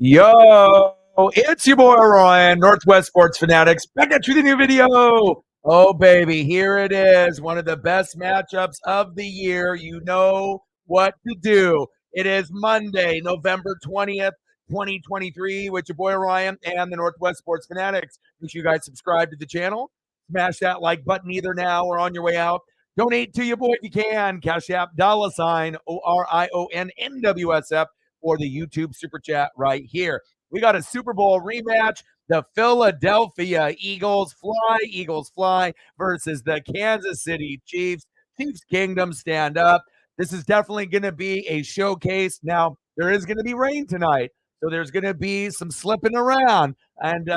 Yo, it's your boy Ryan, Northwest Sports Fanatics, back at you with a new video. Oh, baby, here it is. One of the best matchups of the year. You know what to do. It is Monday, November 20th, 2023, with your boy Ryan and the Northwest Sports Fanatics. Make sure you guys subscribe to the channel. Smash that like button either now or on your way out. Donate to your boy if you can. Cash App, $ ORIONNWSF for the YouTube super chat right here. We got a Super Bowl rematch. The Philadelphia Eagles fly versus the Kansas City Chiefs. Chiefs Kingdom, stand up. This is definitely going to be a showcase. Now, there is going to be rain tonight, so there's going to be some slipping around. And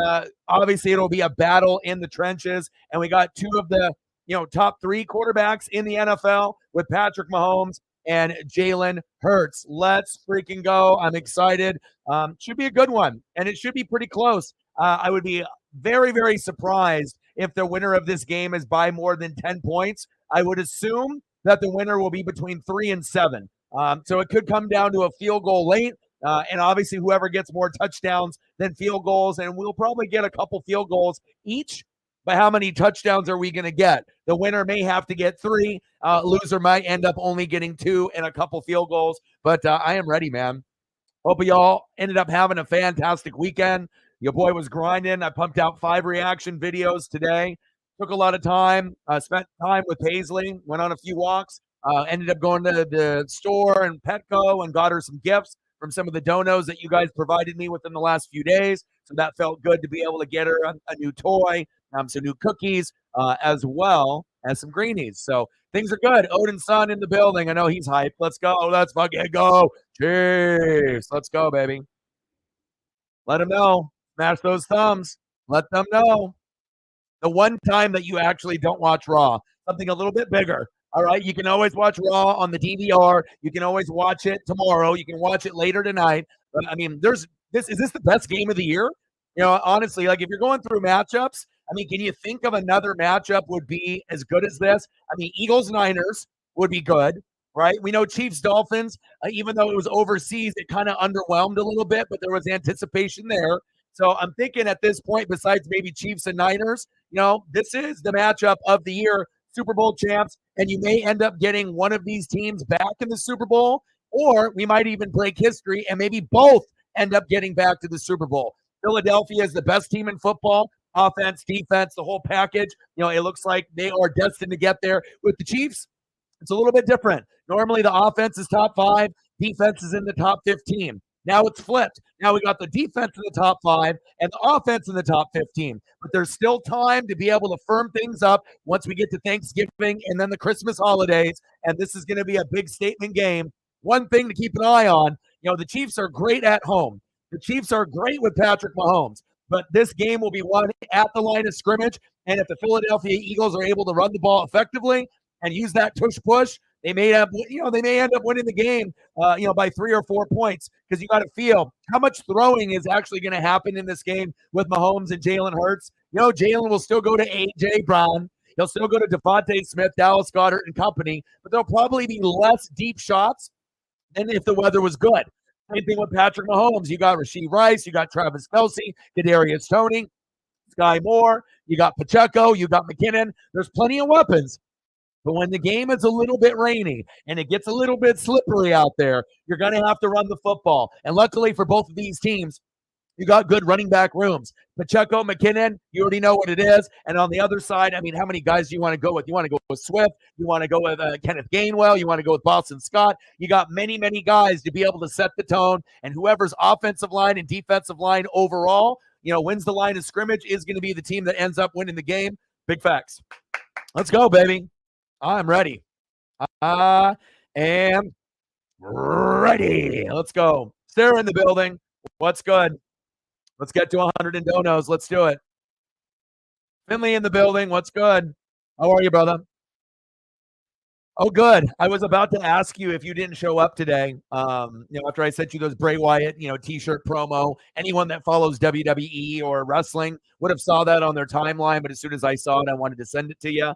obviously, it'll be a battle in the trenches. And we got two of the top three quarterbacks in the NFL with Patrick Mahomes and Jalen Hurts. Let's freaking go. I'm excited. Should be a good one, and it should be pretty close. I would be very, very surprised if the winner of this game is by more than 10 points. I would assume that the winner will be between 3 and 7. So it could come down to a field goal late, and obviously whoever gets more touchdowns than field goals, and we'll probably get a couple field goals each. But how many touchdowns are we going to get? The winner may have to get 3. Loser might end up only getting 2 and a couple field goals. But I am ready, man. Hope y'all ended up having a fantastic weekend. Your boy was grinding. I pumped out 5 reaction videos today. Took a lot of time. Spent time with Paisley. Went on a few walks. Ended up going to the store and Petco and got her some gifts from some of the donos that you guys provided me within the last few days. So that felt good to be able to get her a new toy, some new cookies, as well as some greenies. So things are good. Odin's son in the building. I know he's hyped. Let's go. Let's fucking go. Chiefs. Let's go, baby. Let them know. Smash those thumbs. Let them know. The one time that you actually don't watch Raw, something a little bit bigger. All right, you can always watch Raw on the DVR. You can always watch it tomorrow. You can watch it later tonight. But, I mean, is this the best game of the year? Honestly, like if you're going through matchups, I mean, can you think of another matchup would be as good as this? I mean, Eagles-Niners would be good, right? We know Chiefs-Dolphins, even though it was overseas, it kind of underwhelmed a little bit, but there was anticipation there. So I'm thinking at this point, besides maybe Chiefs and Niners, this is the matchup of the year. Super Bowl champs, and you may end up getting one of these teams back in the Super Bowl, or we might even break history and maybe both end up getting back to the Super Bowl. Philadelphia is the best team in football, offense, defense, the whole package. It looks like they are destined to get there. With the Chiefs, it's a little bit different. Normally the offense is top 5, defense is in the top 15. Now it's flipped. Now we got the defense in the top 5 and the offense in the top 15. But there's still time to be able to firm things up once we get to Thanksgiving and then the Christmas holidays. And this is going to be a big statement game. One thing to keep an eye on, the Chiefs are great at home. The Chiefs are great with Patrick Mahomes. But this game will be won at the line of scrimmage. And if the Philadelphia Eagles are able to run the ball effectively and use that tush-push, they may end up winning the game, by 3 or 4 points, because you got to feel how much throwing is actually going to happen in this game with Mahomes and Jalen Hurts. Jalen will still go to A.J. Brown. He'll still go to Devontae Smith, Dallas Goedert and company, but there'll probably be less deep shots than if the weather was good. Same thing with Patrick Mahomes. You got Rashee Rice, you got Travis Kelce, Kadarius Toney, Sky Moore, you got Pacheco, you got McKinnon. There's plenty of weapons. But when the game is a little bit rainy and it gets a little bit slippery out there, you're going to have to run the football. And luckily for both of these teams, you got good running back rooms. Pacheco, McKinnon, you already know what it is. And on the other side, I mean, how many guys do you want to go with? You want to go with Swift. You want to go with Kenneth Gainwell. You want to go with Boston Scott. You got many, many guys to be able to set the tone. And whoever's offensive line and defensive line overall, wins the line of scrimmage is going to be the team that ends up winning the game. Big facts. Let's go, baby. I'm ready. I am ready. Let's go. Sarah in the building. What's good? Let's get to 100 in donos. Let's do it. Finley in the building. What's good? How are you, brother? Oh, good. I was about to ask you if you didn't show up today. After I sent you those Bray Wyatt, T-shirt promo. Anyone that follows WWE or wrestling would have saw that on their timeline. But as soon as I saw it, I wanted to send it to you.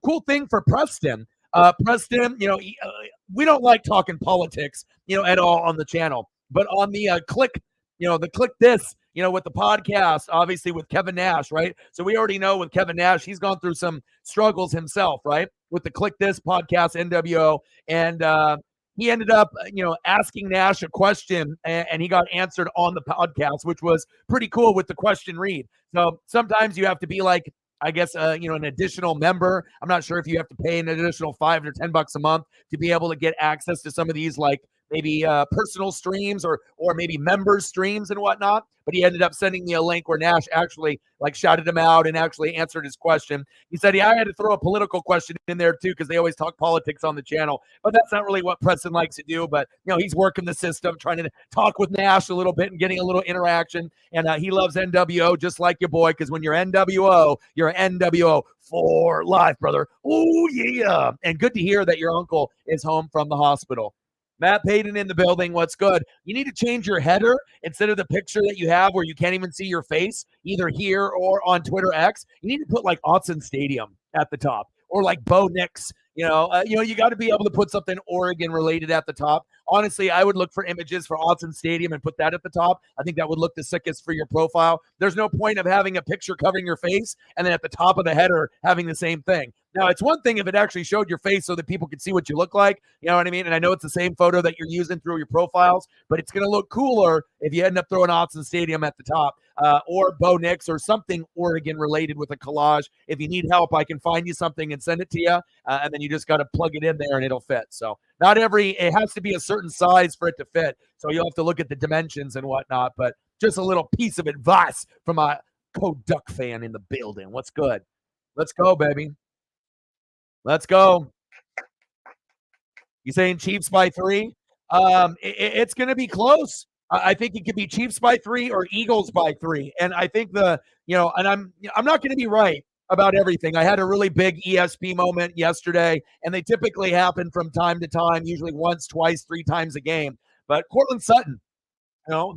Cool thing for Preston. Preston, we don't like talking politics, at all on the channel. But on the Click the Click This, with the podcast, obviously with Kevin Nash, right? So we already know with Kevin Nash, he's gone through some struggles himself, right? With the Click This podcast, NWO. And he ended up, asking Nash a question, and he got answered on the podcast, which was pretty cool with the question read. So sometimes you have to be like, I guess, an additional member. I'm not sure if you have to pay an additional $5 or $10 a month to be able to get access to some of these, like maybe personal streams or maybe members streams and whatnot. But he ended up sending me a link where Nash actually like shouted him out and actually answered his question. He said, I had to throw a political question in there too, because they always talk politics on the channel, but that's not really what Preston likes to do. But he's working the system, trying to talk with Nash a little bit and getting a little interaction. And he loves NWO just like your boy, because when you're NWO, you're NWO for life, brother. Oh yeah. And good to hear that your uncle is home from the hospital. Matt Payton in the building. What's good? You need to change your header instead of the picture that you have where you can't even see your face, either here or on Twitter X. You need to put like Autzen Stadium at the top, or like Bo Nix. You got to be able to put something Oregon related at the top. Honestly, I would look for images for Autzen Stadium and put that at the top. I think that would look the sickest for your profile. There's no point of having a picture covering your face and then at the top of the header having the same thing. Now, it's one thing if it actually showed your face so that people could see what you look like, you know what I mean? And I know it's the same photo that you're using through your profiles, but it's going to look cooler if you end up throwing Autzen Stadium at the top, or Bo Nix or something Oregon related with a collage. If you need help, I can find you something and send it to you, and then you just got to plug it in there and it'll fit. So it has to be a certain size for it to fit. So you'll have to look at the dimensions and whatnot, but just a little piece of advice from a Code Duck fan in the building. What's good? Let's go, baby. Let's go. You saying Chiefs by 3? It's going to be close. I think it could be Chiefs by 3 or Eagles by 3. And I think and I'm not going to be right about everything. I had a really big ESP moment yesterday, and they typically happen from time to time, usually once, twice, 3 times a game. But Cortland Sutton,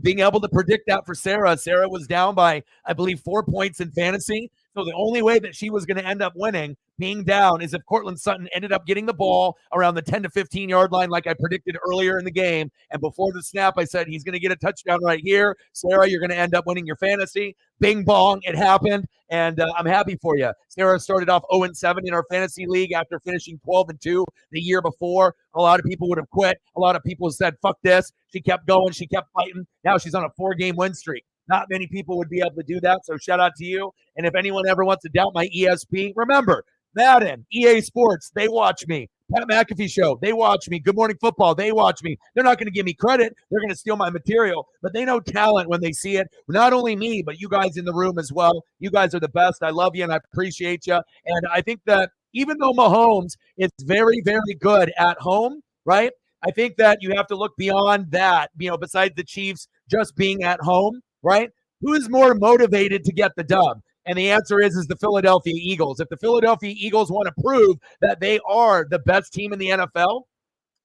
being able to predict that for Sarah. Sarah was down by, I believe, 4 points in fantasy. So the only way that she was going to end up winning, being down, is if Cortland Sutton ended up getting the ball around the 10 to 15 yard line like I predicted earlier in the game. And before the snap, I said, he's going to get a touchdown right here. Sarah, you're going to end up winning your fantasy. Bing bong, it happened. And I'm happy for you. Sarah started off 0-7 in our fantasy league after finishing 12-2 the year before. A lot of people would have quit. A lot of people said, fuck this. She kept going. She kept fighting. Now she's on a 4-game win streak. Not many people would be able to do that, so shout out to you. And if anyone ever wants to doubt my ESP, remember, Madden, EA Sports, they watch me. Pat McAfee Show, they watch me. Good Morning Football, they watch me. They're not going to give me credit. They're going to steal my material, but they know talent when they see it. Not only me, but you guys in the room as well. You guys are the best. I love you, and I appreciate you. And I think that even though Mahomes is very, very good at home, right, I think that you have to look beyond that, besides the Chiefs just being at home, right? Who is more motivated to get the dub? And the answer is the Philadelphia Eagles. If the Philadelphia Eagles want to prove that they are the best team in the NFL,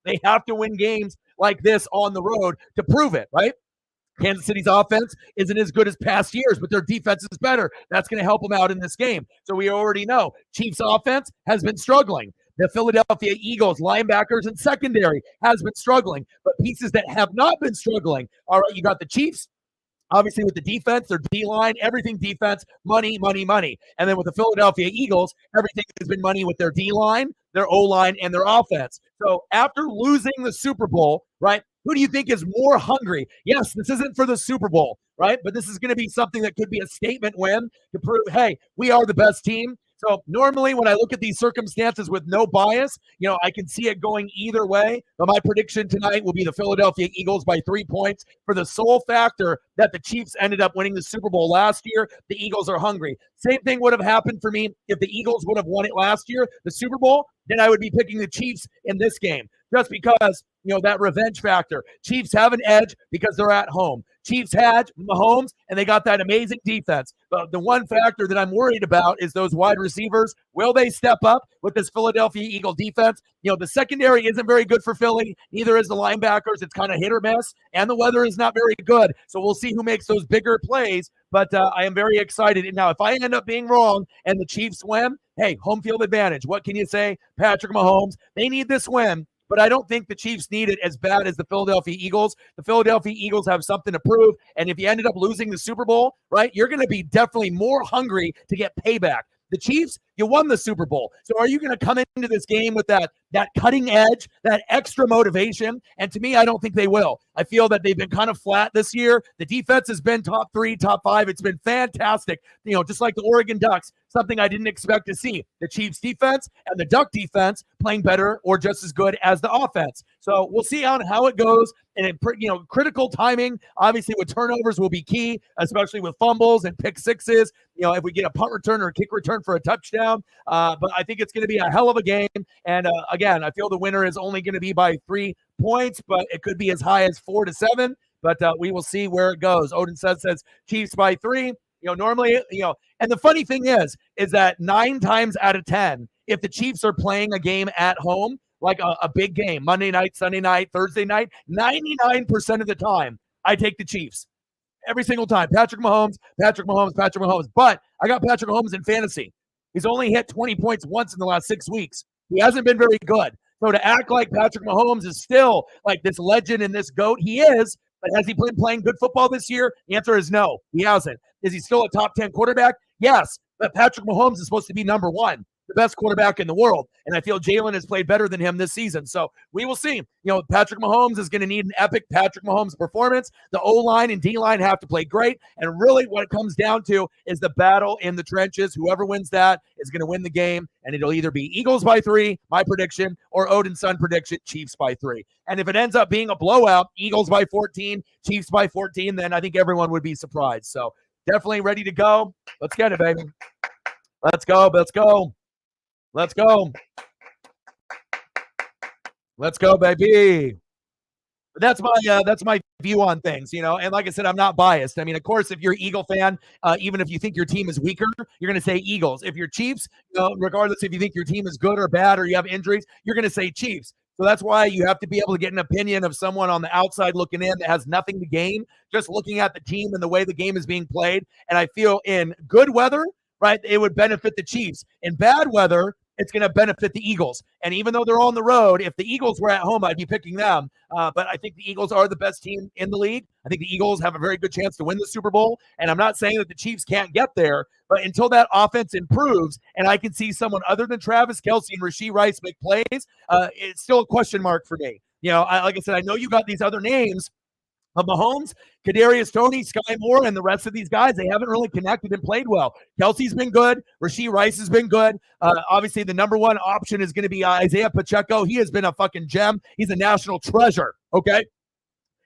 they have to win games like this on the road to prove it, right? Kansas City's offense isn't as good as past years, but their defense is better. That's going to help them out in this game. So we already know Chiefs offense has been struggling. The Philadelphia Eagles linebackers and secondary has been struggling, but pieces that have not been struggling. All right, you got the Chiefs. Obviously, with the defense, their D-line, everything defense, money, money, money. And then with the Philadelphia Eagles, everything has been money with their D-line, their O-line, and their offense. So after losing the Super Bowl, right, who do you think is more hungry? Yes, this isn't for the Super Bowl, right? But this is going to be something that could be a statement win to prove, hey, we are the best team. So normally when I look at these circumstances with no bias, I can see it going either way. But my prediction tonight will be the Philadelphia Eagles by 3 points for the sole factor that the Chiefs ended up winning the Super Bowl last year. The Eagles are hungry. Same thing would have happened for me if the Eagles would have won it last year, the Super Bowl. Then I would be picking the Chiefs in this game just because, that revenge factor. Chiefs have an edge because they're at home. Chiefs had Mahomes, and they got that amazing defense. But the one factor that I'm worried about is those wide receivers. Will they step up with this Philadelphia Eagle defense? The secondary isn't very good for Philly. Neither is the linebackers. It's kind of hit or miss, and the weather is not very good. So we'll see who makes those bigger plays. But I am very excited. And now, if I end up being wrong and the Chiefs win, hey, home field advantage. What can you say? Patrick Mahomes, they need this win but I don't think the Chiefs need it as bad as the Philadelphia Eagles. The Philadelphia Eagles have something to prove, and if you ended up losing the Super Bowl, right, you're going to be definitely more hungry to get payback. The Chiefs, you won the Super Bowl. So are you going to come into this game with that cutting edge, that extra motivation? And to me, I don't think they will. I feel that they've been kind of flat this year. The defense has been top 3, top 5. It's been fantastic. Just like the Oregon Ducks, something I didn't expect to see. The Chiefs defense and the Duck defense playing better or just as good as the offense. So we'll see how it goes. And critical timing, obviously, with turnovers will be key, especially with fumbles and pick sixes. If we get a punt return or a kick return for a touchdown. But I think it's going to be a hell of a game. And again, I feel the winner is only going to be by 3 points, but it could be as high as 4 to 7. But we will see where it goes. Odin says Chiefs by 3. Normally, and the funny thing is that 9 times out of 10, if the Chiefs are playing a game at home, like a big game, Monday night, Sunday night, Thursday night, 99% of the time, I take the Chiefs. Every single time. Patrick Mahomes. But I got Patrick Mahomes in fantasy. He's only hit 20 points once in the last 6 weeks. He hasn't been very good. So to act like Patrick Mahomes is still like this legend and this GOAT, he is. But has he been playing good football this year? The answer is no, he hasn't. Is he still a top 10 quarterback? Yes. But Patrick Mahomes is supposed to be number 1. The best quarterback in the world. And I feel Jalen has played better than him this season. So we will see. Patrick Mahomes is going to need an epic Patrick Mahomes performance. The O-line and D-line have to play great. And really what it comes down to is the battle in the trenches. Whoever wins that is going to win the game. And it'll either be Eagles by 3, my prediction, or Odin's son prediction, Chiefs by 3. And if it ends up being a blowout, Eagles by 14, Chiefs by 14, then I think everyone would be surprised. So definitely ready to go. Let's get it, baby. Let's go. Let's go, baby. That's my view on things, And like I said, I'm not biased. I mean, of course, if you're an Eagle fan, even if you think your team is weaker, you're going to say Eagles. If you're Chiefs, regardless if you think your team is good or bad or you have injuries, you're going to say Chiefs. So that's why you have to be able to get an opinion of someone on the outside looking in that has nothing to gain, just looking at the team and the way the game is being played. And I feel in good weather, right, it would benefit the Chiefs. In bad weather, it's going to benefit the Eagles. And even though they're on the road, if the Eagles were at home, I'd be picking them. But I think the Eagles are the best team in the league. I think the Eagles have a very good chance to win the Super Bowl. And I'm not saying that the Chiefs can't get there, but until that offense improves and I can see someone other than Travis Kelce and Rashee Rice make plays, it's still a question mark for me. Like I said, I know you got these other names, Mahomes, Kadarius Toney, Sky Moore, and the rest of these guys, they haven't really connected and played well. Kelce's been good. Rashee Rice has been good. Obviously, the number 1 option is going to be Isaiah Pacheco. He has been a fucking gem. He's a national treasure, okay?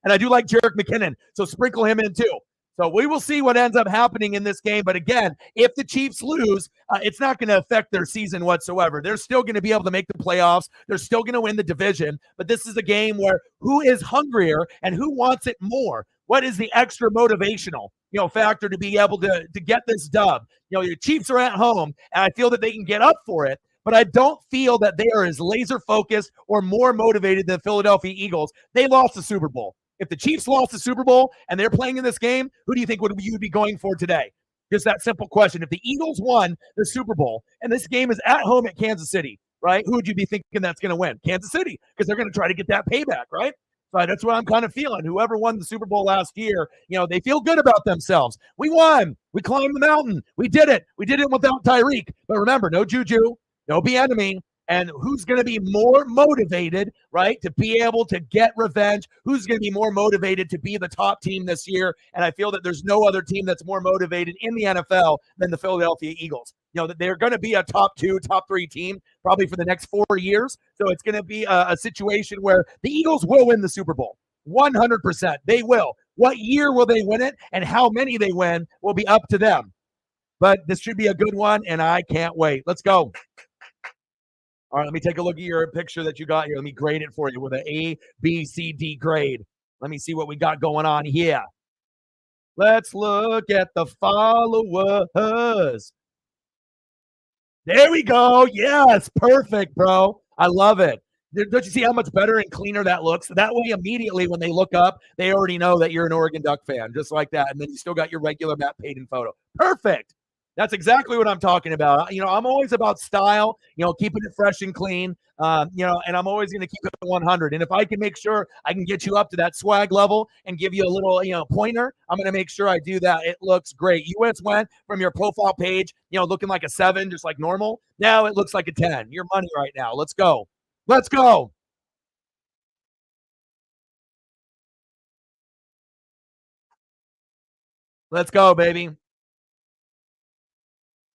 And I do like Jerick McKinnon, so sprinkle him in too. So we will see what ends up happening in this game. But again, if the Chiefs lose, it's not going to affect their season whatsoever. They're still going to be able to make the playoffs. They're still going to win the division. But this is a game where who is hungrier and who wants it more? What is the extra motivational, factor to be able to get this dub? Your Chiefs are at home, and I feel that they can get up for it. But I don't feel that they are as laser focused or more motivated than the Philadelphia Eagles. They lost the Super Bowl. If the Chiefs lost the Super Bowl and they're playing in this game, who do you think you would be going for today? Just that simple question. If the Eagles won the Super Bowl and this game is at home at Kansas City, right, who would you be thinking that's going to win? Kansas City, because they're going to try to get that payback, right? So that's what I'm kind of feeling. Whoever won the Super Bowl last year, they feel good about themselves. We won. We climbed the mountain. We did it. We did it without Tyreek. But remember, no Juju, no Bieniemy. And who's going to be more motivated, right, to be able to get revenge? Who's going to be more motivated to be the top team this year? And I feel that there's no other team that's more motivated in the NFL than the Philadelphia Eagles. That they're going to be a top 2, top 3 team probably for the next 4 years. So it's going to be a situation where the Eagles will win the Super Bowl. 100%. They will. What year will they win it and how many they win will be up to them. But this should be a good one, and I can't wait. Let's go. All right, let me take a look at your picture that you got here. Let me grade it for you with an A, B, C, D grade. Let me see what we got going on here. Let's look at the followers. There we go. Yes, perfect, bro. I love it. Don't you see how much better and cleaner that looks? That way, immediately when they look up, they already know that you're an Oregon Duck fan, just like that. And then you still got your regular Matt Payton photo. Perfect. That's exactly what I'm talking about. I'm always about style, keeping it fresh and clean, and I'm always going to keep it 100. And if I can make sure I can get you up to that swag level and give you a little, pointer, I'm going to make sure I do that. It looks great. You just went from your profile page, looking like a 7, just like normal. Now it looks like a 10. Your money right now. Let's go. Let's go. Let's go, baby.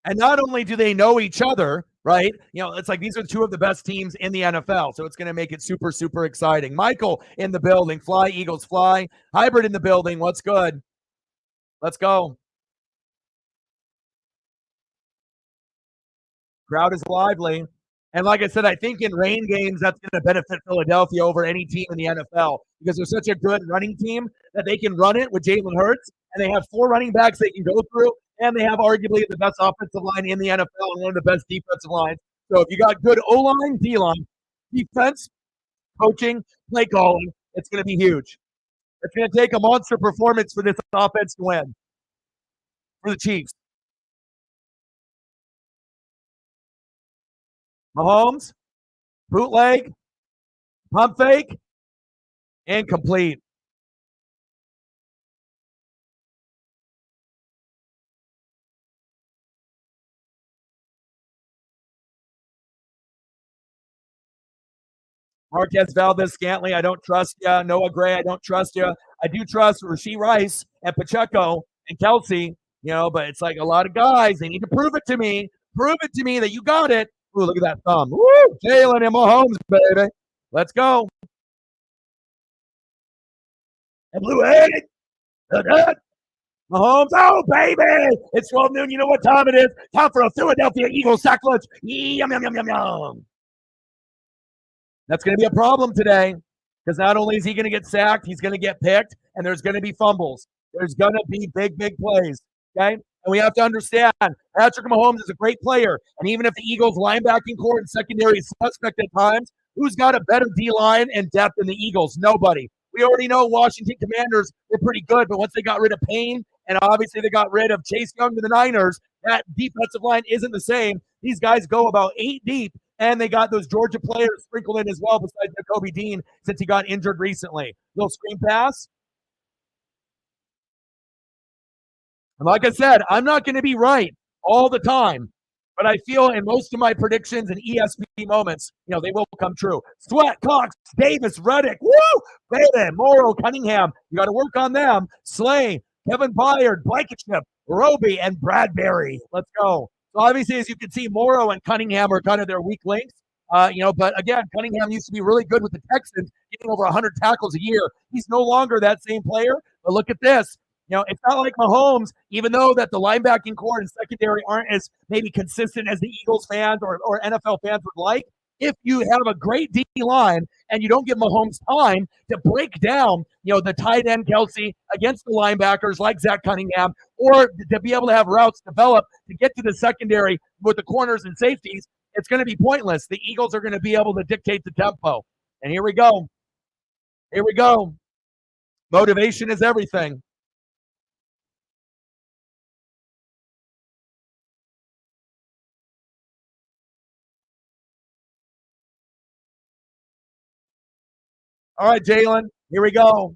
And not only do they know each other, right? It's like these are two of the best teams in the NFL. So it's going to make it super, super exciting. Michael in the building. Fly, Eagles, fly. Hybrid in the building. What's good? Let's go. Crowd is lively. And like I said, I think in rain games, that's going to benefit Philadelphia over any team in the NFL because they're such a good running team that they can run it with Jalen Hurts, and they have 4 running backs they can go through, and they have arguably the best offensive line in the NFL and one of the best defensive lines. So if you got good O line, D line, defense, coaching, play calling, it's going to be huge. It's going to take a monster performance for this offense to win for the Chiefs. Mahomes, bootleg, pump fake, incomplete. Marquez Valdez Scantling, I don't trust you. Noah Gray, I don't trust you. I do trust Rashee Rice and Pacheco and Kelsey, but it's like a lot of guys. They need to prove it to me. Prove it to me that you got it. Ooh, look at that thumb. Woo! Jalen and Mahomes, baby. Let's go. And Blue Headed. Mahomes. Oh, baby. It's 12 noon. You know what time it is? Time for a Philadelphia Eagles sack lunch. Yum, yum, yum, yum, yum. That's going to be a problem today because not only is he going to get sacked, he's going to get picked, and there's going to be fumbles. There's going to be big, big plays. Okay. And we have to understand Patrick Mahomes is a great player. And even if the Eagles linebacking core and secondary is suspect at times, who's got a better D line and depth than the Eagles? Nobody. We already know Washington Commanders were pretty good, but once they got rid of Payne and obviously they got rid of Chase Young to the Niners, that defensive line isn't the same. These guys go about 8 deep, and they got those Georgia players sprinkled in as well, besides Kobe Dean, since he got injured recently. Little screen pass. And like I said, I'm not going to be right all the time, but I feel in most of my predictions and ESP moments, they will come true. Sweat, Cox, Davis, Reddick, woo, baby, Morrow, Cunningham. You got to work on them. Slay, Kevin Byard, Blankenship, Roby, and Bradbury. Let's go. So obviously, as you can see, Morrow and Cunningham are kind of their weak links. But again, Cunningham used to be really good with the Texans, getting over 100 tackles a year. He's no longer that same player. But look at this. It's not like Mahomes, even though that the linebacking core and secondary aren't as maybe consistent as the Eagles fans or NFL fans would like. If you have a great D line and you don't give Mahomes time to break down, the tight end Kelsey against the linebackers like Zach Cunningham, or to be able to have routes develop to get to the secondary with the corners and safeties, it's going to be pointless. The Eagles are going to be able to dictate the tempo. And here we go. Here we go. Motivation is everything. All right, Jalen, here we go.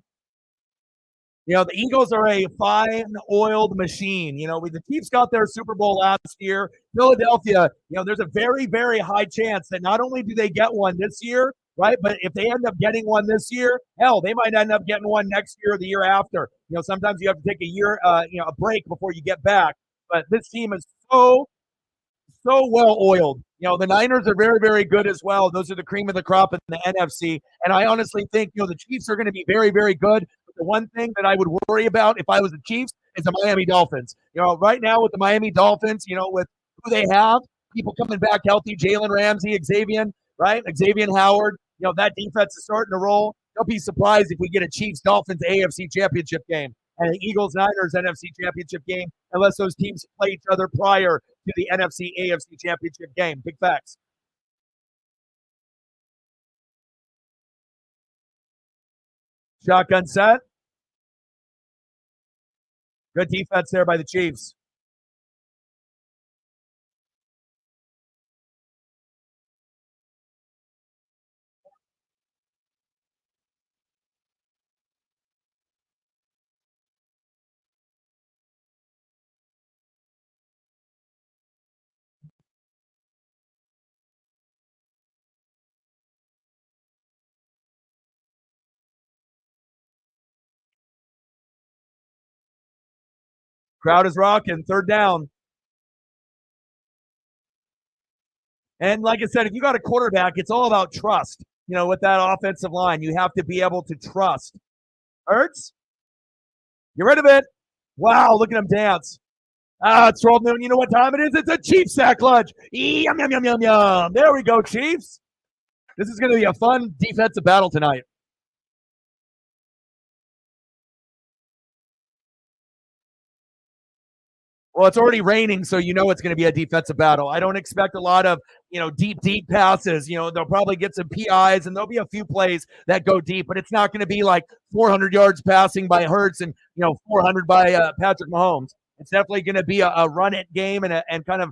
The Eagles are a fine-oiled machine. The Chiefs got their Super Bowl last year. Philadelphia, there's a very, very high chance that not only do they get one this year, right, but if they end up getting one this year, hell, they might end up getting one next year or the year after. Sometimes you have to take a year, a break before you get back. But this team is so well oiled. The Niners are very, very good as well. Those are the cream of the crop in the NFC. And I honestly think, the Chiefs are going to be very, very good. But the one thing that I would worry about if I was the Chiefs is the Miami Dolphins. Right now with the Miami Dolphins, with who they have, people coming back healthy, Jalen Ramsey, Xavier, right? Xavier Howard, that defense is starting to roll. Don't be surprised if we get a Chiefs Dolphins AFC championship game and an Eagles Niners NFC championship game, unless those teams play each other prior to the NFC AFC championship game. Big facts. Shotgun set. Good defense there by the Chiefs. Crowd is rocking. Third down. And like I said, if you got a quarterback, it's all about trust. With that offensive line, you have to be able to trust. Hurts, get rid of it. Wow, look at him dance. It's 12 noon. You know what time it is? It's a Chiefs sack lunch. Yum, yum, yum, yum, yum. There we go, Chiefs. This is going to be a fun defensive battle tonight. Well, it's already raining, so you know it's going to be a defensive battle. I don't expect a lot of, deep passes. They'll probably get some PIs, and there'll be a few plays that go deep, but it's not going to be like 400 yards passing by Hurts and, 400 by Patrick Mahomes. It's definitely going to be a run it game and kind of,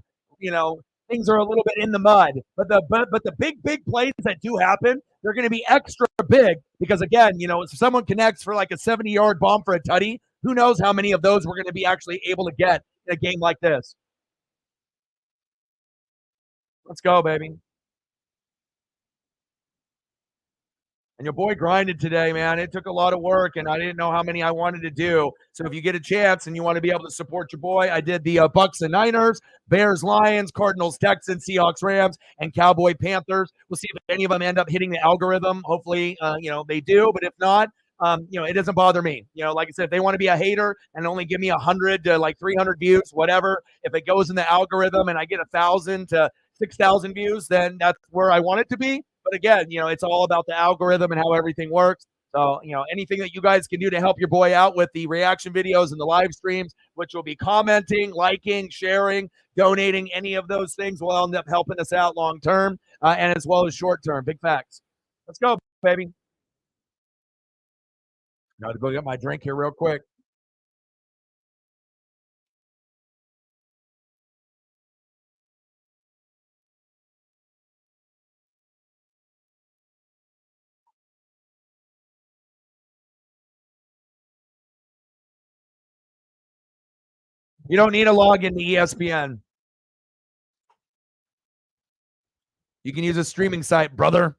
things are a little bit in the mud. But the big plays that do happen, they're going to be extra big because, again, if someone connects for like a 70-yard bomb for a tutty, who knows how many of those we're going to be actually able to get in a game like this. Let's go, baby. And your boy grinded today, man. It took a lot of work, and I didn't know how many I wanted to do. So if you get a chance and you want to be able to support your boy, I did the Bucks and Niners, Bears, Lions, Cardinals, Texans, Seahawks, Rams, and Cowboy Panthers. We'll see if any of them end up hitting the algorithm. Hopefully, they do. But if not, it doesn't bother me. Like I said, if they want to be a hater and only give me 100 to like 300 views, whatever, if it goes in the algorithm and I get 1,000 to 6,000 views, then that's where I want it to be. But again, it's all about the algorithm and how everything works. So, anything that you guys can do to help your boy out with the reaction videos and the live streams, which will be commenting, liking, sharing, donating, any of those things will end up helping us out long term and as well as short term. Big facts. Let's go, baby. Got to go get my drink here real quick. You don't need to log into ESPN. You can use a streaming site, brother.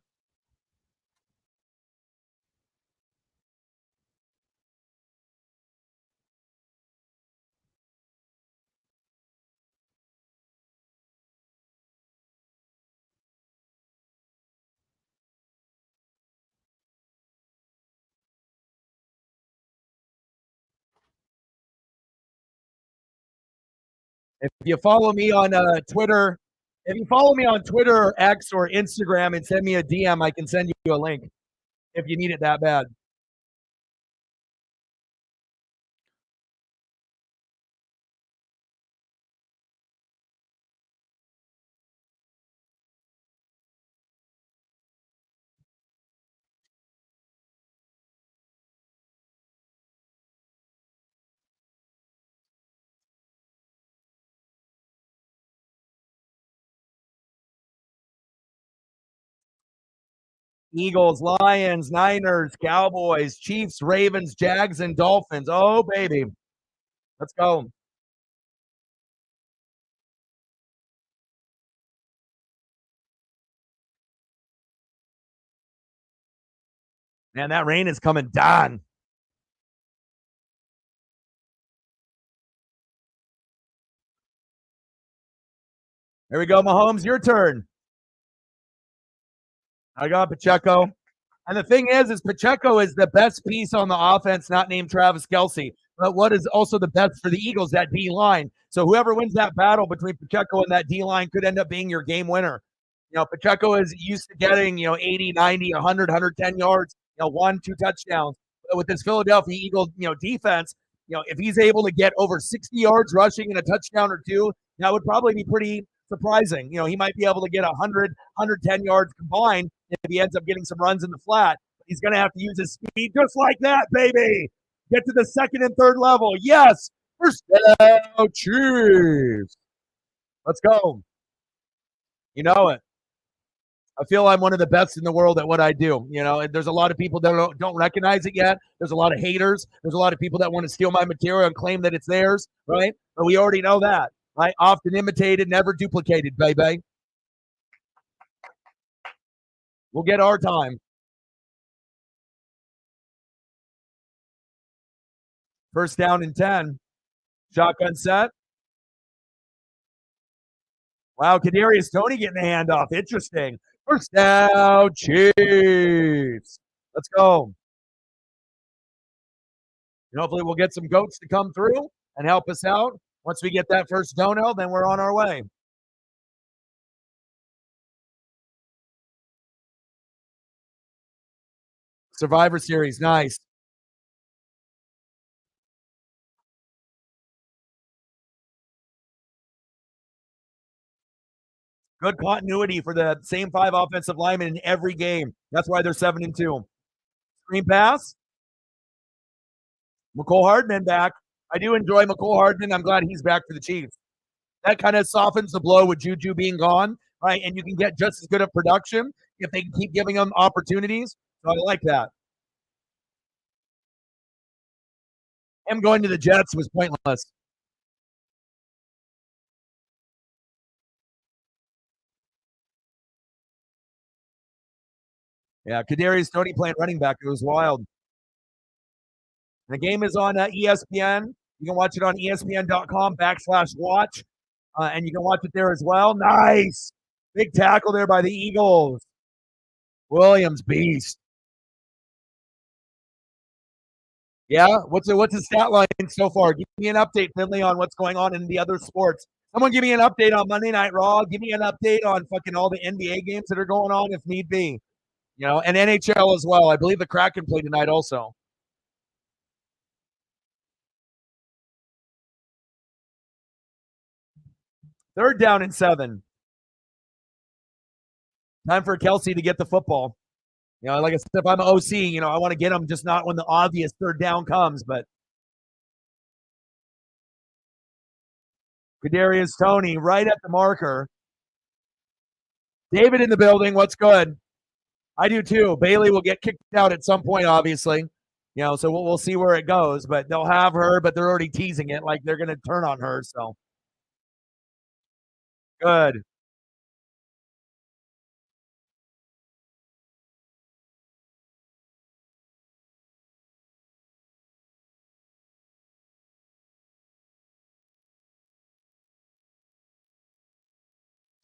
If you follow me on Twitter, if you follow me on Twitter or X or Instagram and send me a DM, I can send you a link if you need it that bad. Eagles, Lions, Niners, Cowboys, Chiefs, Ravens, Jags, and Dolphins. Oh, baby. Let's go. Man, that rain is coming down. Here we go, Mahomes. Your turn. I got Pacheco. And the thing is Pacheco is the best piece on the offense, not named Travis Kelce. But what is also the best for the Eagles, that D line. So whoever wins that battle between Pacheco and that D line could end up being your game winner. Pacheco is used to getting, 80, 90, 100, 110 yards, 1, 2 touchdowns. But with this Philadelphia Eagles, defense, if he's able to get over 60 yards rushing and a touchdown or two, that would probably be pretty surprising. He might be able to get 100, 110 yards combined if he ends up getting some runs in the flat. He's going to have to use his speed just like that, baby. Get to the second and third level. Yes. First down, Chiefs. Let's go. You know it. I feel I'm one of the best in the world at what I do. There's a lot of people that don't recognize it yet. There's a lot of haters. There's a lot of people that want to steal my material and claim that it's theirs, right? But we already know that, right? Often imitated, never duplicated, baby. We'll get our time. First down and 10. Shotgun set. Wow, Kadarius Toney getting the handoff. Interesting. First down, Chiefs. Let's go. And hopefully we'll get some goats to come through and help us out. Once we get that first dono, then we're on our way. Survivor Series, nice. Good continuity for the same 5 offensive linemen in every game. That's why they're 7-2. Screen pass. Mecole Hardman back. I do enjoy Mecole Hardman. I'm glad he's back for the Chiefs. That kind of softens the blow with Juju being gone, right? And you can get just as good of production if they can keep giving them opportunities. So I like that. Him going to the Jets was pointless. Yeah, Kadarius Toney playing running back. It was wild. The game is on ESPN. You can watch it on ESPN.com/watch, and you can watch it there as well. Nice. Big tackle there by the Eagles. Williams, beast. Yeah, what's the stat line so far? Give me an update, Finley, on what's going on in the other sports. Someone give me an update on Monday Night Raw. Give me an update on fucking all the NBA games that are going on if need be. You know, and NHL as well. I believe the Kraken play tonight also. Third down and 7. Time for Kelsey to get the football. You know, like I said, if I'm an OC, you know, I want to get them just not when the obvious third down comes, but Kadarius Toney right at the marker. David in the building. What's good? I do too. Bailey will get kicked out at some point, obviously. You know, so we'll see where it goes. But they'll have her, but they're already teasing it like they're going to turn on her. So good.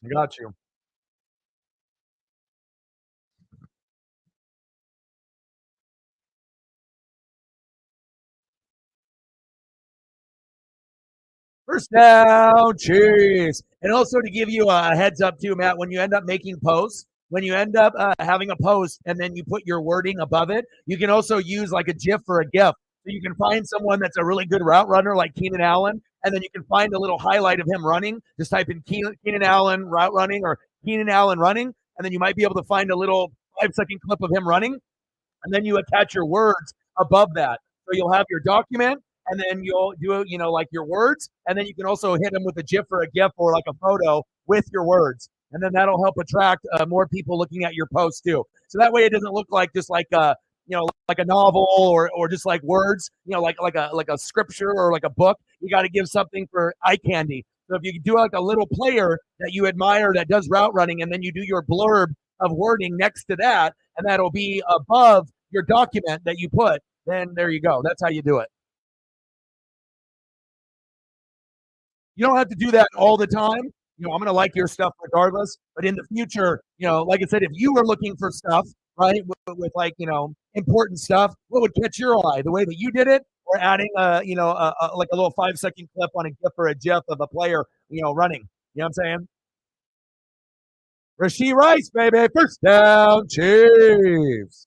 I got you. First down, Chiefs. And also to give you a heads up too, Matt, when you end up making posts, when you end up having a post and then you put your wording above it, you can also use like a GIF or a GIF. So you can find someone that's a really good route runner like Keenan Allen, and then you can find a little highlight of him running. Just type in Keenan Allen route running or Keenan Allen running, and then you might be able to find a little 5-second clip of him running, and then you attach your words above that. So you'll have your document, and then you'll do you know like your words, and then you can also hit them with a GIF or a GIF or like a photo with your words, and then that'll help attract more people looking at your post too. So that way it doesn't look like just like you know like a novel or just like words, you know like a scripture or like a book. You got to give something for eye candy. So if you do like a little player that you admire that does route running, and then you do your blurb of wording next to that, and that'll be above your document that you put, then there you go. That's how you do it. You don't have to do that all the time. You know, I'm going to like your stuff regardless. But in the future, you know, like I said, if you were looking for stuff, right, with like, you know, important stuff, what would catch your eye? The way that you did it, or adding you know, like a little 5-second clip on a GIF or a GIF of a player, you know, running. You know what I'm saying? Rashee Rice, baby. First down, Chiefs.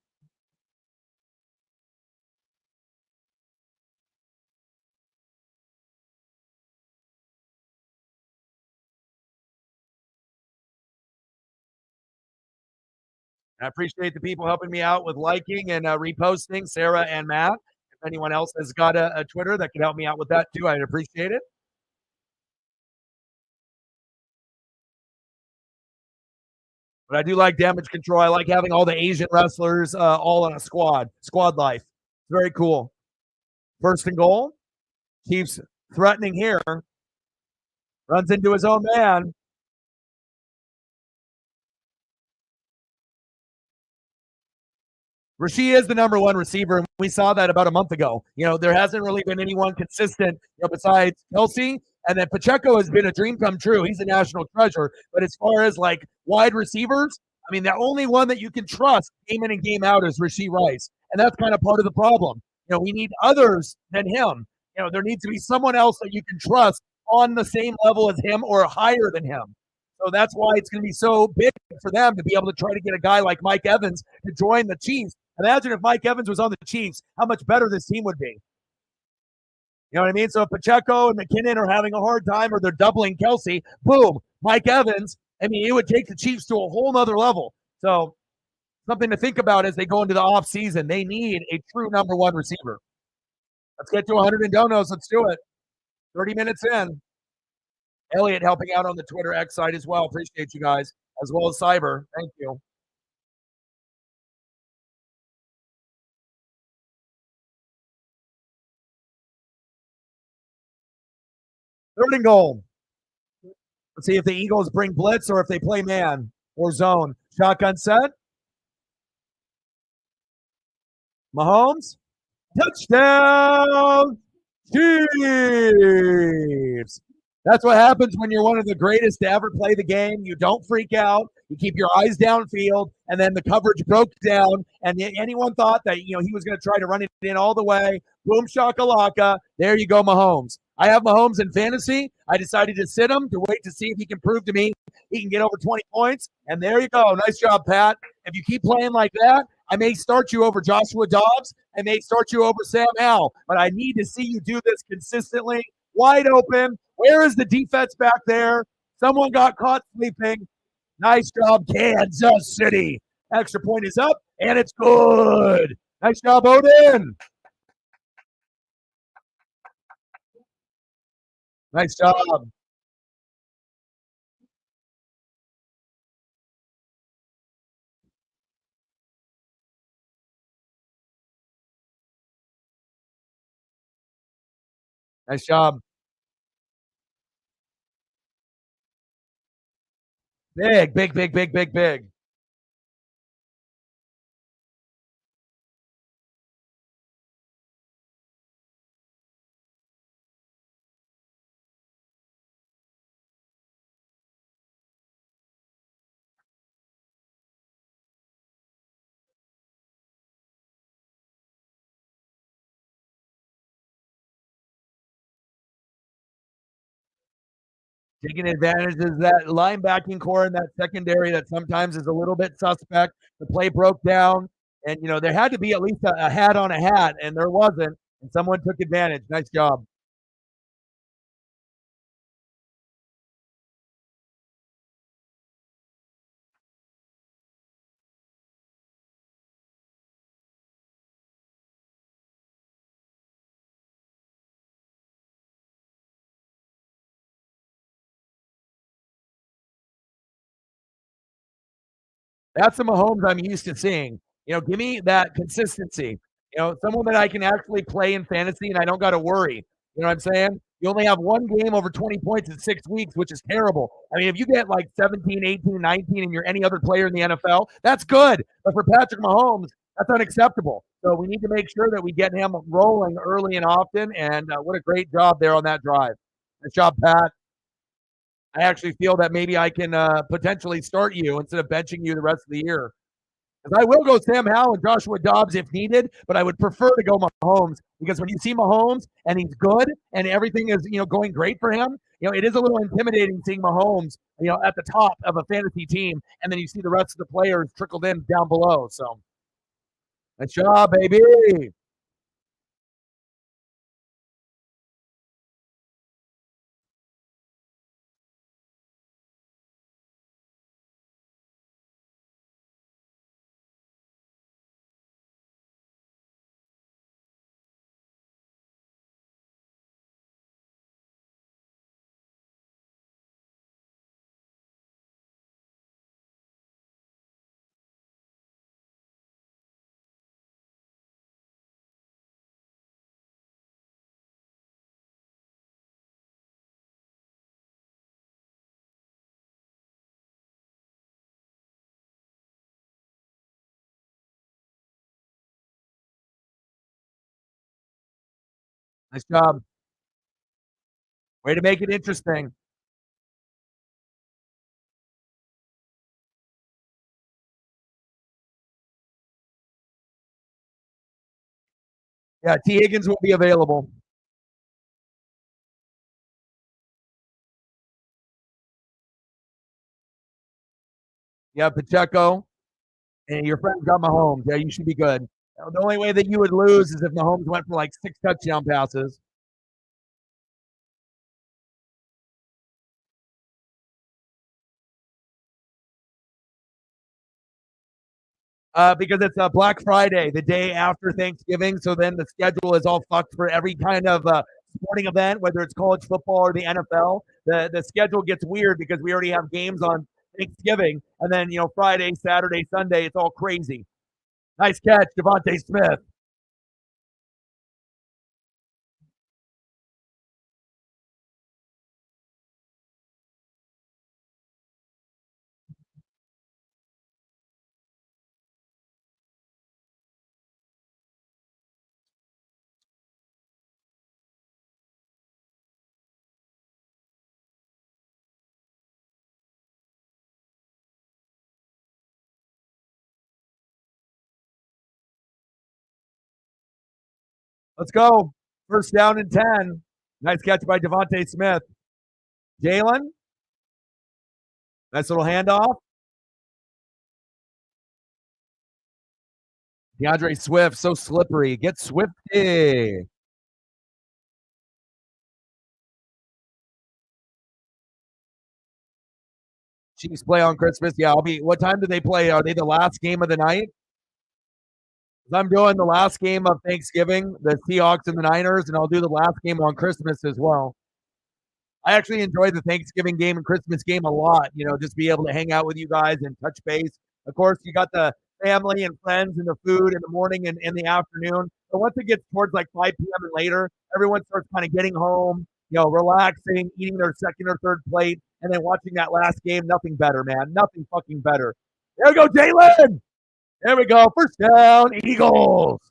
I appreciate the people helping me out with liking and reposting, Sarah and Matt. If anyone else has got a Twitter that can help me out with that too, I'd appreciate it. But I do like damage control. I like having all the Asian wrestlers all on a squad. Squad life. It's very cool. First and goal. Chiefs threatening here. Runs into his own man. Rasheed is the number one receiver, and we saw that about a month ago. There hasn't really been anyone consistent, besides Kelsey. And then Pacheco has been a dream come true. He's a national treasure. But as far as like wide receivers, I mean, the only one that you can trust game in and game out is Rashee Rice. And that's kind of part of the problem. We need others than him. There needs to be someone else that you can trust on the same level as him or higher than him. So that's why it's going to be so big for them to be able to try to get a guy like Mike Evans to join the Chiefs. Imagine if Mike Evans was on the Chiefs, how much better this team would be. You know what I mean? So if Pacheco and McKinnon are having a hard time or they're doubling Kelsey, boom, Mike Evans. I mean, it would take the Chiefs to a whole nother level. So something to think about as they go into the offseason. They need a true number one receiver. Let's get to 100 and donos. Let's do it. 30 minutes in. Elliot helping out on the Twitter X side as well. Appreciate you guys, as well as Cyber. Thank you. Third and goal. Let's see if the Eagles bring blitz or if they play man or zone. Shotgun set. Mahomes. Touchdown. Chiefs. That's what happens when you're one of the greatest to ever play the game. You don't freak out. You keep your eyes downfield, and then the coverage broke down, and anyone thought that he was going to try to run it in all the way. Boom shakalaka. There you go, Mahomes. I have Mahomes in fantasy. I decided to sit him to wait to see if he can prove to me he can get over 20 points. And there you go. Nice job, Pat. If you keep playing like that, I may start you over Joshua Dobbs. I may start you over Sam Howell. But I need to see you do this consistently. Wide open. Where is the defense back there? Someone got caught sleeping. Nice job, Kansas City. Extra point is up, and it's good. Nice job, Odin. Nice job. Nice job. Big, big, big, big, big, big. Taking advantage of that linebacking core and that secondary that sometimes is a little bit suspect. The play broke down, and there had to be at least a hat on a hat, and there wasn't. And someone took advantage. Nice job. That's the Mahomes I'm used to seeing. Give me that consistency. Someone that I can actually play in fantasy and I don't got to worry. You know what I'm saying? You only have one game over 20 points in 6 weeks, which is terrible. I mean, if you get like 17, 18, 19 and you're any other player in the NFL, that's good. But for Patrick Mahomes, that's unacceptable. So we need to make sure that we get him rolling early and often. And what a great job there on that drive. Good job, Pat. I actually feel that maybe I can potentially start you instead of benching you the rest of the year. Because I will go Sam Howell and Joshua Dobbs if needed, but I would prefer to go Mahomes because when you see Mahomes and he's good and everything is going great for him, it is a little intimidating seeing Mahomes at the top of a fantasy team, and then you see the rest of the players trickled in down below. So, good job, baby. Nice job. Way to make it interesting. Yeah, T. Higgins will be available. Yeah, Pacheco. And your friend's got Mahomes. Yeah, you should be good. The only way that you would lose is if Mahomes went for like 6 touchdown passes. Because it's Black Friday, the day after Thanksgiving. So then the schedule is all fucked for every kind of sporting event, whether it's college football or the NFL. The schedule gets weird because we already have games on Thanksgiving, and then Friday, Saturday, Sunday, it's all crazy. Nice catch, Devontae Smith. Let's go. First down and 10. Nice catch by Devontae Smith. Jalen, nice little handoff. DeAndre Swift, so slippery. Get Swifty. Chiefs play on Christmas. Yeah, I'll be. What time do they play? Are they the last game of the night? I'm doing the last game of Thanksgiving, the Seahawks and the Niners, and I'll do the last game on Christmas as well. I actually enjoy the Thanksgiving game and Christmas game a lot. Just be able to hang out with you guys and touch base. Of course, you got the family and friends and the food in the morning and in the afternoon. But once it gets towards like 5 p.m. and later, everyone starts kind of getting home, relaxing, eating their second or third plate, and then watching that last game. Nothing better, man. Nothing fucking better. There we go, Jalen. There we go. First down, Eagles.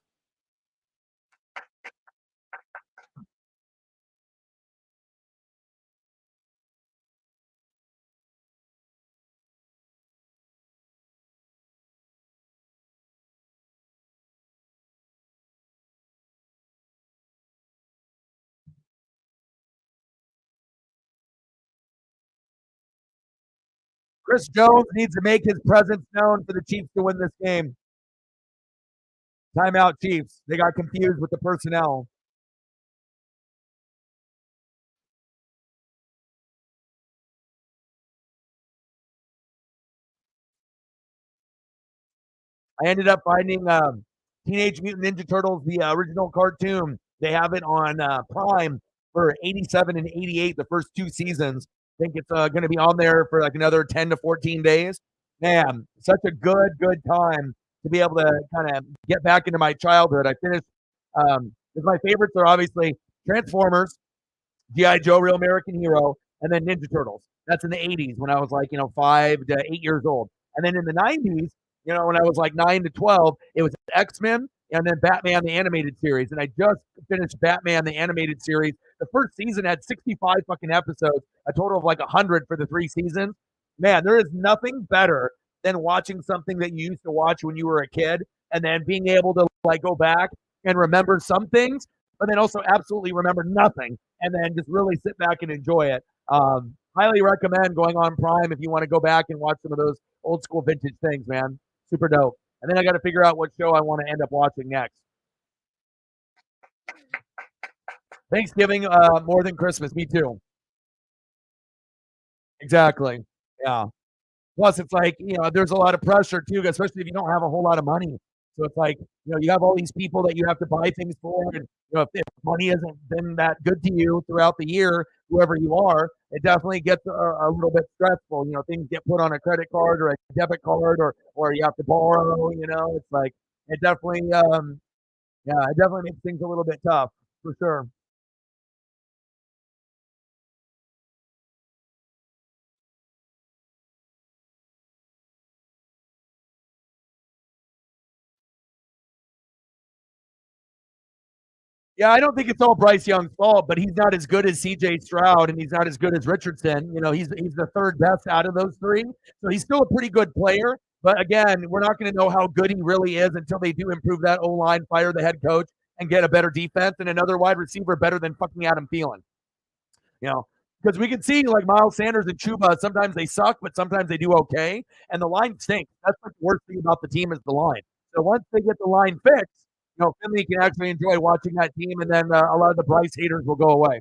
Chris Jones needs to make his presence known for the Chiefs to win this game. Timeout, Chiefs. They got confused with the personnel. I ended up finding Teenage Mutant Ninja Turtles, the original cartoon. They have it on Prime for 87 and 88, the first 2 seasons. I think it's going to be on there for like another 10 to 14 days. Man, such a good time to be able to kind of get back into my childhood. I finished, because my favorites are obviously Transformers, G.I. Joe, Real American Hero, and then Ninja Turtles. That's in the 80s when I was like, 5 to 8 years old. And then in the 90s, when I was like 9 to 12, it was X Men and then Batman the Animated Series. And I just finished Batman the Animated Series. The first season had 65 fucking episodes, a total of like 100 for the 3 seasons. Man, there is nothing better than watching something that you used to watch when you were a kid and then being able to like go back and remember some things, but then also absolutely remember nothing and then just really sit back and enjoy it. Highly recommend going on Prime if you want to go back and watch some of those old school vintage things, man. Super dope. And then I got to figure out what show I want to end up watching next. Thanksgiving more than Christmas. Me too. Exactly. Yeah. Plus, it's like, there's a lot of pressure too, especially if you don't have a whole lot of money. So it's like, you have all these people that you have to buy things for. And, if money hasn't been that good to you throughout the year, whoever you are, it definitely gets a little bit stressful. Things get put on a credit card or a debit card or you have to borrow, it's like, it definitely, yeah, it definitely makes things a little bit tough for sure. Yeah, I don't think it's all Bryce Young's fault, but he's not as good as CJ Stroud and he's not as good as Richardson. You know, he's the third best out of those three. So he's still a pretty good player. But again, we're not going to know how good he really is until they do improve that O line, fire the head coach, and get a better defense and another wide receiver better than fucking Adam Thielen. You know, because we can see like Miles Sanders and Chuba, sometimes they suck, but sometimes they do okay. And the line stinks. That's like the worst thing about the team is the line. So once they get the line fixed, you know, Finley can actually enjoy watching that team, and then a lot of the Bryce haters will go away.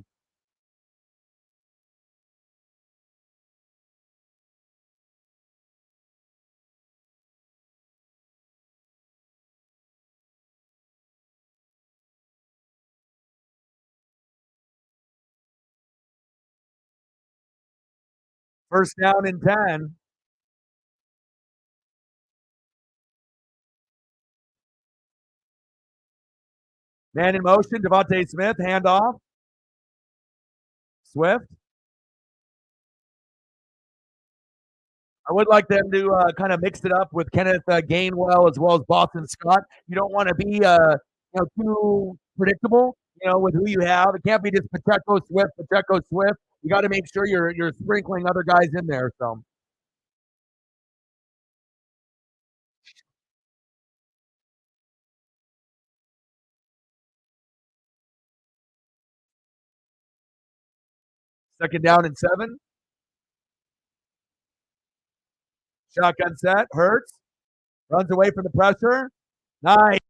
First down and 10. Man in motion, Devontae Smith, handoff. Swift. I would like them to kind of mix it up with Kenneth Gainwell as well as Boston Scott. You don't want to be too predictable, you know, with who you have. It can't be just Pacheco Swift, Pacheco Swift. You got to make sure you're sprinkling other guys in there. So second down and 7. Shotgun set. Hurts runs away from the pressure. Nice,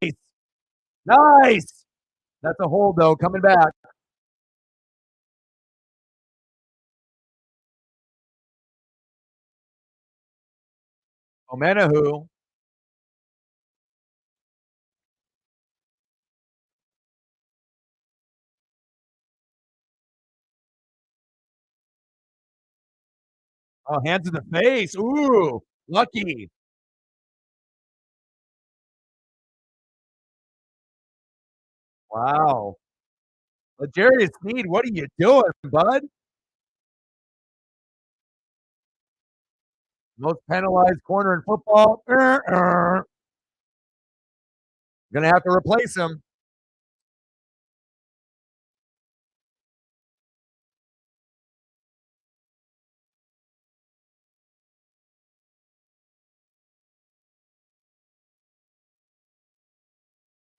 nice. That's a hold though. Coming back. Omenihu. Oh, hands in the face. Ooh, lucky. Wow. L'Jarius Sneed, what are you doing, bud? Most penalized corner in football. Gonna have to replace him.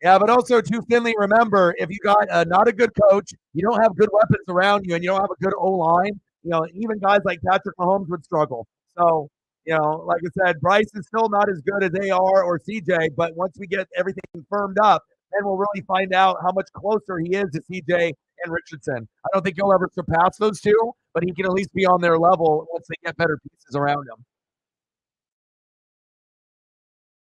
Yeah, but also too, Finley, remember, if you got not a good coach, you don't have good weapons around you, and you don't have a good O line, you know, even guys like Patrick Mahomes would struggle. So, you know, like I said, Bryce is still not as good as AR or CJ, but once we get everything firmed up, then we'll really find out how much closer he is to CJ and Richardson. I don't think he'll ever surpass those two, but he can at least be on their level once they get better pieces around him.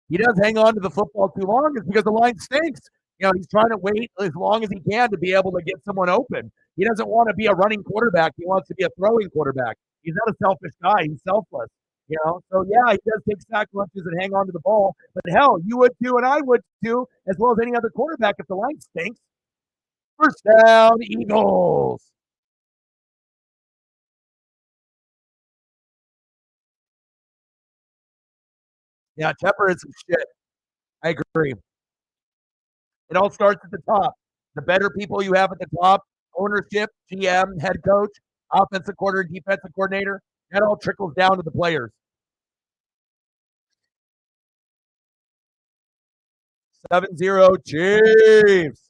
He does hang on to the football too long is because the line stinks. You know, he's trying to wait as long as he can to be able to get someone open. He doesn't want to be a running quarterback. He wants to be a throwing quarterback. He's not a selfish guy. He's selfless. You know, so yeah, he does take sack lunches and hang on to the ball. But hell, you would too, and I would too, as well as any other quarterback if the line stinks. First down, Eagles. Yeah, Tepper is some shit. I agree. It all starts at the top. The better people you have at the top, ownership, GM, head coach, offensive coordinator, defensive coordinator, that all trickles down to the players. 7-0 Chiefs.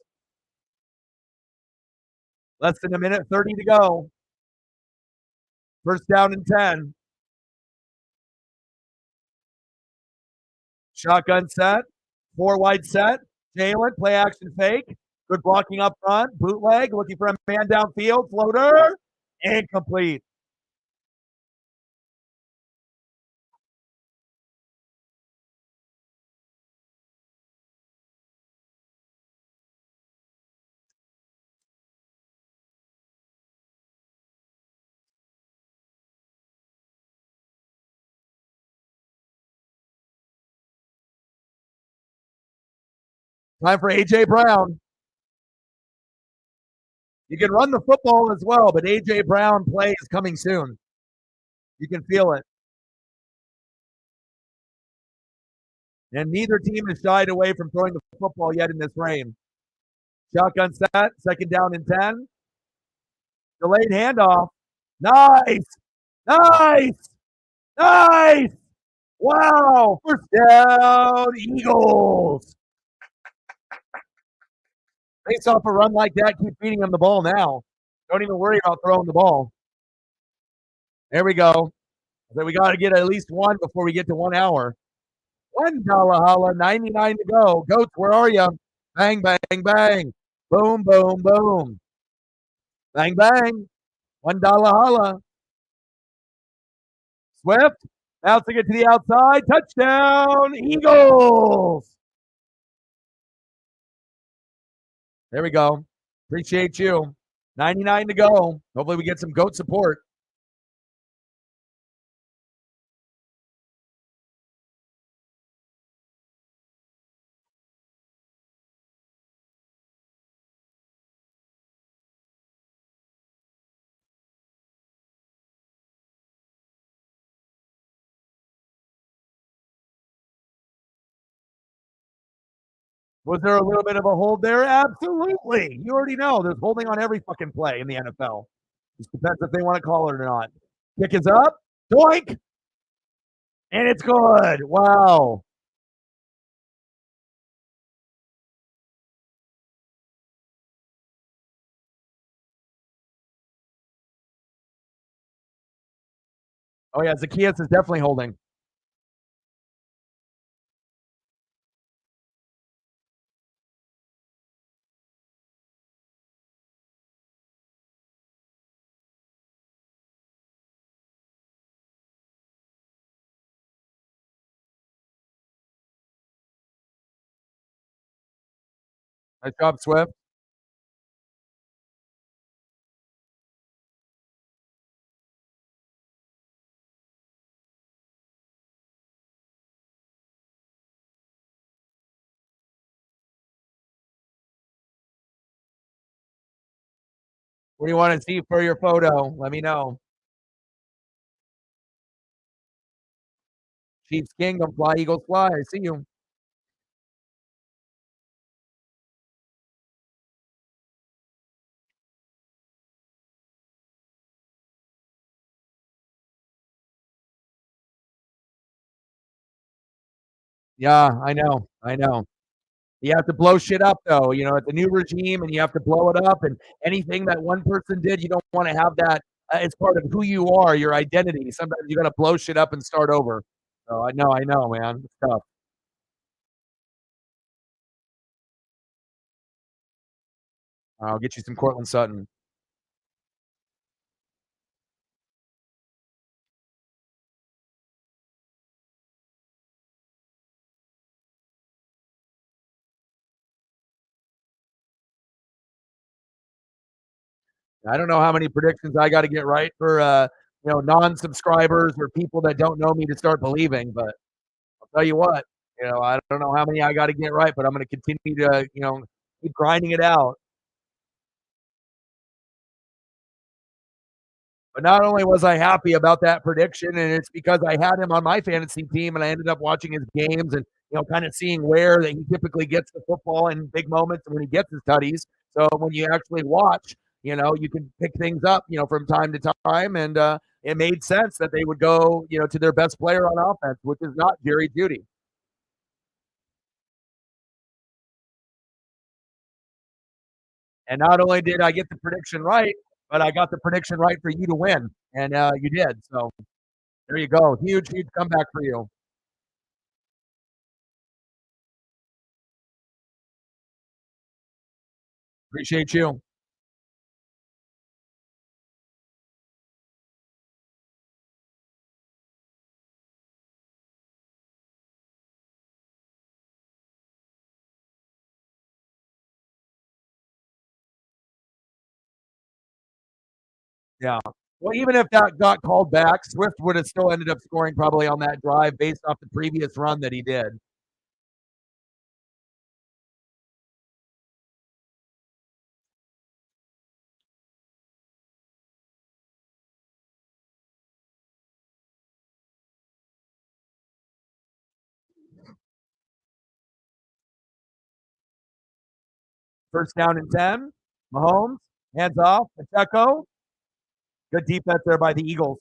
Less than a minute 30 to go. First down and 10. Shotgun set. 4 wide set. Jalen, play action fake. Good blocking up front. Bootleg, looking for a man downfield. Floater. Incomplete. Time for A.J. Brown. You can run the football as well, but A.J. Brown play is coming soon. You can feel it. And neither team has shied away from throwing the football yet in this frame. Shotgun set, second down and 10. Delayed handoff. Nice. Nice. Nice. Wow. First down, Eagles. Face off a run like that, keep feeding them the ball now. Don't even worry about throwing the ball. There we go. So we got to get at least one before we get to 1 hour. $1 holla, 99 to go. Goats, where are you? Bang, bang, bang. Boom, boom, boom. Bang, bang. $1 holla. Swift, bouncing it to the outside. Touchdown, Eagles. There we go. Appreciate you. 99 to go. Hopefully we get some GOAT support. Was there a little bit of a hold there? Absolutely. You already know there's holding on every fucking play in the NFL. Just depends if they want to call it or not. Kick is up. Doink. And it's good. Wow. Oh, yeah. Zacchaeus is definitely holding. Nice job, Swift. What do you want to see for your photo? Let me know. Chiefs Kingdom, fly, Eagles fly. I see you. Yeah, I know. I know. You have to blow shit up though, it's a new regime and you have to blow it up and anything that one person did, you don't want to have that it's part of who you are, your identity. Sometimes you got to blow shit up and start over. So I know, man. It's tough. I'll get you some Cortland Sutton. I don't know how many predictions I got to get right for non-subscribers or people that don't know me to start believing, but I'll tell you what, I don't know how many I got to get right, but I'm going to continue to, keep grinding it out. But not only was I happy about that prediction, and it's because I had him on my fantasy team, and I ended up watching his games and kind of seeing where that he typically gets the football in big moments and when he gets his tutties. So when you actually watch, you can pick things up, from time to time, and it made sense that they would go, to their best player on offense, which is not Jerry Jeudy. And not only did I get the prediction right, but I got the prediction right for you to win, and you did. So there you go, huge, huge comeback for you. Appreciate you. Yeah. Well, even if that got called back, Swift would have still ended up scoring probably on that drive based off the previous run that he did. First down and 10. Mahomes, hands off. Pacheco. Good defense there by the Eagles.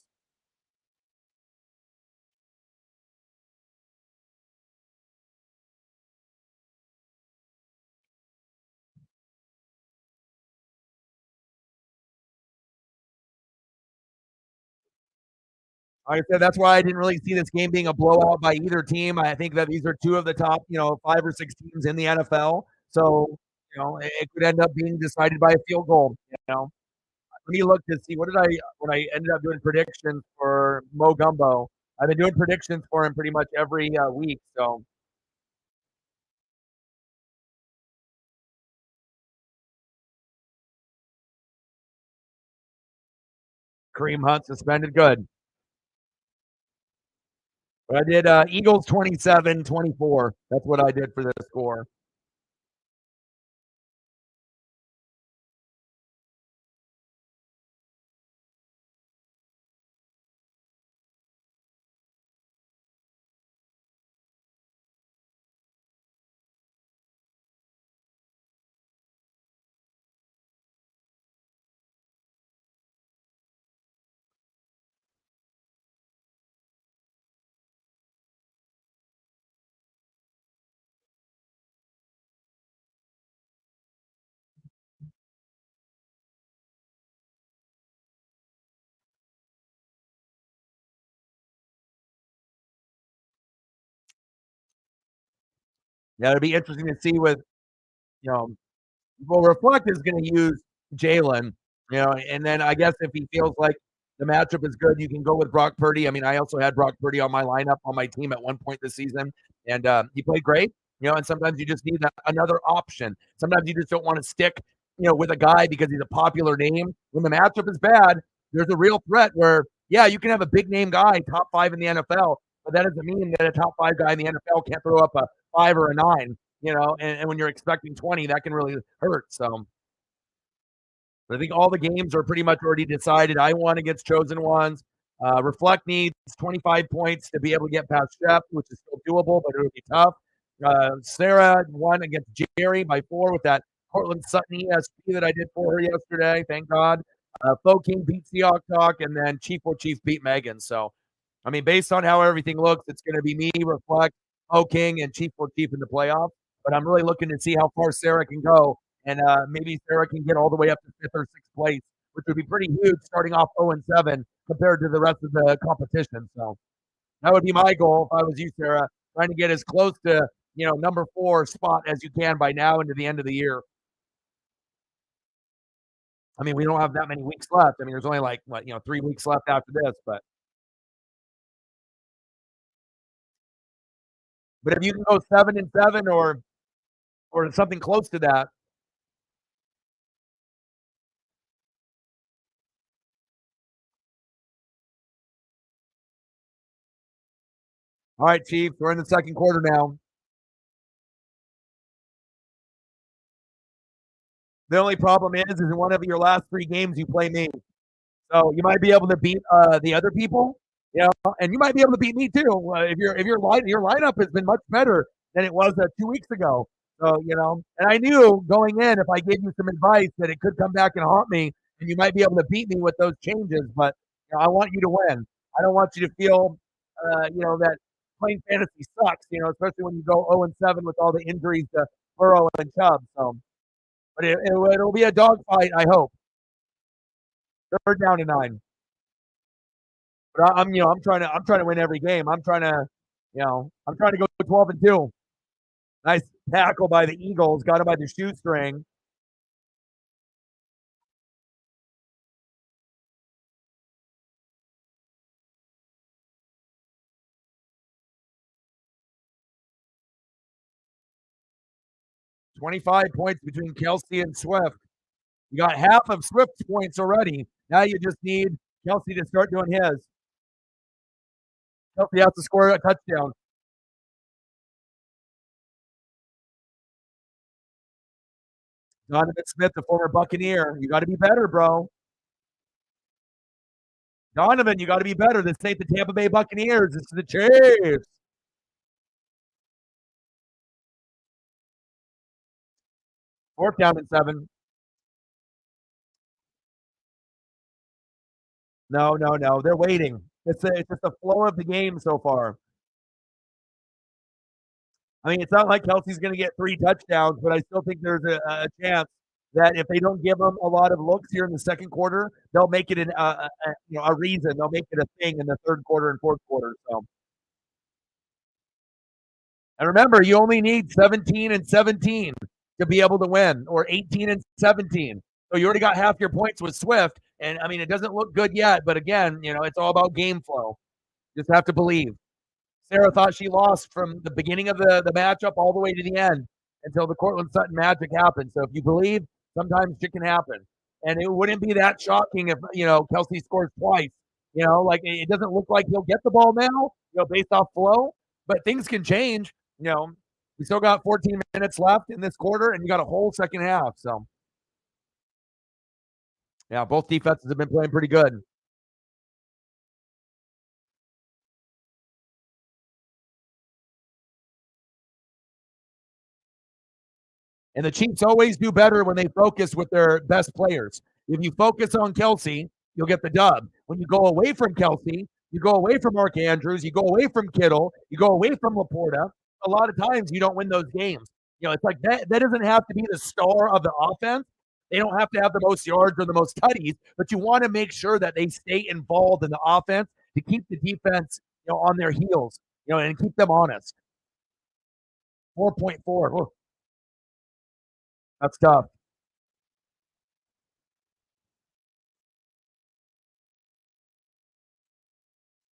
Like I said, that's why I didn't really see this game being a blowout by either team. I think that these are two of the top, 5 or 6 teams in the NFL. So, it could end up being decided by a field goal. Let me look to see when I ended up doing predictions for Mo Gumbo. I've been doing predictions for him pretty much every week. So Kareem Hunt suspended. Good. But I did Eagles 27-24. That's what I did for this score. Yeah, it'll be interesting to see with, you know, well, Reflect is going to use Jalen, and then I guess if he feels like the matchup is good, you can go with Brock Purdy. I mean, I also had Brock Purdy on my lineup on my team at one point this season, and he played great. And sometimes you just need another option. Sometimes you just don't want to stick, with a guy because he's a popular name. When the matchup is bad, there's a real threat where, yeah, you can have a big name guy, top 5 in the NFL, but that doesn't mean that a top 5 guy in the NFL can't throw up a 5 or a 9. And when you're expecting 20, that can really hurt. So I think all the games are pretty much already decided. I won against Chosen Ones. Reflect needs 25 points to be able to get past Shep, which is still doable, but it'll be tough. Sarah won against Jerry by 4 with that Cortland Sutton ESP that I did for her yesterday. Thank God. Fo King beat Seahawk Talk, and then Chief beat Megan. So, I mean, based on how everything looks, it's going to be me, Reflect, Fo King, and Chief in the playoffs. But I'm really looking to see how far Sarah can go, and maybe Sarah can get all the way up to 5th or 6th place, which would be pretty huge starting off 0-7 compared to the rest of the competition. So that would be my goal if I was you, Sarah, trying to get as close to number 4 spot as you can by now into the end of the year. I mean, we don't have that many weeks left. I mean, there's only 3 weeks left after this, but if you can go 7-7 or something close to that. All right, Chief, we're in the second quarter now. The only problem is in one of your last 3 games you play me. So you might be able to beat the other people, and you might be able to beat me too. If your lineup has been much better than it was 2 weeks ago. So and I knew going in if I gave you some advice that it could come back and haunt me, and you might be able to beat me with those changes. But I want you to win. I don't want you to feel, that playing fantasy sucks. Especially when you go 0-7 with all the injuries to Burrow and Chubb. So, but it'll be a dogfight. I hope. 3rd down and 9. But I'm trying to win every game. I'm trying to go 12-2. Nice tackle by the Eagles. Got him by the shoestring. $25 points between Kelce and Swift. You got half of Swift's points already. Now you just need Kelce to start doing his. Kelce has to score a touchdown. Donovan Smith, the former Buccaneer. You got to be better, bro. Donovan, you got to be better. This ain't the Tampa Bay Buccaneers. This is the Chiefs. 4th down and 7. No, no, no. They're waiting. It's just the flow of the game so far. I mean, it's not like Kelsey's going to get 3 touchdowns, but I still think there's a chance that if they don't give him a lot of looks here in the second quarter, they'll make it a reason. They'll make it a thing in the third quarter and fourth quarter. So, and remember, you only need 17 and 17 to be able to win, or 18 and 17. So you already got half your points with Swift, and I mean, it doesn't look good yet, but again, it's all about game flow. Just have to believe. Sarah thought she lost from the beginning of the matchup all the way to the end until the Cortland Sutton magic happened. So if you believe, sometimes it can happen. And it wouldn't be that shocking if, Kelsey scores twice. Like it doesn't look like he'll get the ball now, based off flow, but things can change. We still got 14 minutes left in this quarter, and you got a whole second half. So, yeah, both defenses have been playing pretty good. And the Chiefs always do better when they focus with their best players. If you focus on Kelsey, you'll get the dub. When you go away from Kelsey, you go away from Mark Andrews, you go away from Kittle, you go away from Laporta. A lot of times you don't win those games. It's like that doesn't have to be the star of the offense. They don't have to have the most yards or the most tutties, but you want to make sure that they stay involved in the offense to keep the defense, on their heels, and keep them honest. 4.4. Oh, that's tough.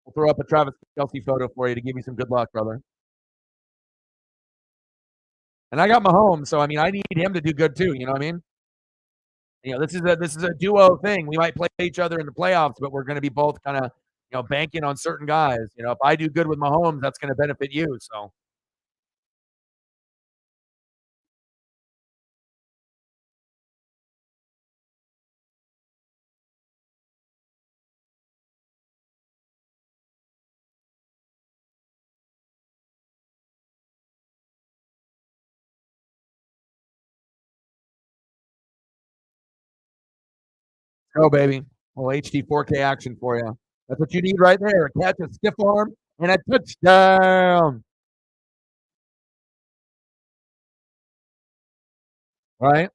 We'll throw up a Travis Kelce photo for you to give you some good luck, brother. And I got Mahomes, so I mean, I need him to do good too. You know what I mean? This is a duo thing. We might play each other in the playoffs, but we're going to be both kind of banking on certain guys. If I do good with Mahomes, that's going to benefit you. So go, baby. Well, HD 4K action for you. That's what you need right there. Catch a stiff arm and a touchdown. Right?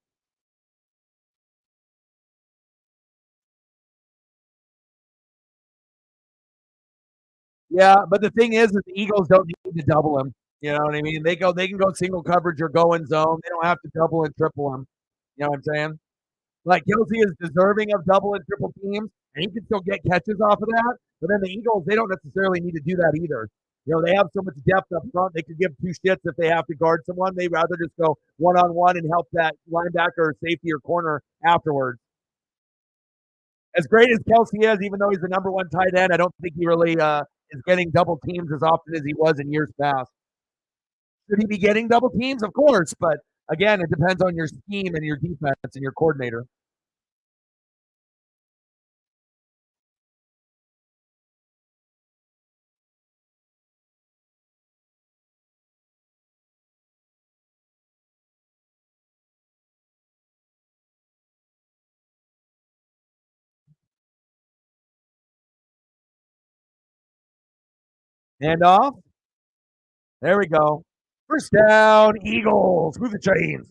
Yeah, but the thing is the Eagles don't need to double him. You know what I mean? They can go single coverage or go in zone. They don't have to double and triple him. You know what I'm saying? Like Kelsey is deserving of double and triple teams, and he can still get catches off of that. But then the Eagles, they don't necessarily need to do that either. They have so much depth up front. They could give two shits if they have to guard someone. They'd rather just go one on one and help that linebacker or safety or corner afterwards. As great as Kelsey is, even though he's the number one tight end, I don't think he really is getting double teams as often as he was in years past. Should he be getting double teams? Of course, but again, it depends on your scheme and your defense and your coordinator. Hand off. There we go. First down, Eagles. Move the chains.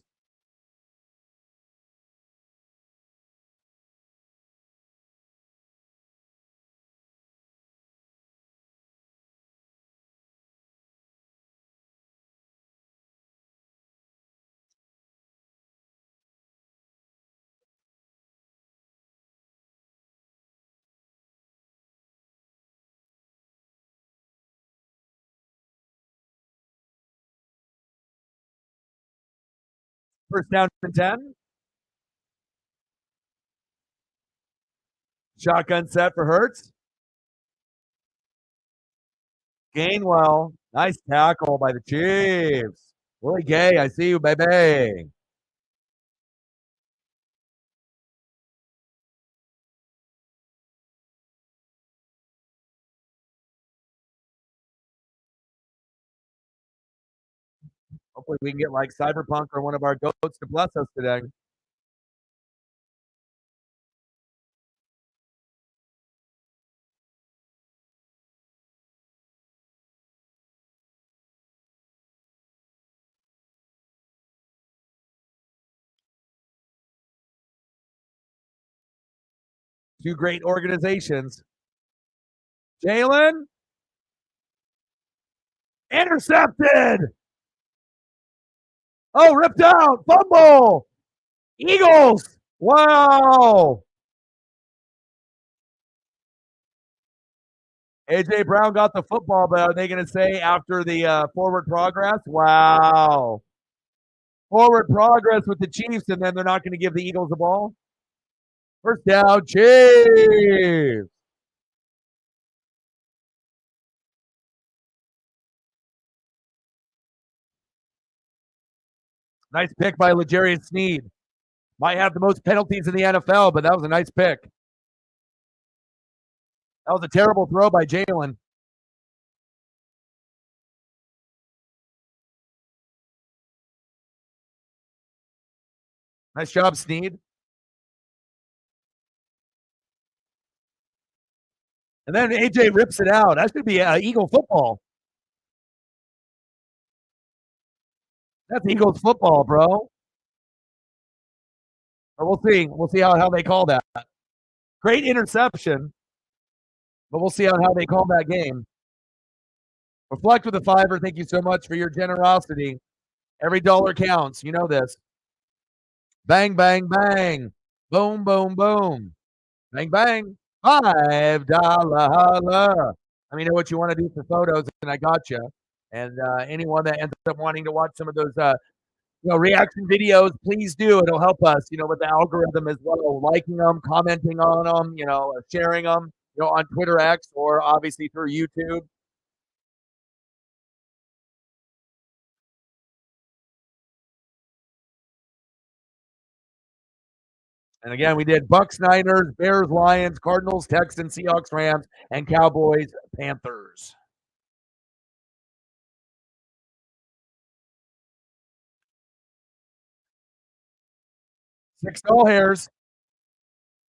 First down and 10. Shotgun set for Hurts. Gainwell. Nice tackle by the Chiefs. Willie Gay, I see you, baby. hopefully we can get like Cyberpunk or one of our goats to bless us today. Two great organizations. Jalen intercepted. Oh, ripped out. Fumble. Eagles. Wow. AJ Brown got the football, but are they going to say after the forward progress? Wow. Forward progress with the Chiefs, and then they're not going to give the Eagles the ball? First down, Chiefs. Nice pick by L'Jarius Sneed. Might have the most penalties in the NFL, but that was a nice pick. That was a terrible throw by Jalen. Nice job, Sneed. And then AJ rips it out. That should be Eagle football. That's Eagles football, bro. But we'll see. We'll see how they call that. Great interception, but we'll see on how they call that game. Reflect with a fiver. Thank you so much for your generosity. Every dollar counts. You know this. Bang, bang, bang. Boom, boom, boom. Bang, bang. $5 holla. Let me know what you want to do for photos, and I got you. And anyone that ends up wanting to watch some of those reaction videos, please do. It'll help us, with the algorithm as well, liking them, commenting on them, sharing them, on Twitter X or obviously through YouTube. And again, we did Bucks, Niners, Bears, Lions, Cardinals, Texans, Seahawks, Rams, and Cowboys, Panthers. Six doll hairs.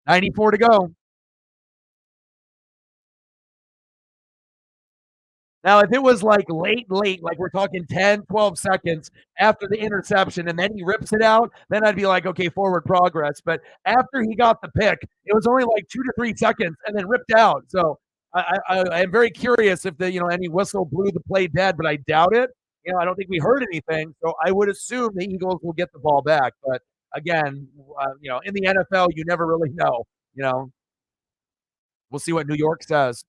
94 to go. Now, if it was like late, like we're talking 10, 12 seconds after the interception and then he rips it out, then I'd be like, okay, forward progress. But after he got the pick, it was only like 2 to 3 seconds and then ripped out. So I am very curious if any whistle blew the play dead, but I doubt it. I don't think we heard anything. So I would assume the Eagles will get the ball back. But again, in the NFL, you never really know. We'll see what New York says.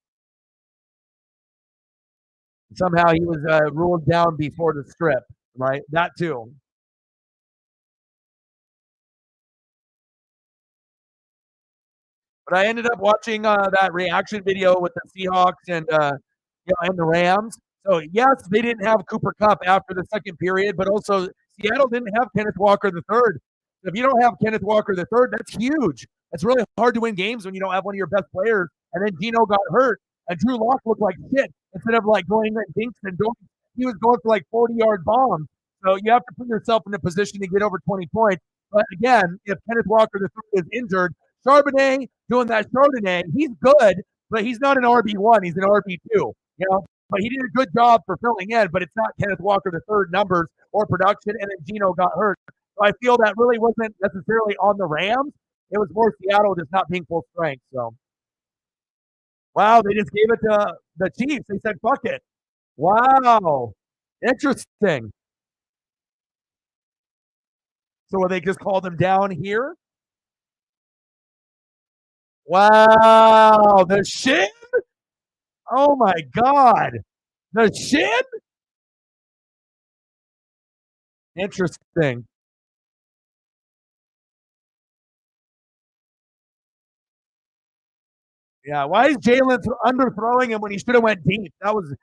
Somehow he was ruled down before the strip, right? That too. But I ended up watching that reaction video with the Seahawks and and the Rams. So yes, they didn't have Cooper Kupp after the second period, but also Seattle didn't have Kenneth Walker the third. If you don't have Kenneth Walker the third, that's huge. It's really hard to win games when you don't have one of your best players. And then Gino got hurt, and Drew Lock looked like shit. Instead of like going and dinks and donks, he was going for like 40-yard bombs. So you have to put yourself in a position to get over 20 points. But again, if Kenneth Walker the third is injured, Charbonnet doing that Chardonnay, he's good, but he's not an RB1. He's an RB2. But he did a good job for filling in, but it's not Kenneth Walker the third numbers or production, and then Gino got hurt. So I feel that really wasn't necessarily on the Rams. It was more Seattle just not being full strength. So, wow, they just gave it to the Chiefs. They said, fuck it. Wow. Interesting. So will they just call them down here? Wow. The shin? Oh, my God. The shin? Interesting. Yeah, why is Jalen underthrowing him when he should have went deep? That was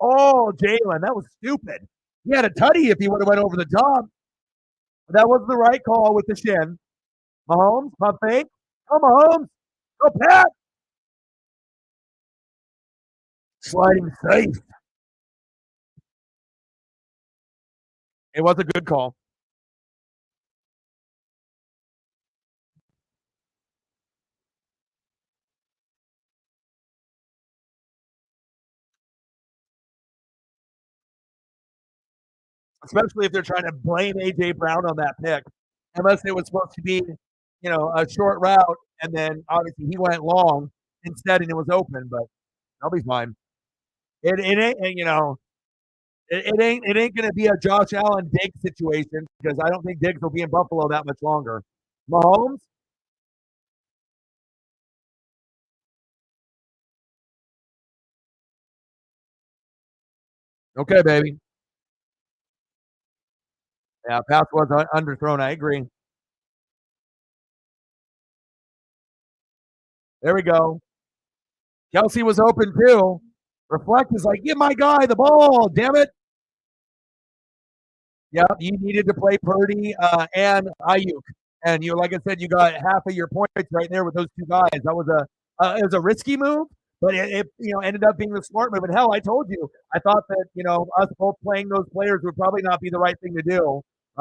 all Jalen. That was stupid. He had a tutty if he would have went over the top. That was the right call with the shin. Mahomes, pump fake. Go Mahomes. Go Pat. Sliding safe. It was a good call. Especially if they're trying to blame AJ Brown on that pick, unless it was supposed to be, a short route, and then obviously he went long instead, and it was open. But they'll be fine. It ain't it ain't gonna be a Josh Allen Diggs situation because I don't think Diggs will be in Buffalo that much longer. Mahomes, okay, baby. Yeah, pass was underthrown. I agree. There we go. Kelsey was open too. Reflect is like, give my guy the ball, damn it. Yeah, you needed to play Purdy and Ayuk, and like I said, you got half of your points right there with those two guys. That was it was a risky move, but it ended up being the smart move. And hell, I told you, I thought that us both playing those players would probably not be the right thing to do,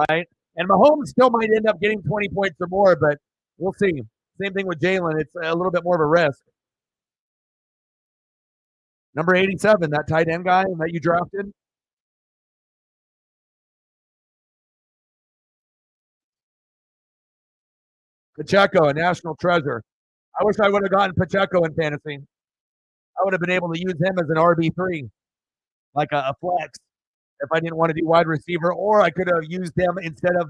right? And Mahomes still might end up getting 20 points or more, but we'll see. Same thing with Jalen; it's a little bit more of a risk. Number 87, that tight end guy that you drafted. Pacheco, a national treasure. I wish I would have gotten Pacheco in fantasy. I would have been able to use him as an RB3, like a flex, if I didn't want to do wide receiver, or I could have used him instead of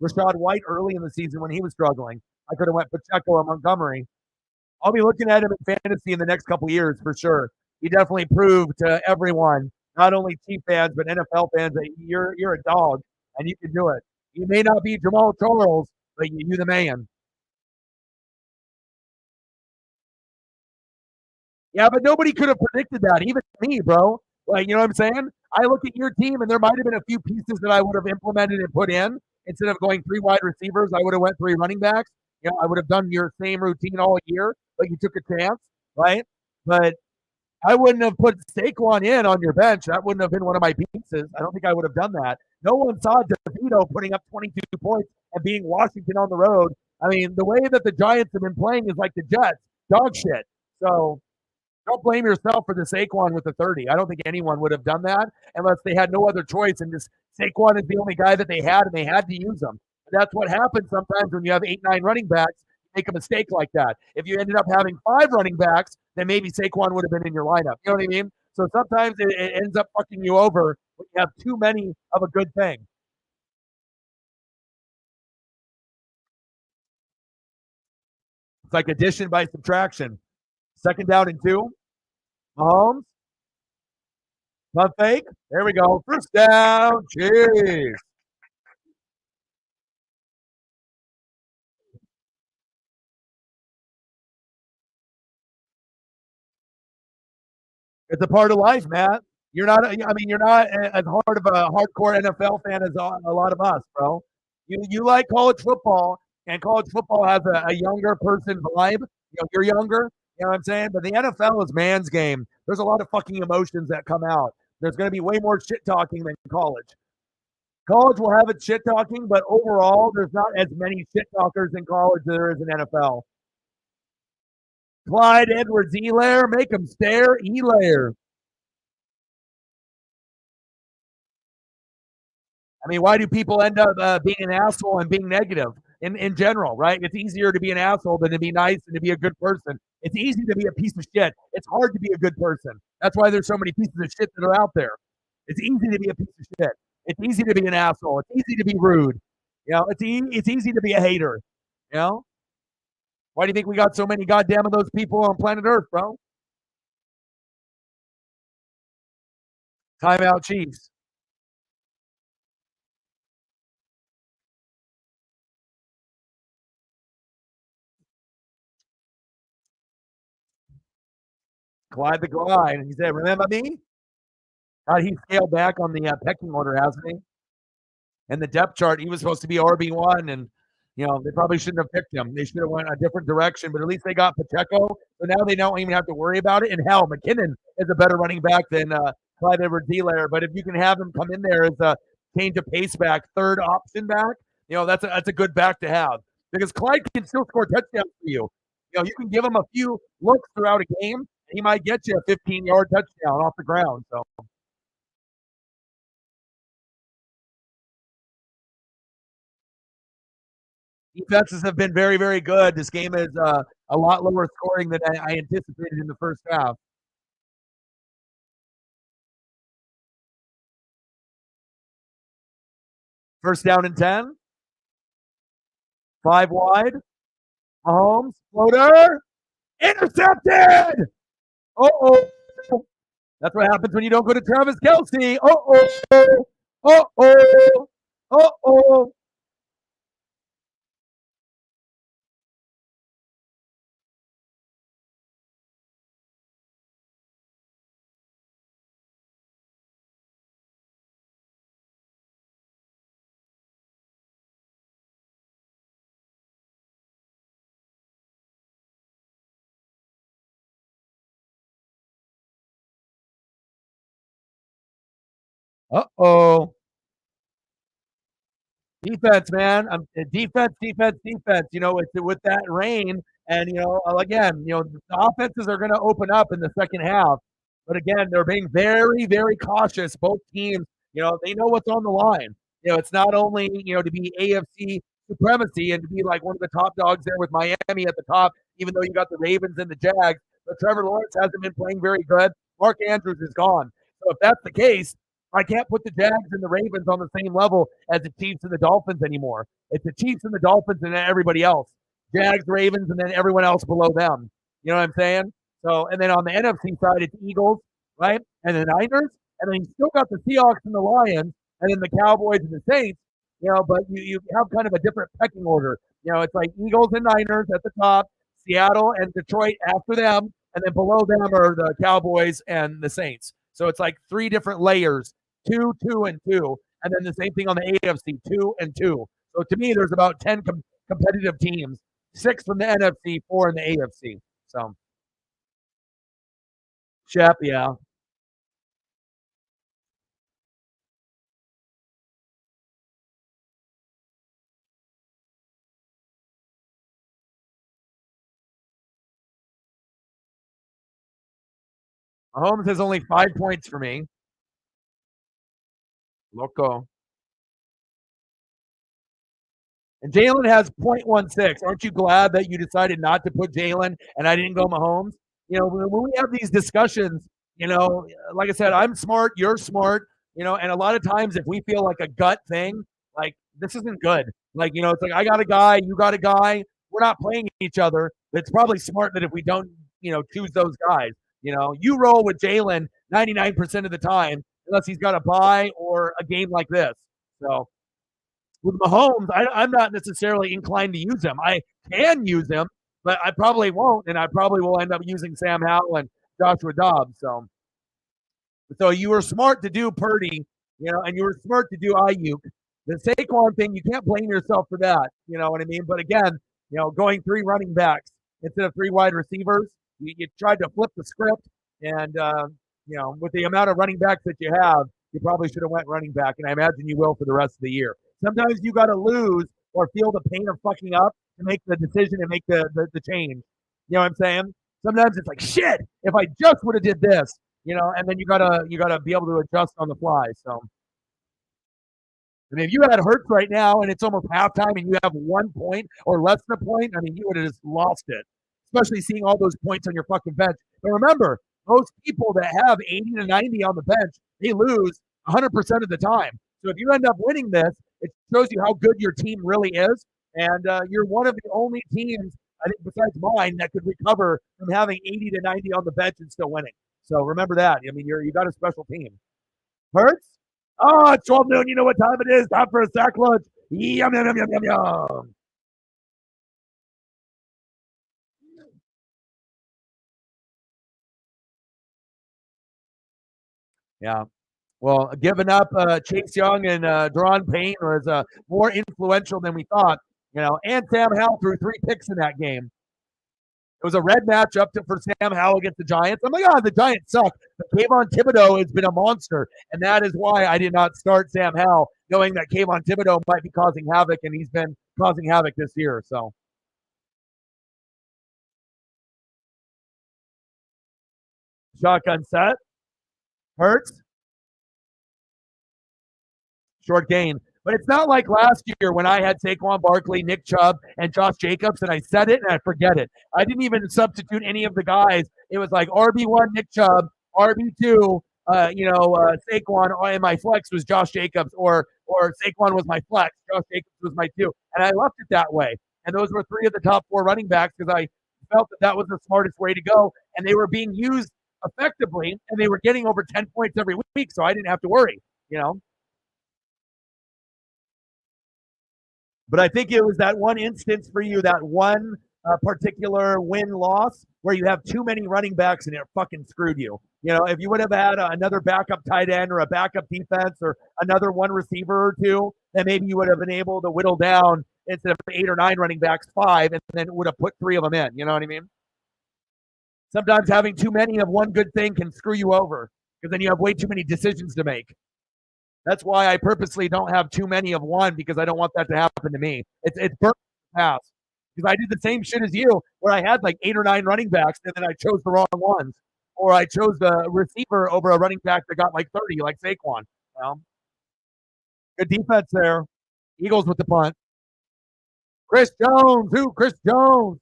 Rashad White early in the season when he was struggling. I could have went Pacheco and Montgomery. I'll be looking at him in fantasy in the next couple of years for sure. He definitely proved to everyone, not only Chief fans but NFL fans, that you're a dog and you can do it. You may not be Jamal Charles, but you're the man. Yeah, but nobody could have predicted that, even me, bro. Like, you know what I'm saying? I look at your team, and there might have been a few pieces that I would have implemented and put in. Instead of going three wide receivers, I would have went three running backs. I would have done your same routine all year, but you took a chance, right? But I wouldn't have put Saquon in on your bench. That wouldn't have been one of my pieces. I don't think I would have done that. No one saw DeVito putting up 22 points and being Washington on the road. I mean, the way that the Giants have been playing is like the Jets, dog shit. So don't blame yourself for the Saquon with the 30. I don't think anyone would have done that unless they had no other choice. And just Saquon is the only guy that they had, and they had to use him. And that's what happens sometimes when you have 8, 9 running backs. You make a mistake like that. If you ended up having 5 running backs, then maybe Saquon would have been in your lineup. You know what I mean? So sometimes it ends up fucking you over when you have too many of a good thing. It's like addition by subtraction. Second down and 2. Mahomes. Pump fake. There we go. First down. Cheers. It's a part of life, Matt. You're not. I mean, you're not as hard of a hardcore NFL fan as a lot of us, bro. You like college football, and college football has a younger person vibe. You're younger. You know what I'm saying? But the NFL is man's game. There's a lot of fucking emotions that come out. There's going to be way more shit talking than college. College will have its shit talking, but overall, there's not as many shit talkers in college as there is in NFL. Clyde Edwards-Helaire, make him stare. Helaire. I mean, why do people end up being an asshole and being negative in general, right? It's easier to be an asshole than to be nice and to be a good person. It's easy to be a piece of shit. It's hard to be a good person. That's why there's so many pieces of shit that are out there. It's easy to be a piece of shit. It's easy to be an asshole. It's easy to be rude. It's easy to be a hater. You know? Why do you think we got so many goddamn of those people on planet Earth, bro? Timeout Chiefs. Clyde the Glide. And he said, remember me? He scaled back on the pecking order, hasn't he? And the depth chart, he was supposed to be RB1, and they probably shouldn't have picked him. They should have went a different direction, but at least they got Pacheco, so now they don't even have to worry about it. And hell, McKinnon is a better running back than Clyde Edwards-Helaire, but if you can have him come in there as a change of pace back, third option back, that's a good back to have because Clyde can still score touchdowns for you. You can give him a few looks throughout a game, and he might get you a 15-yard touchdown off the ground. So. Defenses have been very, very good. This game is a lot lower scoring than I anticipated in the first half. First down and 10. 5 wide. Mahomes, floater, intercepted. Uh-oh. That's what happens when you don't go to Travis Kelce. Uh-oh. Uh-oh. Uh-oh. Uh-oh. Defense, man. Defense. With that rain, and again, the offenses are going to open up in the second half. But again, they're being very, very cautious. Both teams, they know what's on the line. It's not only to be AFC supremacy and to be like one of the top dogs there with Miami at the top, even though you got the Ravens and the Jags. But Trevor Lawrence hasn't been playing very good. Mark Andrews is gone. So if that's the case, I can't put the Jags and the Ravens on the same level as the Chiefs and the Dolphins anymore. It's the Chiefs and the Dolphins and then everybody else. Jags, Ravens, and then everyone else below them. You know what I'm saying? So, and then on the NFC side, it's Eagles, right? And the Niners. And then you still got the Seahawks and the Lions, and then the Cowboys and the Saints. But you have kind of a different pecking order. It's like Eagles and Niners at the top, Seattle and Detroit after them, and then below them are the Cowboys and the Saints. So it's like 3 different layers. 2, 2, and 2, and then the same thing on the AFC, 2 and 2. So to me, there's about 10 competitive teams, 6 from the NFC, 4 in the AFC. So, Shep, yeah. Mahomes has only 5 points for me. Loco. And Jalen has 0.16. Aren't you glad that you decided not to put Jalen and I didn't go Mahomes? When we have these discussions, like I said, I'm smart, you're smart, and a lot of times if we feel like a gut thing, like this isn't good. Like, it's like I got a guy, you got a guy, we're not playing each other. It's probably smart that if we don't, choose those guys, you roll with Jalen 99% of the time, unless he's got a bye or a game like this. So with Mahomes, I'm not necessarily inclined to use him. I can use him, but I probably won't, and I probably will end up using Sam Howell and Joshua Dobbs. So you were smart to do Purdy, and you were smart to do Ayuk. The Saquon thing, you can't blame yourself for that. You know what I mean? But again, going 3 running backs instead of 3 wide receivers, you tried to flip the script, and with the amount of running backs that you have, you probably should have went running back, and I imagine you will for the rest of the year. Sometimes you got to lose or feel the pain of fucking up to make the decision and make the change. You know what I'm saying? Sometimes it's like, shit, if I just would have did this, and then you gotta be able to adjust on the fly. So, I mean, if you had Hurts right now and it's almost halftime and you have 1 point or less than a point, I mean, you would have just lost it. Especially seeing all those points on your fucking bench. But remember, most people that have 80 to 90 on the bench, they lose 100% of the time. So if you end up winning this, it shows you how good your team really is. And you're one of the only teams, I think, besides mine, that could recover from having 80 to 90 on the bench and still winning. So remember that. I mean, you got a special team. Hurts? Oh, it's 12 noon. You know what time it is. Time for a sack lunch. Yum, yum, yum, yum, yum, yum. Yeah. Well, giving up Chase Young and Daron Payne was more influential than we thought. And Sam Howell threw 3 picks in that game. It was a red matchup for Sam Howell against the Giants. I'm like, the Giants suck. But Kayvon Thibodeaux has been a monster, and that is why I did not start Sam Howell. knowing that Kayvon Thibodeaux might be causing havoc, and he's been causing havoc this year. So shotgun set, Hurts, short gain. But it's not like last year when I had Saquon Barkley, Nick Chubb, and Josh Jacobs, and I said it and I forget it. I didn't even substitute any of the guys. It was like RB1 Nick Chubb, RB2 Saquon, and my flex was Josh Jacobs, or Saquon was my flex, Josh Jacobs was my two, and I left it that way. And those were three of the top four running backs because I felt that that was the smartest way to go, and they were being used effectively, and they were getting over 10 points every week, so I didn't have to worry, you know. But I think it was that one instance for you, that one particular win loss where you have too many running backs and it fucking screwed you. You know, if you would have had another backup tight end or a backup defense or another one receiver or two, then maybe you would have been able to whittle down instead of 8 or 9 running backs, 5, and then would have put 3 of them in. You know what I mean? Sometimes having too many of one good thing can screw you over because then you have way too many decisions to make. That's why I purposely don't have too many of one because I don't want that to happen to me. It's burnt pass because I did the same shit as you where I had like 8 or 9 running backs and then I chose the wrong ones, or I chose the receiver over a running back that got like 30, like Saquon. Well, good defense there. Eagles with the punt. Chris Jones. Who? Chris Jones.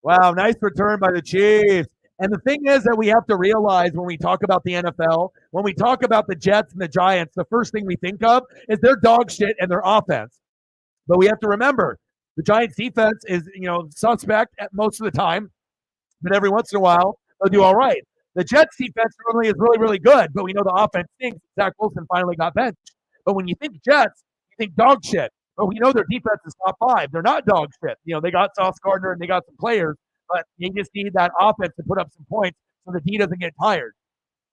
Wow, nice return by the Chiefs. And the thing is that we have to realize when we talk about the NFL, when we talk about the Jets and the Giants, the first thing we think of is their dog shit and their offense. But we have to remember the Giants defense is, suspect at most of the time, but every once in a while they'll do all right. The Jets defense normally is really, really good, but we know the offense stinks. Zach Wilson finally got benched. But when you think Jets, you think dog shit. But we know their defense is top 5. They're not dog shit. You know, they got Sauce Gardner and they got some players, but they just need that offense to put up some points so the D doesn't get tired.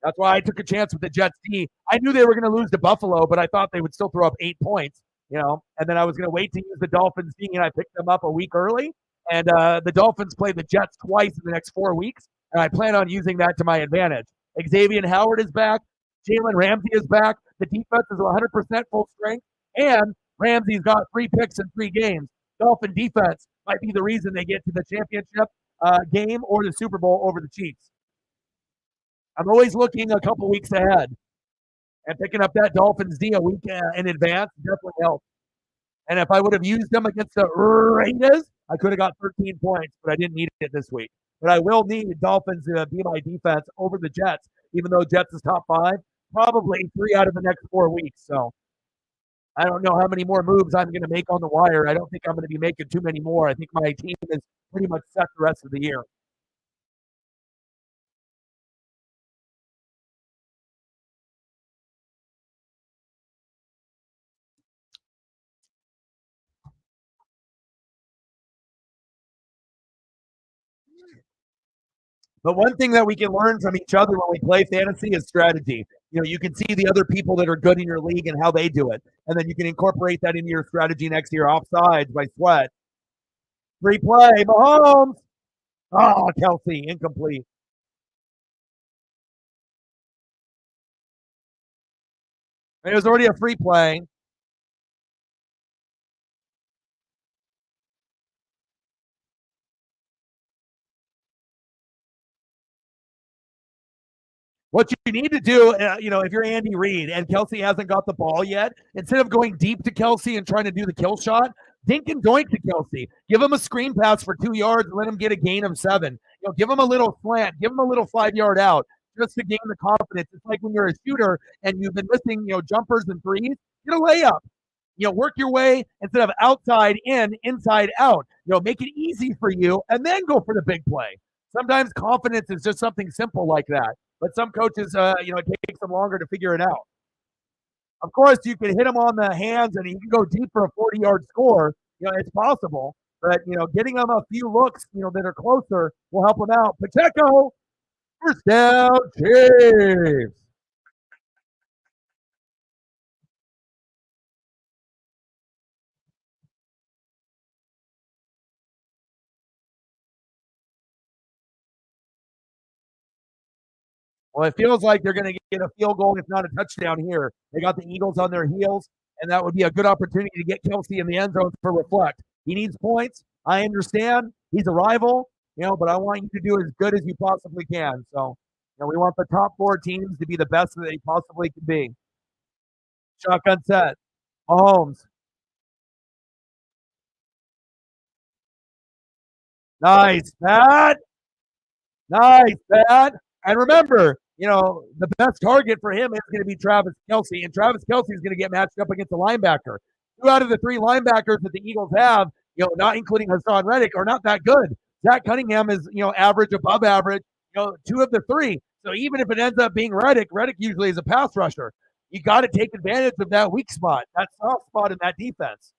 That's why I took a chance with the Jets D. I knew they were going to lose to Buffalo, but I thought they would still throw up 8 points, and then I was going to wait to use the Dolphins D, and I picked them up a week early. And the Dolphins play the Jets twice in the next 4 weeks, and I plan on using that to my advantage. Xavier Howard is back. Jalen Ramsey is back. The defense is 100% full strength, and Ramsey's got 3 picks in 3 games. Dolphin defense might be the reason they get to the championship game or the Super Bowl over the Chiefs. I'm always looking a couple weeks ahead, and picking up that Dolphins D a week in advance definitely helps. And if I would have used them against the Raiders, I could have got 13 points, but I didn't need it this week. But I will need Dolphins to be my defense over the Jets, even though Jets is top 5, probably 3 out of the next 4 weeks. So I don't know how many more moves I'm going to make on the wire. I don't think I'm going to be making too many more. I think my team is pretty much set the rest of the year. But one thing that we can learn from each other when we play fantasy is strategy. You know, you can see the other people that are good in your league and how they do it. And then you can incorporate that into your strategy next year. Offsides by Sweat. Free play. Mahomes. Oh, Kelsey. Incomplete. It was already a free play. What you need to do, if you're Andy Reid and Kelsey hasn't got the ball yet, instead of going deep to Kelsey and trying to do the kill shot, dink and doink to Kelsey. Give him a screen pass for 2 yards and let him get a gain of 7. Give him a little slant. Give him a little 5-yard out just to gain the confidence. It's like when you're a shooter and you've been missing, jumpers and threes, get a layup. Work your way instead of outside in, inside out. Make it easy for you and then go for the big play. Sometimes confidence is just something simple like that. But some coaches, it takes them longer to figure it out. Of course, you can hit them on the hands and you can go deep for a 40-yard score. It's possible. But, getting them a few looks, that are closer will help them out. Pacheco, first down, Chiefs. Well, it feels like they're going to get a field goal, if not a touchdown here. They got the Eagles on their heels, and that would be a good opportunity to get Kelce in the end zone for reflect. He needs points. I understand. He's a rival, but I want you to do as good as you possibly can. So, we want the top four teams to be the best that they possibly can be. Shotgun set. Mahomes. Nice, Pat. Nice, Pat. And remember, the best target for him is going to be Travis Kelce, and Travis Kelce is going to get matched up against a linebacker. Two out of the three linebackers that the Eagles have, not including Hassan Reddick, are not that good. Zach Cunningham is, average, above average, two of the three. So even if it ends up being Reddick usually is a pass rusher. You got to take advantage of that weak spot, that soft spot in that defense.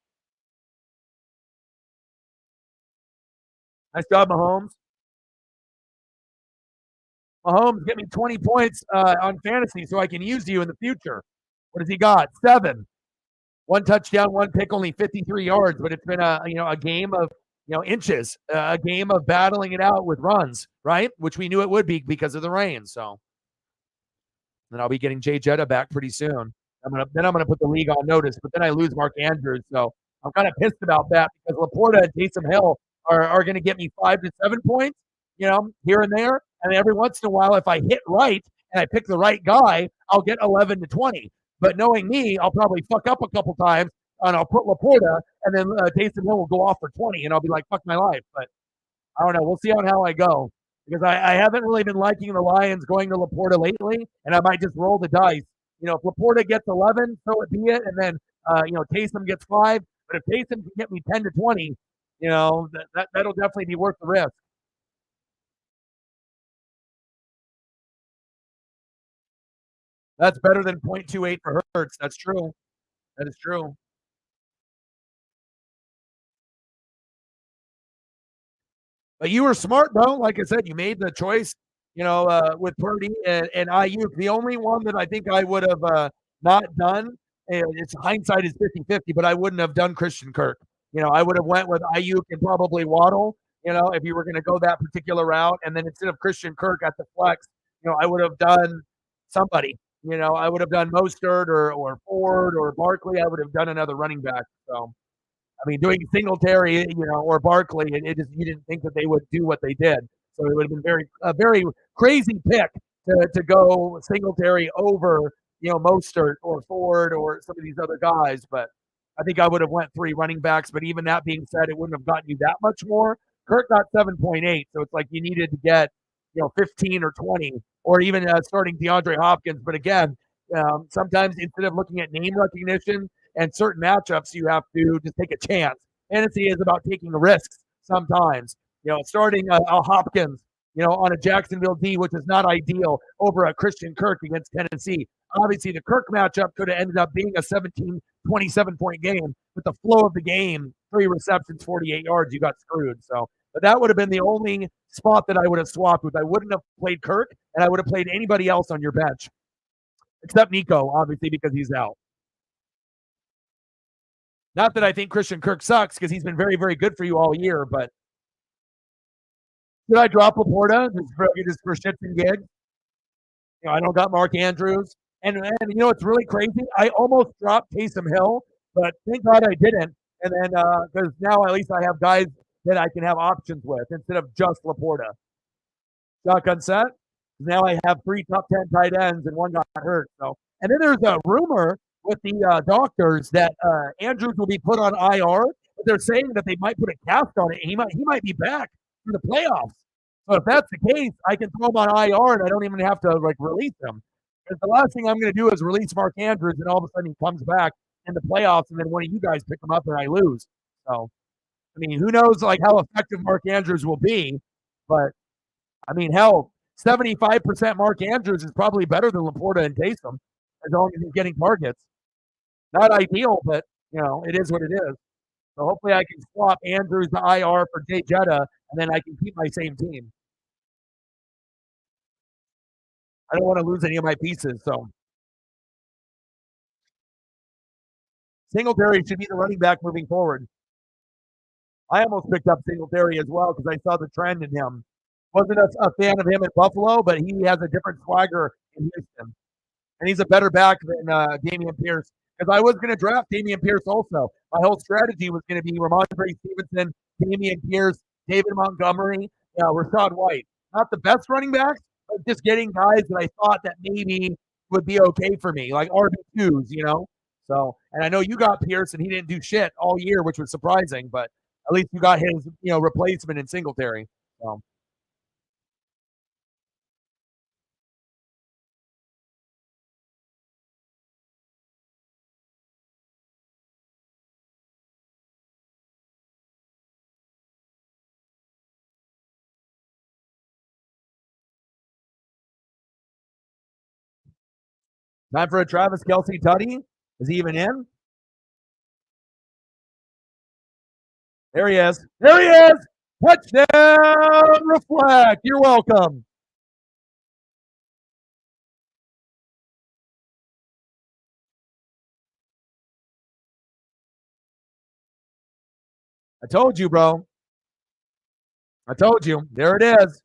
Nice job, Mahomes. Mahomes, get me 20 points on fantasy so I can use you in the future. What has he got? 7. 1 touchdown, 1 pick, only 53 yards, but it's been a game of inches, a game of battling it out with runs, right? Which we knew it would be because of the rain. So then I'll be getting Jay Jetta back pretty soon. I'm gonna put the league on notice, but then I lose Mark Andrews, so I'm kind of pissed about that because Laporta and Taysom Hill are going to get me 5 to 7 points, here and there. And every once in a while, if I hit right and I pick the right guy, I'll get 11 to 20. But knowing me, I'll probably fuck up a couple times, and I'll put Laporta, and then Taysom Hill will go off for 20, and I'll be like, fuck my life. But I don't know. We'll see on how I go because I haven't really been liking the Lions going to Laporta lately, and I might just roll the dice. If Laporta gets 11, so it be it, and then Taysom gets 5. But if Taysom can get me 10 to 20, that'll definitely be worth the risk. That's better than 0.28 for Hurts. That's true. That is true. But you were smart, though. Like I said, you made the choice, with Purdy and Ayuk. The only one that I think I would have not done, and it's hindsight is 50-50, but I wouldn't have done Christian Kirk. I would have went with Ayuk and probably Waddle, if you were going to go that particular route. And then instead of Christian Kirk at the flex, I would have done somebody. I would have done Mostert or Ford or Barkley. I would have done another running back. So I mean, doing Singletary, or Barkley, it just you didn't think that they would do what they did. So it would have been a very crazy pick to go Singletary over, Mostert or Ford or some of these other guys. But I think I would have went 3 running backs. But even that being said, it wouldn't have gotten you that much more. Kirk got 7.8, so it's like you needed to get 15 or 20, or even starting DeAndre Hopkins. But again, sometimes instead of looking at name recognition and certain matchups, you have to just take a chance. Fantasy is about taking risks sometimes. Starting a Hopkins, on a Jacksonville D, which is not ideal, over a Christian Kirk against Tennessee. Obviously, the Kirk matchup could have ended up being a 17, 27-point game, but the flow of the game, 3 receptions, 48 yards, you got screwed. So, but that would have been the only spot that I would have swapped with. I wouldn't have played Kirk, and I would have played anybody else on your bench, except Nico, obviously, because he's out. Not that I think Christian Kirk sucks, because he's been very, very good for you all year, but should I drop Laporta just for shits and gigs? I don't got Mark Andrews. And it's really crazy. I almost dropped Taysom Hill, but thank God I didn't. And then because now at least I have guys that I can have options with instead of just Laporta. Shotgun set. Now I have 3 top 10 tight ends and 1 got hurt. So, and then there's a rumor with the doctors that Andrews will be put on IR, but they're saying that they might put a cast on it. He might be back for the playoffs. So if that's the case, I can throw him on IR and I don't even have to release him. Because the last thing I'm going to do is release Mark Andrews and all of a sudden he comes back in the playoffs and then one of you guys pick him up and I lose. So, I mean, who knows how effective Mark Andrews will be, but I mean, hell, 75% Mark Andrews is probably better than Laporta and Taysom as long as he's getting targets. Not ideal, but it is what it is. So hopefully I can swap Andrews to IR for Jay Jetta, and then I can keep my same team. I don't want to lose any of my pieces. So Singletary should be the running back moving forward. I almost picked up Singletary as well because I saw the trend in him. Wasn't a fan of him in Buffalo, but he has a different swagger in Houston. And he's a better back than Dameon Pierce. Because I was going to draft Dameon Pierce also. My whole strategy was going to be Ramondre Stevenson, Dameon Pierce, David Montgomery, Rachaad White. Not the best running backs, but just getting guys that I thought that maybe would be okay for me, like RB2s, So, and I know you got Pierce, and he didn't do shit all year, which was surprising, but at least you got his, replacement in Singletary. So. Time for a Travis Kelce tutty. Is he even in? There he is. There he is. Touchdown, reflect. You're welcome. I told you, bro. I told you. There it is.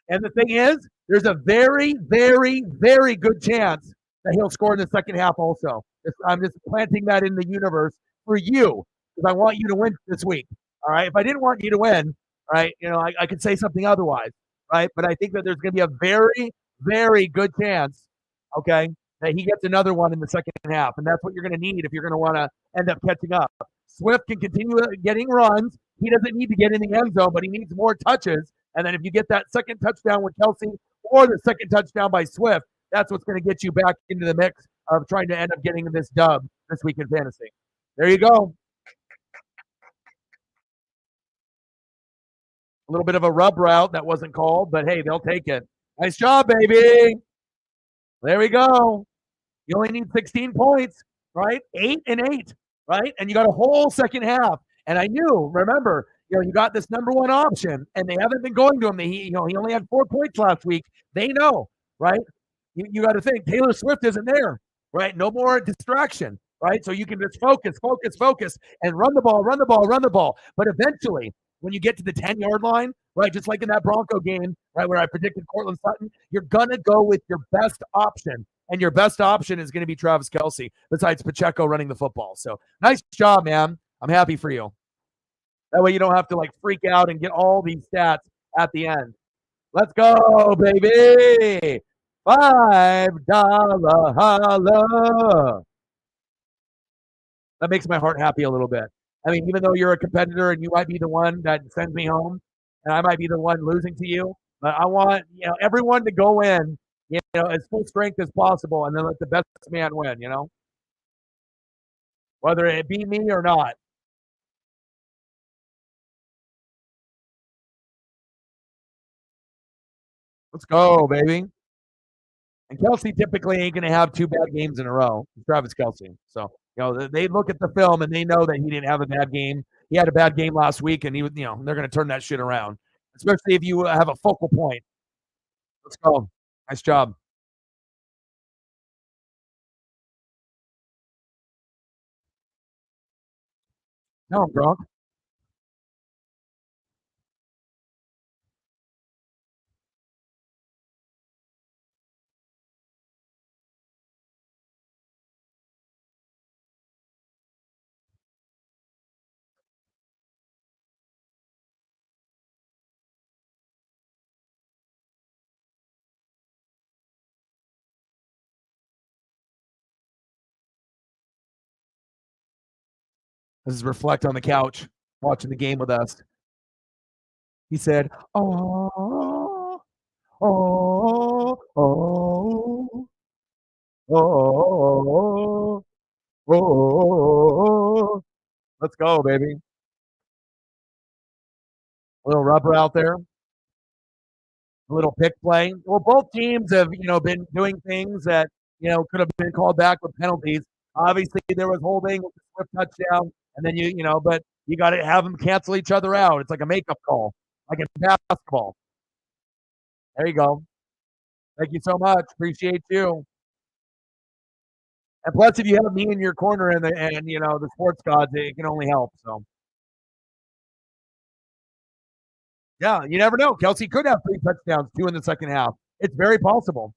And the thing is, there's a very, very, very good chance that he'll score in the second half also. I'm just planting that in the universe for you because I want you to win this week. All right. If I didn't want you to win, right, I could say something otherwise, right? But I think that there's going to be a very, very good chance, okay, that he gets another one in the second half. And that's what you're going to need if you're going to want to end up catching up. Swift can continue getting runs. He doesn't need to get in the end zone, but he needs more touches. And then if you get that second touchdown with Kelce or the second touchdown by Swift, that's what's going to get you back into the mix of trying to end up getting this dub this week in fantasy. There you go. A little bit of a rub route that wasn't called, but hey, they'll take it. Nice job, baby. There we go. You only need 16 points, right? 8-8, right? And you got a whole second half. And I knew, remember, you got this number one option, and they haven't been going to him. He only had 4 points last week. They know, right? You got to think Taylor Swift isn't there, right? No more distraction, right? So you can just focus, and run the ball, run the ball, run the ball. But eventually, when you get to the 10-yard line, right, just like in that Bronco game, right, where I predicted Cortland Sutton, you're going to go with your best option. And your best option is going to be Travis Kelce, besides Pacheco running the football. So nice job, man. I'm happy for you. That way you don't have to freak out and get all these stats at the end. Let's go, baby. $5 holla. That makes my heart happy a little bit. I mean, even though you're a competitor and you might be the one that sends me home, and I might be the one losing to you, but I want everyone to go in, as full strength as possible, and then let the best man win. Whether it be me or not. Let's go, baby. And Kelce typically ain't going to have 2 bad games in a row. Travis Kelce. So, they look at the film and they know that he didn't have a bad game. He had a bad game last week, and they're going to turn that shit around, especially if you have a focal point. Let's go. Nice job. No, Gronk. This is Reflect on the couch watching the game with us. He said, oh, oh, oh, oh, oh. Let's go, baby. A little rubber out there. A little pick play. Well, both teams have, been doing things that, could have been called back with penalties. Obviously, there was holding with the Swift touchdown, and then but you got to have them cancel each other out. It's like a makeup call, like in basketball. There you go. Thank you so much. Appreciate you. And plus, if you have me in your corner and the sports gods, it can only help. So Yeah, you never know. Kelce could have 3 touchdowns, 2 in the second half. It's very possible.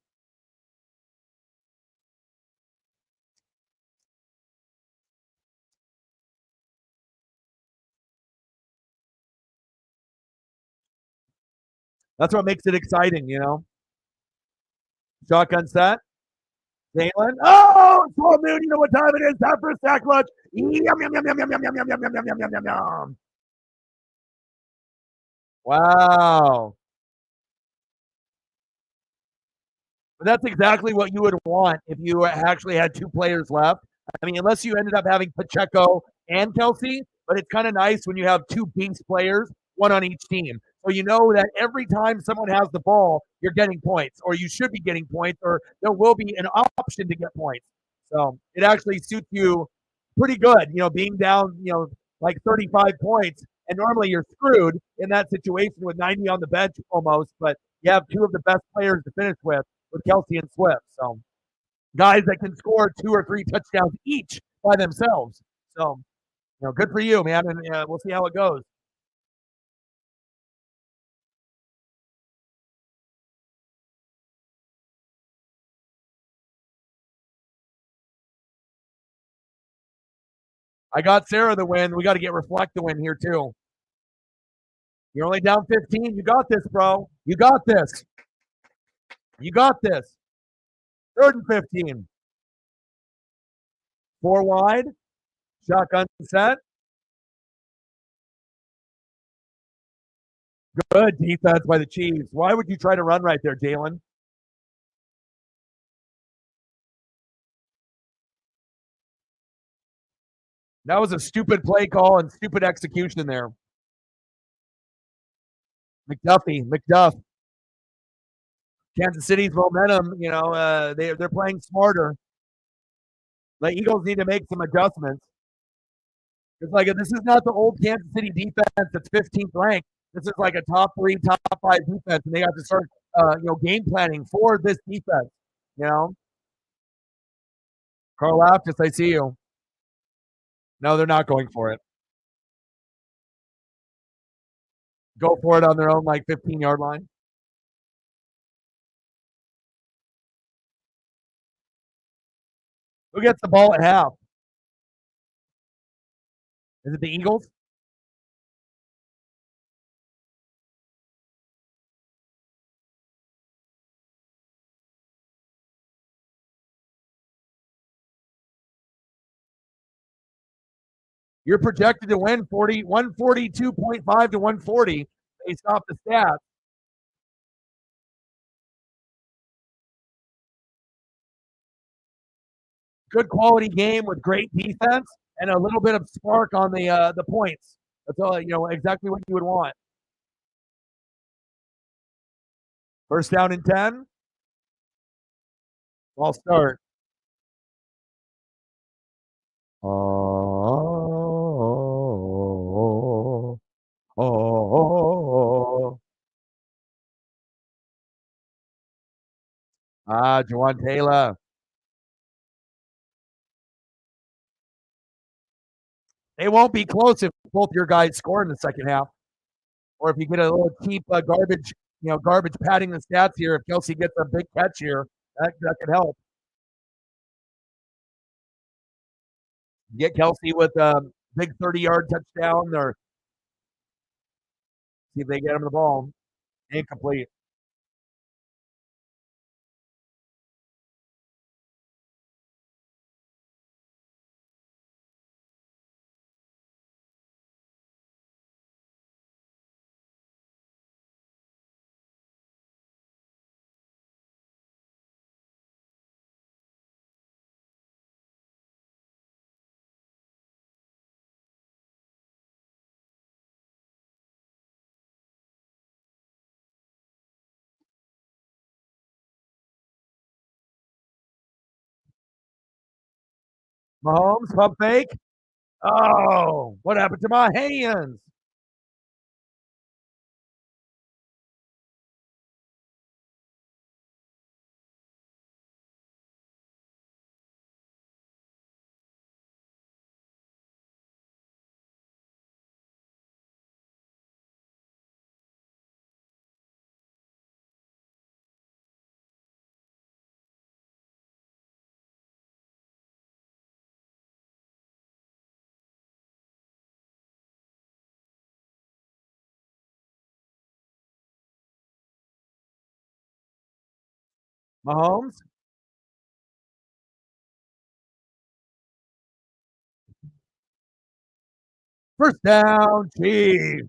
That's what makes it exciting, you know? Shotgun set. Jalen. Oh, it's 12 noon. You know what time it is? Time for a sack lunch. Yum, yum, yum, yum, yum, yum, yum, yum, yum, yum, yum, yum, yum, yum. Wow. But that's exactly what you would want if you actually had 2 players left. I mean, unless you ended up having Pacheco and Kelce, but it's kind of nice when you have 2 beast players, one on each team. So you know that every time someone has the ball, you're getting points, or you should be getting points, or there will be an option to get points. So it actually suits you pretty good, being down, like 35 points. And normally you're screwed in that situation with 90 on the bench almost, but you have 2 of the best players to finish with Kelce and Swift. So guys that can score 2 or 3 touchdowns each by themselves. So, good for you, man. And we'll see how it goes. I got Sarah the win. We got to get Reflect the win here, too. You're only down 15. You got this, bro. You got this. You got this. Third and 15. 4 wide. Shotgun set. Good defense by the Chiefs. Why would you try to run right there, Jalen? That was a stupid play call and stupid execution there. McDuff. Kansas City's momentum, they're playing smarter. The Eagles need to make some adjustments. It's like this is not the old Kansas City defense that's 15th ranked. This is like a top 3, top 5 defense, and they have to start, game planning for this defense. You know, Carl Aftis, I see you. No, they're not going for it. Go for it on their own, like 15-yard line. Who gets the ball at half? Is it the Eagles? You're projected to win 142.5 to 140 based off the stats. Good quality game with great defense and a little bit of spark on the points. That's all, exactly what you would want. First down and 10. I'll start. Oh, oh, oh. Jawan Taylor. They won't be close if both your guys score in the second half, or if you get a little cheap garbage padding the stats here. If Kelce gets a big catch here, that could help. Get Kelce with a big 30-yard touchdown, or see if they get him the ball. Incomplete. Mahomes, pump fake. Oh, what happened to my hands? Mahomes? First down, Chiefs.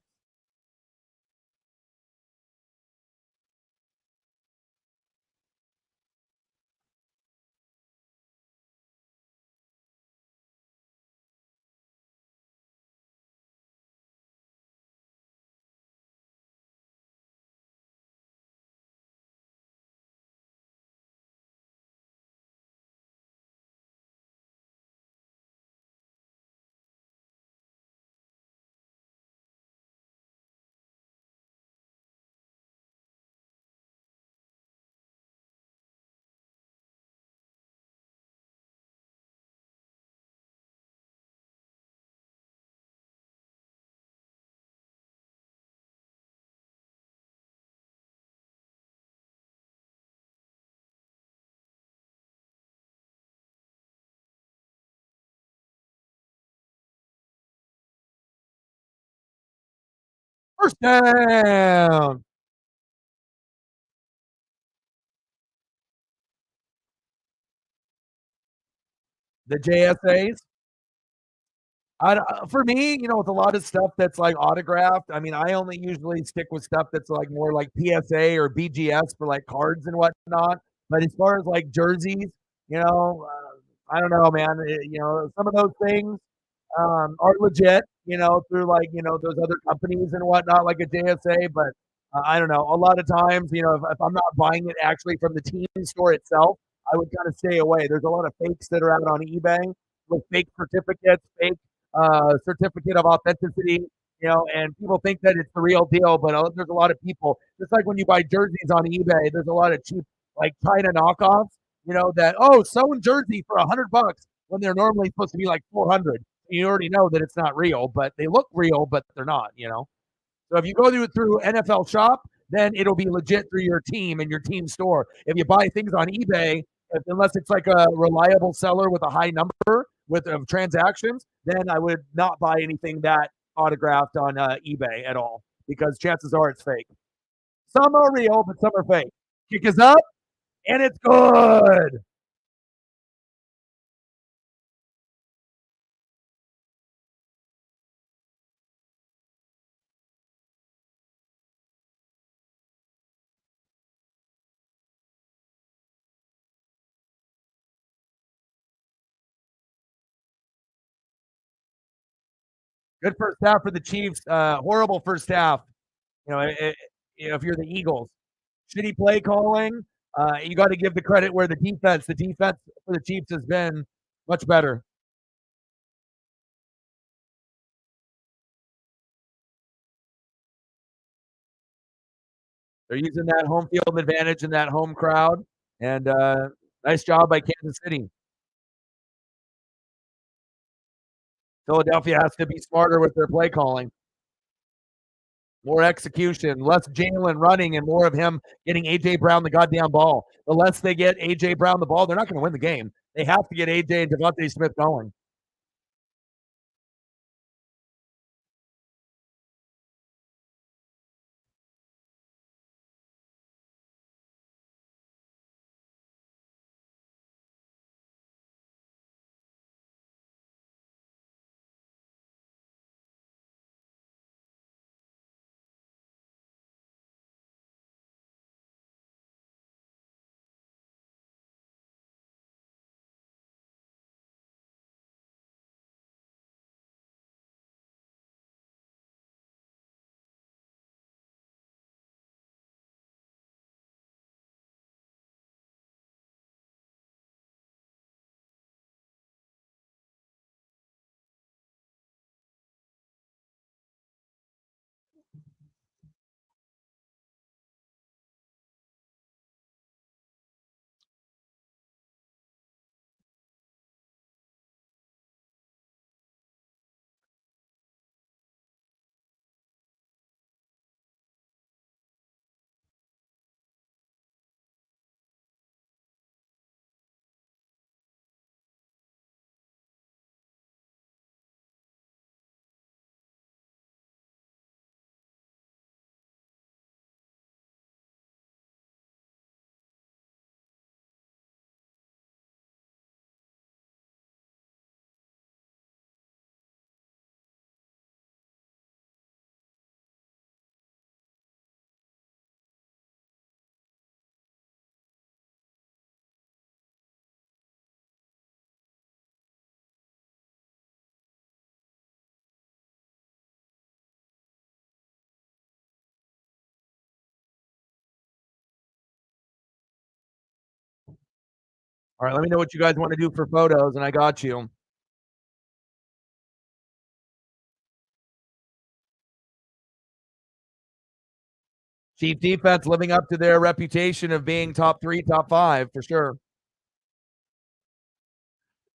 First down. The JSAs. For me, with a lot of stuff that's like autographed, I mean, I only usually stick with stuff that's like more like PSA or BGS for like cards and whatnot. But as far as like jerseys, I don't know, man. Some of those things are legit, through like, those other companies and whatnot, like a JSA. But I don't know. A lot of times, if I'm not buying it actually from the team store itself, I would kind of stay away. There's a lot of fakes that are out on eBay with fake certificates, fake certificate of authenticity, and people think that it's the real deal. But there's a lot of people, just like when you buy jerseys on eBay, there's a lot of cheap, like China knockoffs, that, oh, selling jersey for $100 when they're normally supposed to be like 400. You already know that it's not real, but they look real, but they're not. So if you go through NFL Shop, then it'll be legit through your team and your team store. If you buy things on eBay, unless it's like a reliable seller with a high number with of transactions, then I would not buy anything that autographed on eBay at all because chances are it's fake. Some are real, but some are fake. Kick is up, and it's good. Good first half for the Chiefs. Horrible first half. If you're the Eagles, shitty play calling. You got to give the credit where the defense for the Chiefs has been much better. They're using that home field advantage and that home crowd. And nice job by Kansas City. Philadelphia has to be smarter with their play calling. More execution, less Jalen running, and more of him getting A.J. Brown the goddamn ball. The less they get A.J. Brown the ball, they're not going to win the game. They have to get A.J. and Devontae Smith going. All right, let me know what you guys want to do for photos, and I got you. Chief defense living up to their reputation of being top 3, top 5 for sure.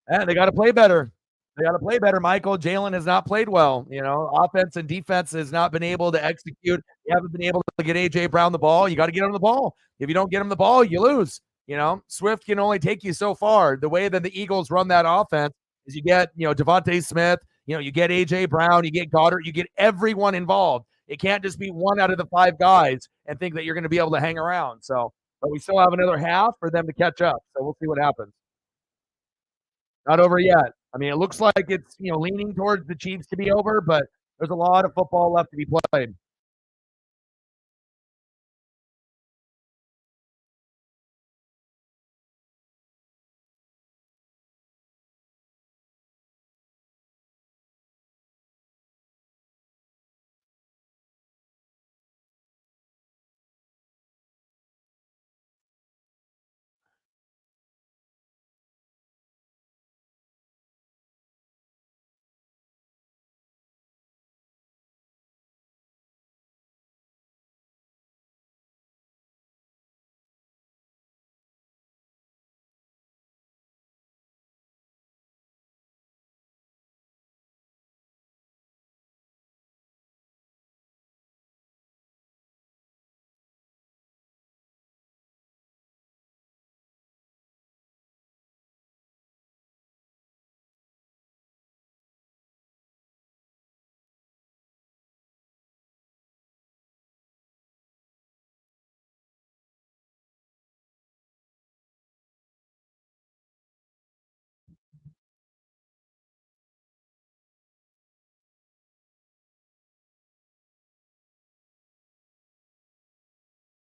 And they got to play better. They got to play better. Michael Jalen has not played well. You know, offense and defense has not been able to execute. You haven't been able to get AJ Brown the ball. You got to get him the ball. If you don't get him the ball, you lose. You know, Swift can only take you so far. The way that the Eagles run that offense is you get, Devontae Smith, you get AJ Brown, you get Goddard, you get everyone involved. It can't just be one out of the 5 guys and think that you're going to be able to hang around. So, but we still have another half for them to catch up. So we'll see what happens. Not over yet. I mean, it looks like it's, leaning towards the Chiefs to be over, but there's a lot of football left to be played.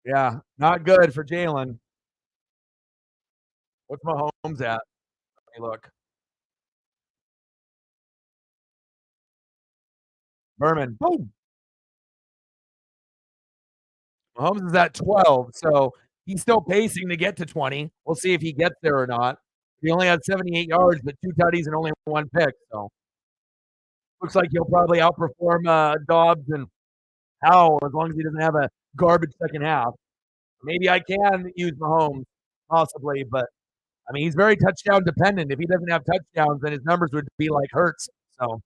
Yeah, not good for Jalen. What's Mahomes at? Let me look. Berman. Boom. Mahomes is at 12, so he's still pacing to get to 20. We'll see if he gets there or not. He only had 78 yards, but 2 tutties and only 1 pick. So looks like he'll probably outperform Dobbs and Howell as long as he doesn't have a garbage second half. Maybe I can use Mahomes, possibly, but I mean, he's very touchdown dependent. If he doesn't have touchdowns, then his numbers would be like Hurts. So,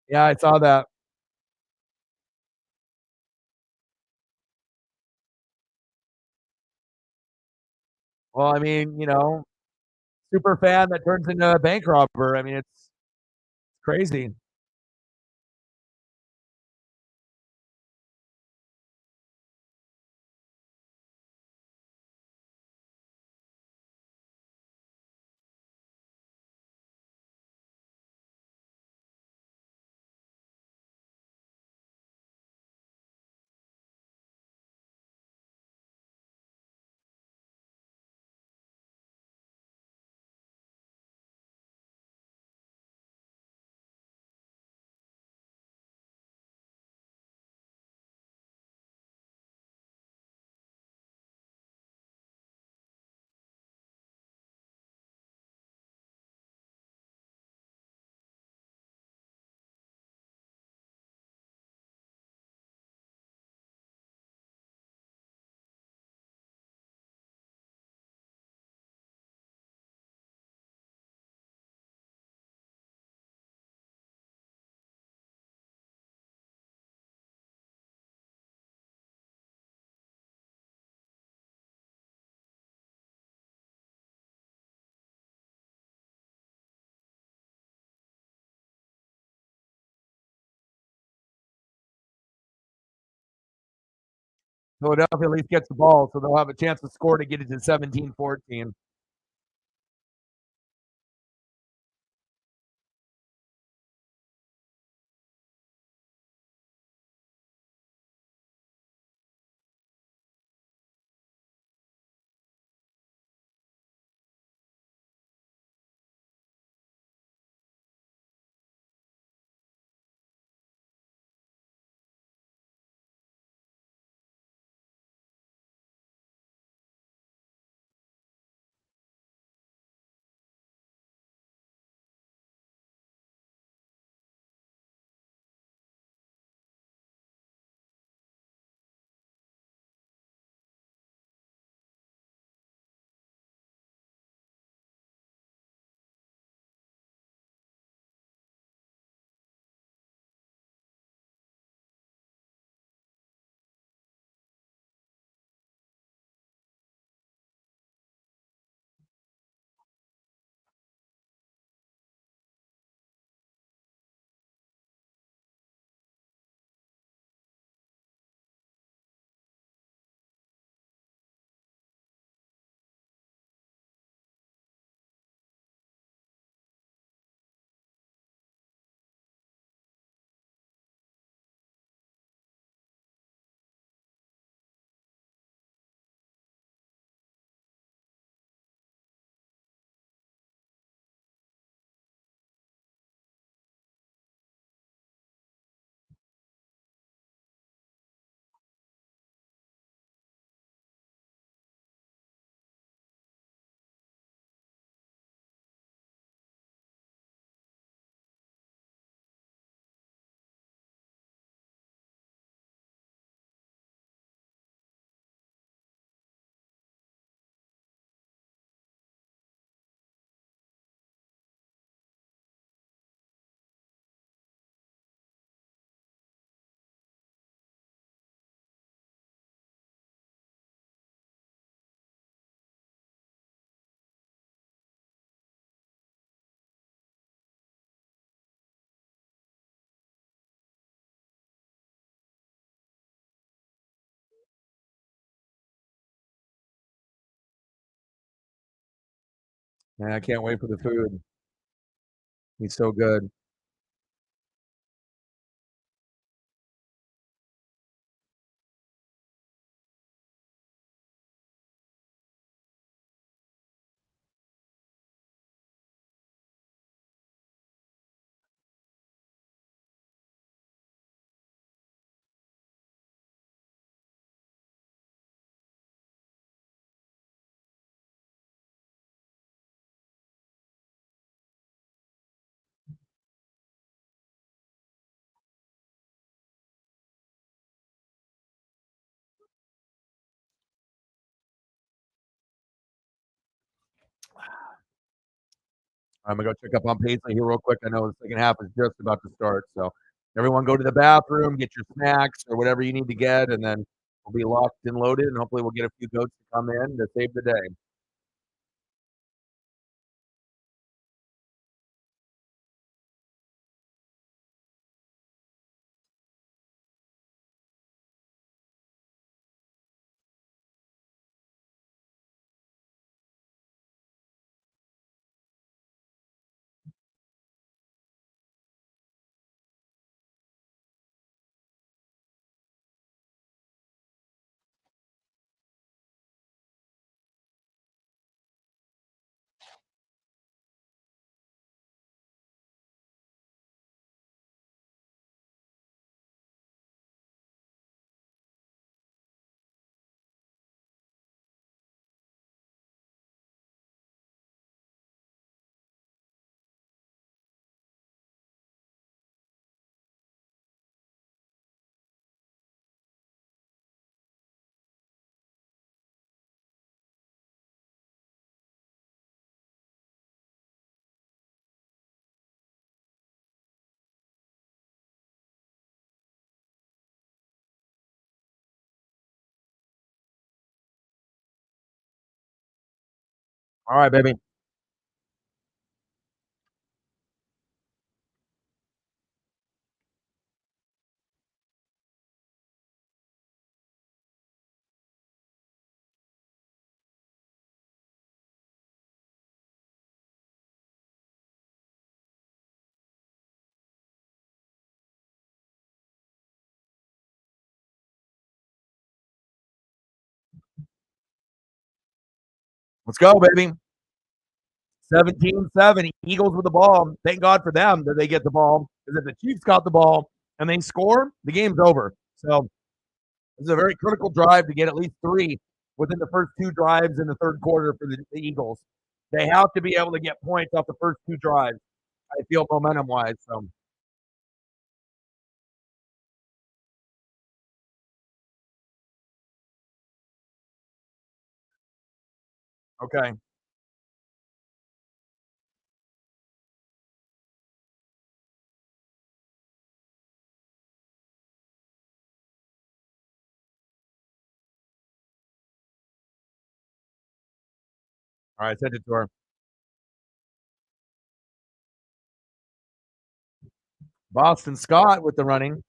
yeah, I saw that. Well, I mean, super fan that turns into a bank robber. I mean, it's crazy. Philadelphia at least gets the ball, so they'll have a chance to score to get it to 17-14. Man, I can't wait for the food. He's so good. I'm gonna go check up on Paisley here real quick. I know the second half is just about to start, so everyone go to the bathroom, get your snacks or whatever you need to get, and then we'll be locked and loaded, and hopefully we'll get a few goats to come in to save the day. All right, baby. Let's go, baby. 17-7. Eagles with the ball. Thank God for them that they get the ball. Because if the Chiefs got the ball and they score, the game's over. So this is a very critical drive to get at least 3 within the first 2 drives in the third quarter for the Eagles. They have to be able to get points off the first 2 drives, I feel, momentum-wise. So okay. All right, send it to her. Boston Scott with the running.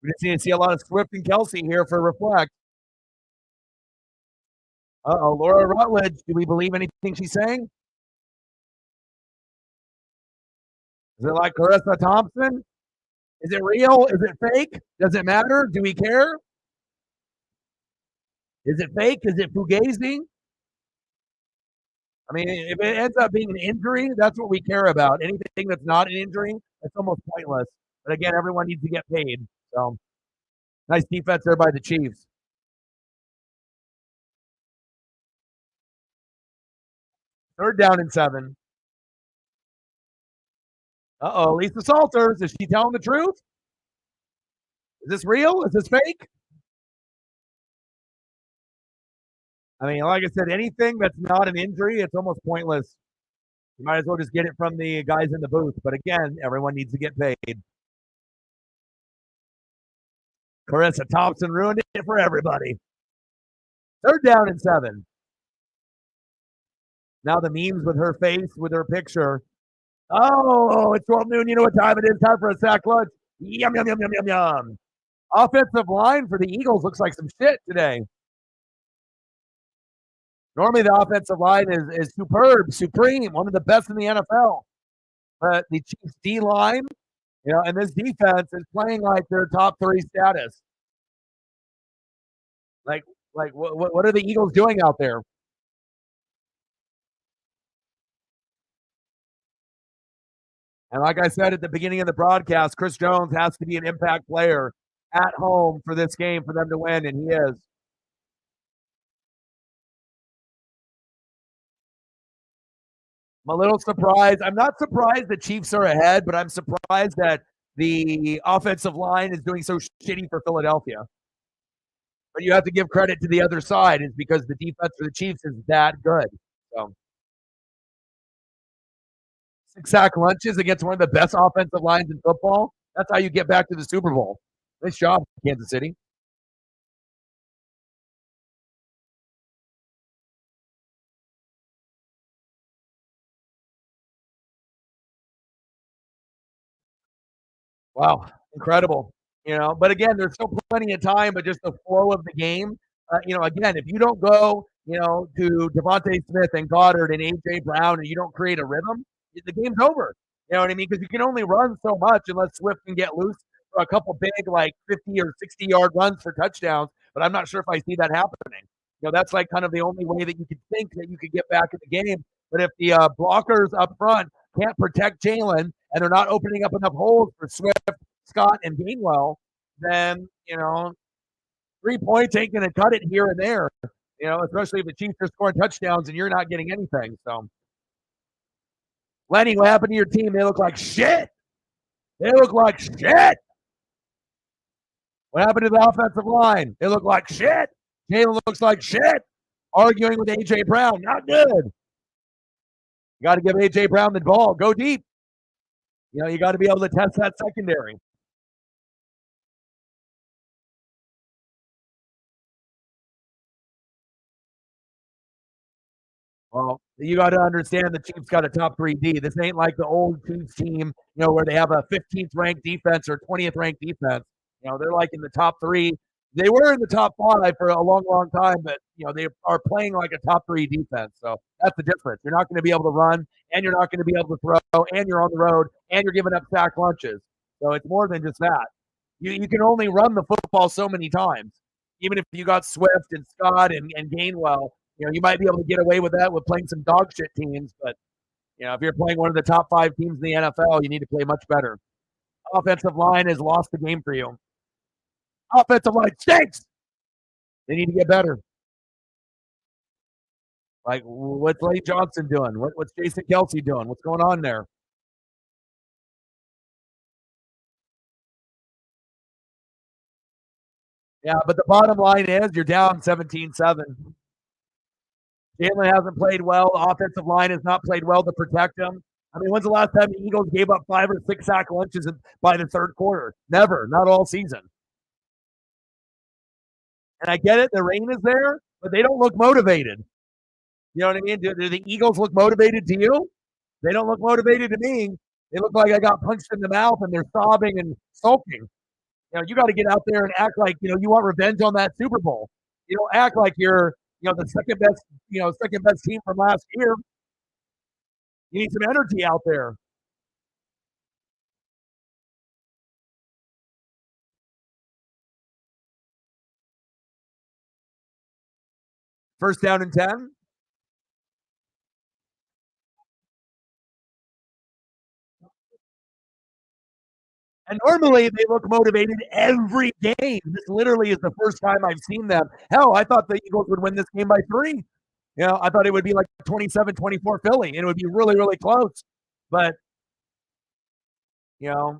We just need to see a lot of Swift and Kelsey here for reflect. Uh-oh, Laura Rutledge. Do we believe anything she's saying? Is it like Carissa Thompson? Is it real? Is it fake? Does it matter? Do we care? Is it fake? Is it fugazi? I mean, if it ends up being an injury, that's what we care about. Anything that's not an injury, it's almost pointless. But again, everyone needs to get paid. So nice defense there by the Chiefs. Third down and 7. Uh-oh, Lisa Salters. Is she telling the truth? Is this real? Is this fake? I mean, like I said, anything that's not an injury, it's almost pointless. You might as well just get it from the guys in the booth. But again, everyone needs to get paid. Carissa Thompson ruined it for everybody. Third down and 7. Now the memes with her face, with her picture. Oh, it's 12 noon. You know what time it is? Time for a sack lunch. Yum, yum, yum, yum, yum, yum. Offensive line for the Eagles looks like some shit today. Normally the offensive line is superb, supreme, one of the best in the NFL. But the Chiefs D line, and this defense is playing like their top 3 status. Like what are the Eagles doing out there? And like I said at the beginning of the broadcast, Chris Jones has to be an impact player at home for this game for them to win, and he is. I'm a little surprised. I'm not surprised the Chiefs are ahead, but I'm surprised that the offensive line is doing so shitty for Philadelphia. But you have to give credit to the other side, is because the defense for the Chiefs is that good. So 6 sack lunches against one of the best offensive lines in football. That's how you get back to the Super Bowl. Nice job, Kansas City. Wow, incredible. But again, there's still plenty of time, but just the flow of the game. Again, if you don't go, to DeVonta Smith and Goddard and A.J. Brown and you don't create a rhythm, the game's over. You know what I mean? Because you can only run so much unless Swift can get loose for a couple big, like 50 or 60-yard runs for touchdowns. But I'm not sure if I see that happening. That's like kind of the only way that you could think that you could get back in the game. But if the blockers up front can't protect Jalen and they're not opening up enough holes for Swift, Scott, and Gainwell, then, 3 points ain't going to cut it here and there, especially if the Chiefs are scoring touchdowns and you're not getting anything. So, Lenny, what happened to your team? They look like shit. They look like shit. What happened to the offensive line? They look like shit. Jalen looks like shit. Arguing with A.J. Brown. Not good. You got to give A.J. Brown the ball. Go deep. You got to be able to test that secondary. Well, you got to understand the Chiefs got a top 3 D. This ain't like the old Chiefs team, where they have a 15th ranked defense or 20th ranked defense. They're like in the top 3. They were in the top 5 for a long, long time, but they are playing like a top 3 defense. So that's the difference. You're not going to be able to run, and you're not going to be able to throw, and you're on the road, and you're giving up sack lunches. So it's more than just that. You can only run the football so many times. Even if you got Swift and Scott and Gainwell, You might be able to get away with that with playing some dog shit teams, but if you're playing one of the top 5 teams in the NFL, you need to play much better. Offensive line has lost the game for you. Offensive line stinks. They need to get better. Like, what's Lane Johnson doing? What's Jason Kelce doing? What's going on there? Yeah, but the bottom line is you're down 17-7. Jalen hasn't played well. The offensive line has not played well to protect him. I mean, when's the last time the Eagles gave up 5 or 6 sack lunches by the third quarter? Never. Not all season. And I get it. The rain is there, but they don't look motivated. You know what I mean? Do the Eagles look motivated to you? They don't look motivated to me. They look like I got punched in the mouth and they're sobbing and sulking. You got to get out there and act like, you want revenge on that Super Bowl. You don't act like you're, the second best team from last year. You need some energy out there. First down and 10. And normally they look motivated every game. This literally is the first time I've seen them. Hell, I thought the Eagles would win this game by 3. I thought it would be like 27-24 Philly, and it would be really, really close. But, I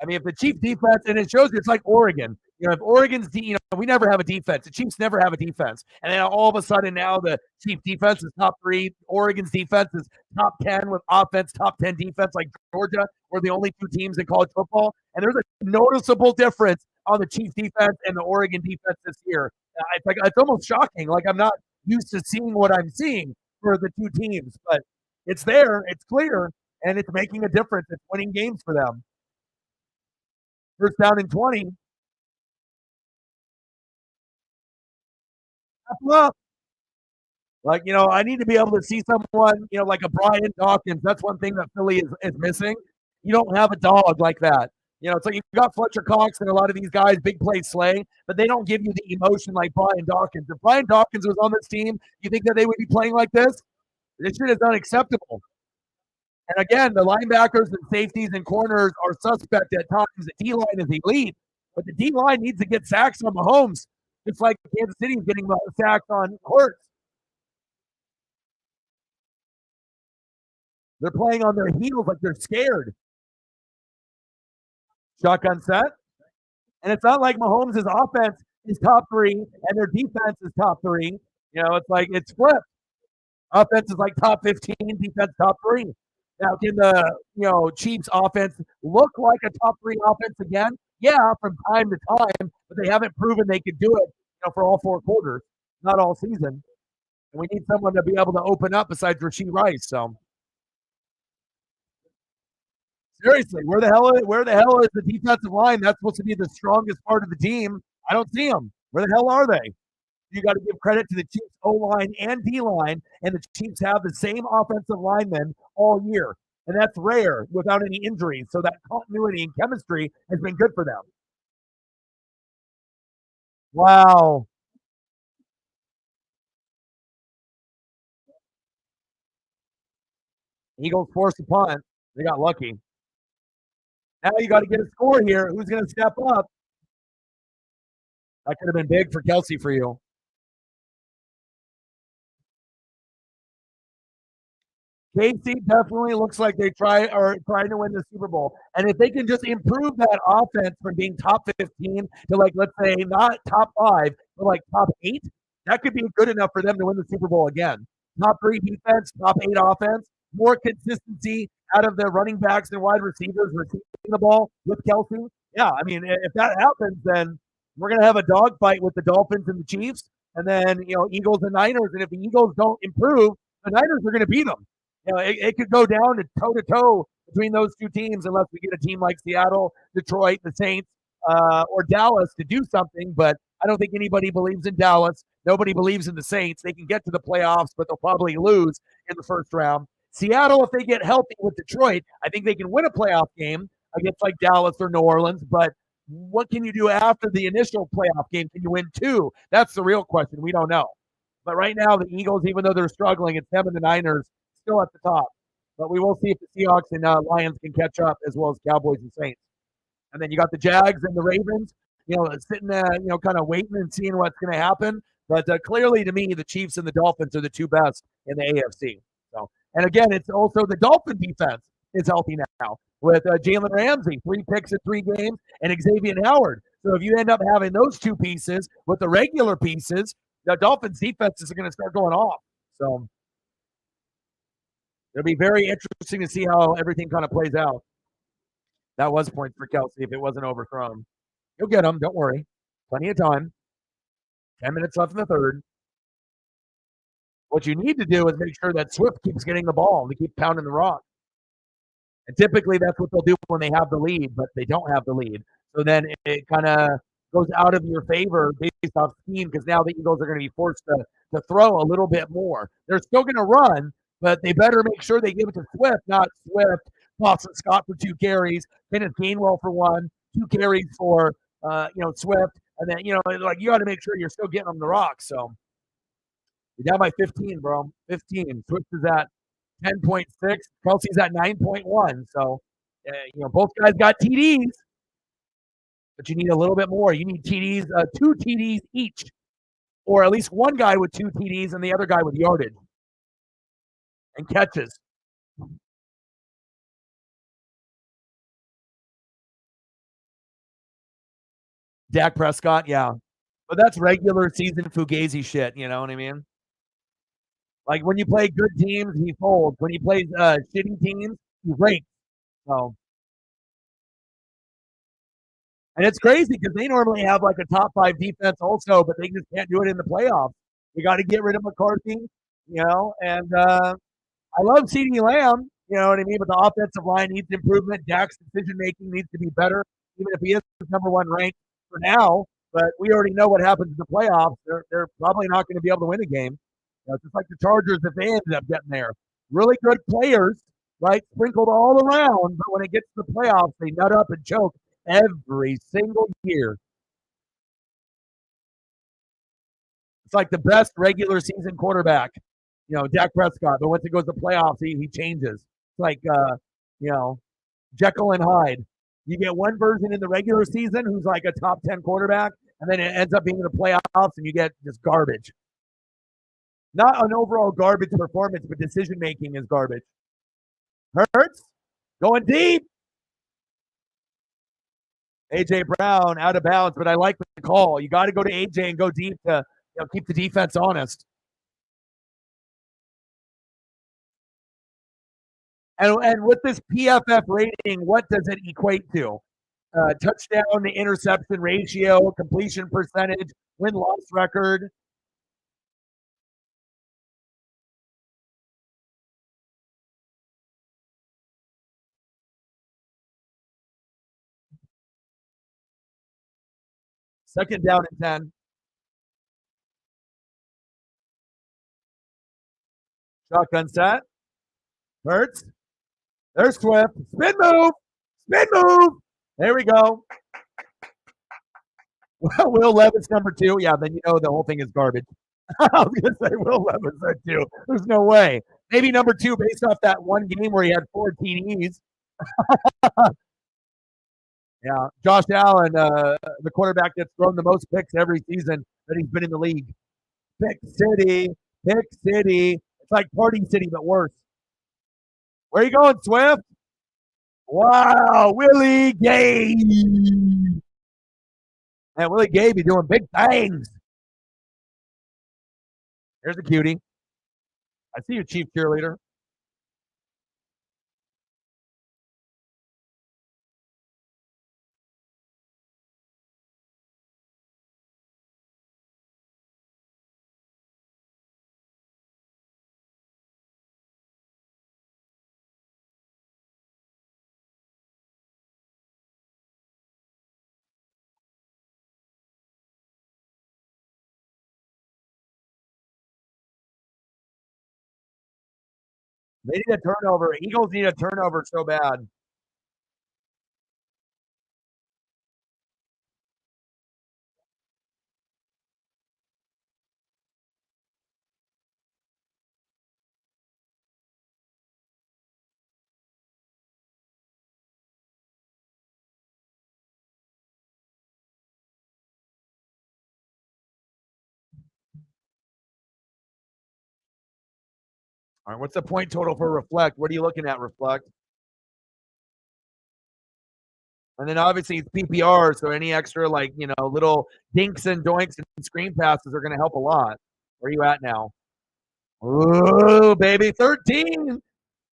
mean, if the Chiefs defense, and it shows you, it's like Oregon. If Oregon's, we never have a defense. The Chiefs never have a defense. And then all of a sudden now the Chiefs defense is top 3. Oregon's defense is top 10 with offense, top 10 defense like Georgia. We're the only 2 teams in college football. And there's a noticeable difference on the Chiefs defense and the Oregon defense this year. It's almost shocking. Like, I'm not used to seeing what I'm seeing for the 2 teams. But it's there. It's clear. And it's making a difference. It's winning games for them. First down and 20. Up. Like, I need to be able to see someone, like a Brian Dawkins. That's one thing that Philly is missing. You don't have a dog like that. It's like you've got Fletcher Cox and a lot of these guys, big play slay, but they don't give you the emotion like Brian Dawkins. If Brian Dawkins was on this team, you think that they would be playing like this? This shit is unacceptable. And again, the linebackers and safeties and corners are suspect at times. The D-line is elite, but the D-line needs to get sacks on Mahomes. It's like Kansas City is getting sacks on Hurts. They're playing on their heels like they're scared. Shotgun set. And it's not like Mahomes' offense is top 3 and their defense is top 3. It's like it's flipped. Offense is like top 15, defense top 3. Now, can the Chiefs offense look like a top 3 offense again? Yeah, from time to time, but they haven't proven they could do it for all 4 quarters, not all season. And we need someone to be able to open up besides Rashee Rice. So seriously, where the hell is the defensive line? That's supposed to be the strongest part of the team. I don't see them. Where the hell are they? You got to give credit to the Chiefs O-line and D-line, and the Chiefs have the same offensive linemen all year. And that's rare without any injuries. So that continuity and chemistry has been good for them. Wow. Eagles forced a punt. They got lucky. Now you got to get a score here. Who's going to step up? That could have been big for Kelce for you. KC definitely looks like they are trying to win the Super Bowl. And if they can just improve that offense from being top 15 to, like, let's say not top 5, but like top 8, that could be good enough for them to win the Super Bowl again. Top 3 defense, top 8 offense, more consistency out of the running backs and wide receivers receiving the ball with Kelce. Yeah, I mean, if that happens, then we're going to have a dogfight with the Dolphins and the Chiefs, and then, Eagles and Niners. And if the Eagles don't improve, the Niners are going to beat them. It could go down to toe-to-toe between those 2 teams unless we get a team like Seattle, Detroit, the Saints, or Dallas to do something. But I don't think anybody believes in Dallas. Nobody believes in the Saints. They can get to the playoffs, but they'll probably lose in the first round. Seattle, if they get healthy with Detroit, I think they can win a playoff game against like Dallas or New Orleans. But what can you do after the initial playoff game? Can you win two? That's the real question. We don't know. But right now, the Eagles, even though they're struggling, it's them and the Niners still at the top. But we will see if the Seahawks and Lions can catch up, as well as Cowboys and Saints. And then you got the Jags and the Ravens, sitting there, kind of waiting and seeing what's going to happen. But clearly, to me, the Chiefs and the Dolphins are the two best in the AFC. So, and again, it's also the Dolphin defense is healthy now with Jalen Ramsey, 3 picks in 3 games, and Xavier Howard. So if you end up having those two pieces with the regular pieces, the Dolphins defense is going to start going off. So it'll be very interesting to see how everything kind of plays out. That was points for Kelce if it wasn't overthrown. You'll get them. Don't worry. Plenty of time. 10 minutes left in the third. What you need to do is make sure that Swift keeps getting the ball. They keep pounding the rock. And typically that's what they'll do when they have the lead, but they don't have the lead. So then it kind of goes out of your favor based off scheme because now the Eagles are going to be forced to throw a little bit more. They're still going to run, but they better make sure they give it to Swift, not Swift, Boston Scott for 2 carries, Kenneth Gainwell for 1, 2 carries for Swift, and then you got to make sure you're still getting them the rock. So you're down by 15, bro. 15. Swift is at 10.6. Kelce's at 9.1. So both guys got TDs, but you need a little bit more. You need TDs, 2 TDs each, or at least one guy with 2 TDs and the other guy with yardage and catches. Dak Prescott, yeah. But that's regular season Fugazi shit, you know what I mean? Like when you play good teams, he folds. When he plays shitty teams, he rakes. So, and it's crazy because they normally have like a top 5 defense also, but they just can't do it in the playoffs. You got to get rid of McCarthy, and I love CeeDee Lamb, you know what I mean? But the offensive line needs improvement. Dak's decision making needs to be better, even if he is number 1 ranked for now. But we already know what happens in the playoffs. They're probably not going to be able to win a game. Just like the Chargers if they ended up getting there. Really good players, right? Sprinkled all around, but when it gets to the playoffs, they nut up and choke every single year. It's like the best regular season quarterback, Dak Prescott. But once it goes to playoffs, he changes. It's like, Jekyll and Hyde. You get one version in the regular season who's like a top 10 quarterback, and then it ends up being in the playoffs, and you get just garbage. Not an overall garbage performance, but decision making is garbage. Hurts going deep. AJ Brown out of bounds, but I like the call. You got to go to AJ and go deep to keep the defense honest. And with this PFF rating, what does it equate to? Touchdown to interception ratio, completion percentage, win-loss record. Second down and 10. Shotgun set. Hurts. There's Swift. Spin move. Spin move. There we go. Will Levis number 2. Yeah, then the whole thing is garbage. I was going to say Will Levis at 2. There's no way. Maybe number 2 based off that one game where he had 4 TDs. Yeah, Josh Allen, the quarterback that's thrown the most picks every season that he's been in the league. Pick City. It's like Party City, but worse. Where are you going, Swift? Wow, Willie Gay. And Willie Gay be doing big things. Here's a cutie. I see you, Chief Cheerleader. They need a turnover. Eagles need a turnover so bad. All right, what's the point total for Reflect? What are you looking at, Reflect? And then obviously it's PPR, so any extra like little dinks and doinks and screen passes are going to help a lot. Where are you at now? Ooh, baby, 13.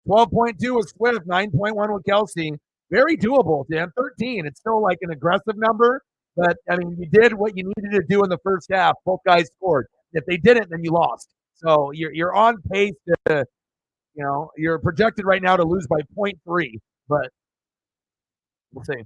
12.2 with Swift, 9.1 with Kelsey. Very doable, Dan. 13. It's still like an aggressive number, but I mean, you did what you needed to do in the first half. Both guys scored. If they didn't, then you lost. So you're on pace to, you're projected right now to lose by 0.3, but we'll see.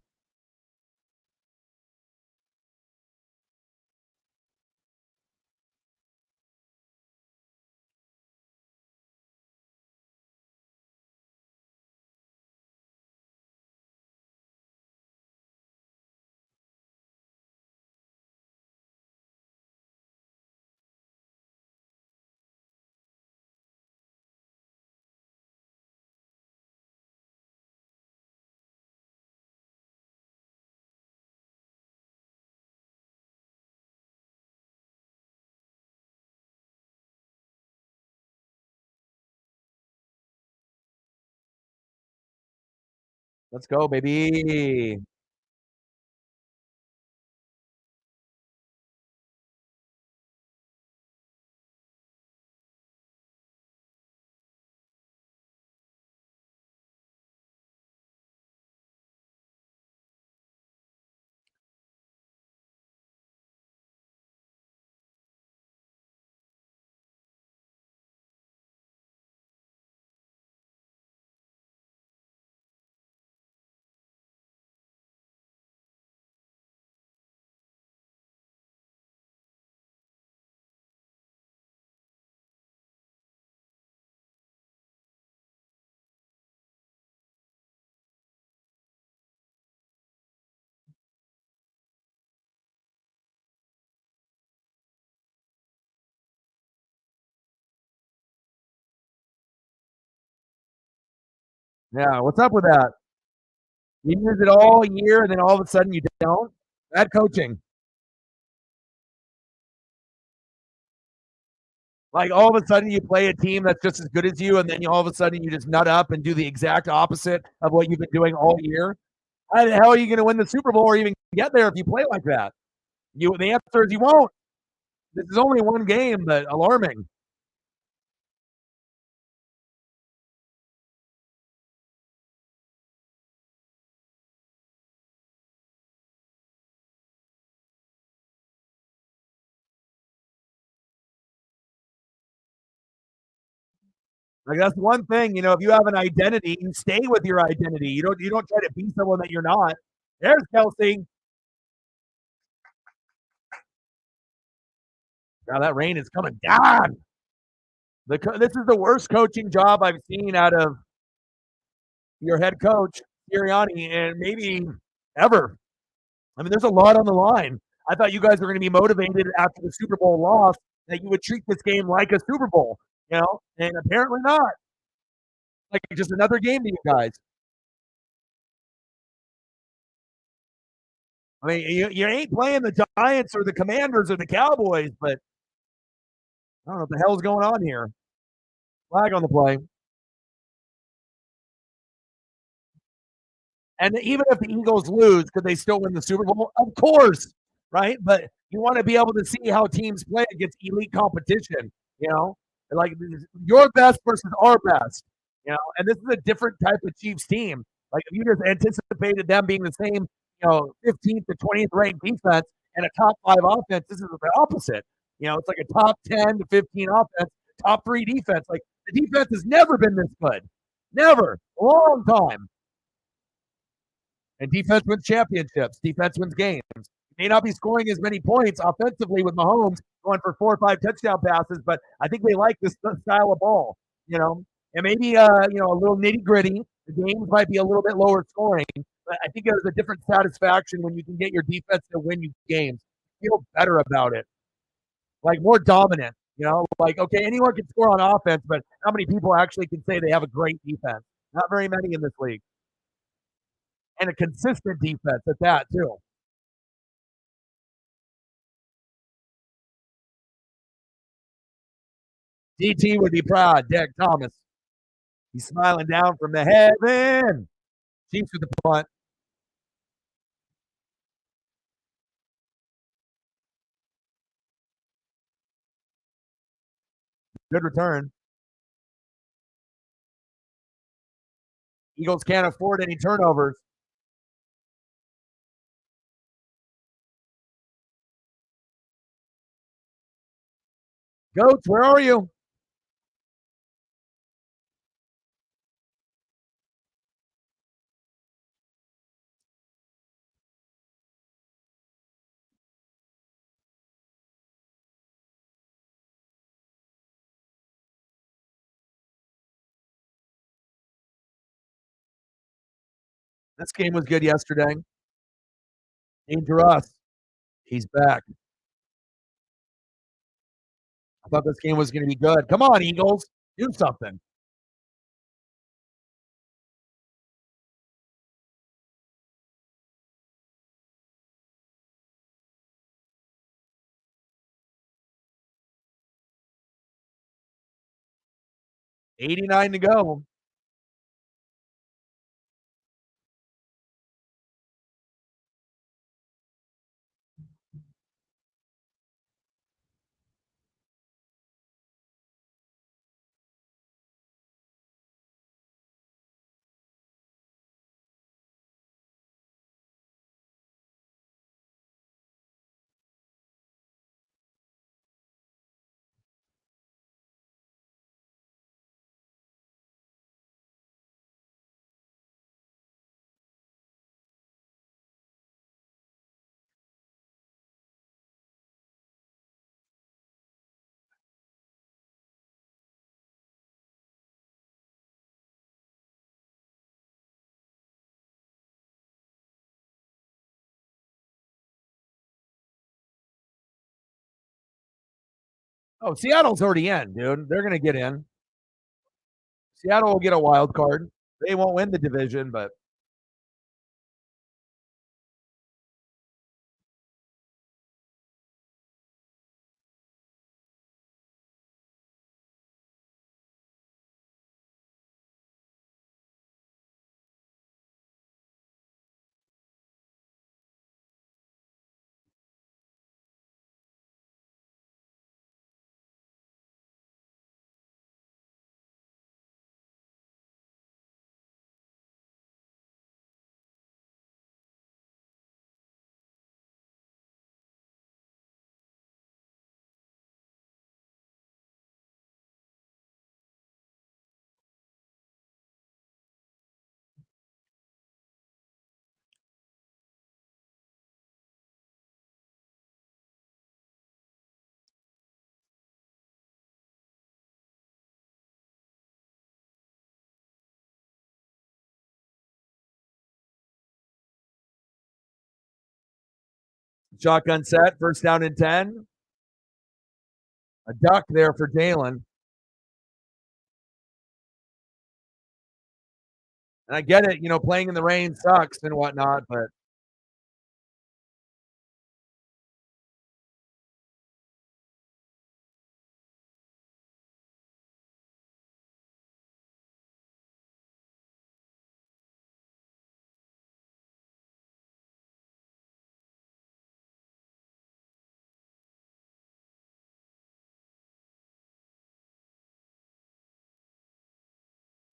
Let's go, baby. Yeah, what's up with that? You use it all year, and then all of a sudden you don't. Bad coaching. Like all of a sudden you play a team that's just as good as you, and then all of a sudden you just nut up and do the exact opposite of what you've been doing all year. How the hell are you going to win the Super Bowl or even get there if you play like that? The answer is you won't. This is only one game, but alarming. Like that's one thing, if you have an identity, you stay with your identity. You don't try to be someone that you're not. There's Kelsey. Now that rain is coming down. This is the worst coaching job I've seen out of your head coach, Sirianni, and maybe ever. I mean, there's a lot on the line. I thought you guys were going to be motivated after the Super Bowl loss that you would treat this game like a Super Bowl, and apparently not. Like just another game to you guys. I mean, you ain't playing the Giants or the Commanders or the Cowboys, but I don't know what the hell's going on here. Flag on the play. And even if the Eagles lose, could they still win the Super Bowl? Of course, right? But you want to be able to see how teams play against elite competition, like your best versus our best, and this is a different type of Chiefs team. Like if you just anticipated them being the same, 15th to 20th ranked defense and a top 5 offense, this is the opposite. It's like a top 10 to 15 offense, top 3 defense. Like the defense has never been this good. Never. A long time. And defense wins championships. Defense wins games. You may not be scoring as many points offensively with Mahomes going for 4 or 5 touchdown passes, but I think they like this style of ball, and maybe a little nitty gritty. The games might be a little bit lower scoring, but I think there's a different satisfaction when you can get your defense to win you games. Feel better about it, like more dominant. Like okay, anyone can score on offense, but how many people actually can say they have a great defense? Not very many in this league, and a consistent defense at that too. DT would be proud. Derek Thomas. He's smiling down from the heaven. Chiefs with the punt. Good return. Eagles can't afford any turnovers. Goats, where are you? This game was good yesterday. Dangerous. He's back. I thought this game was going to be good. Come on, Eagles. Do something. $89 to go. Oh, Seattle's already in, dude. They're going to get in. Seattle will get a wild card. They won't win the division, but shotgun set, first down and 10. A duck there for Jalen. And I get it, playing in the rain sucks and whatnot, but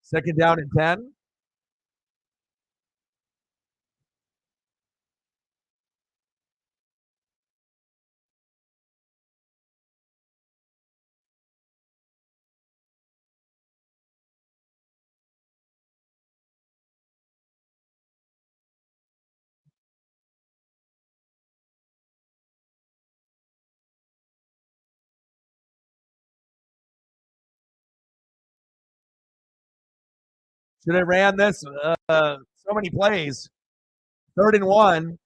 second down and 10. Should have ran this so many plays. Third and 1.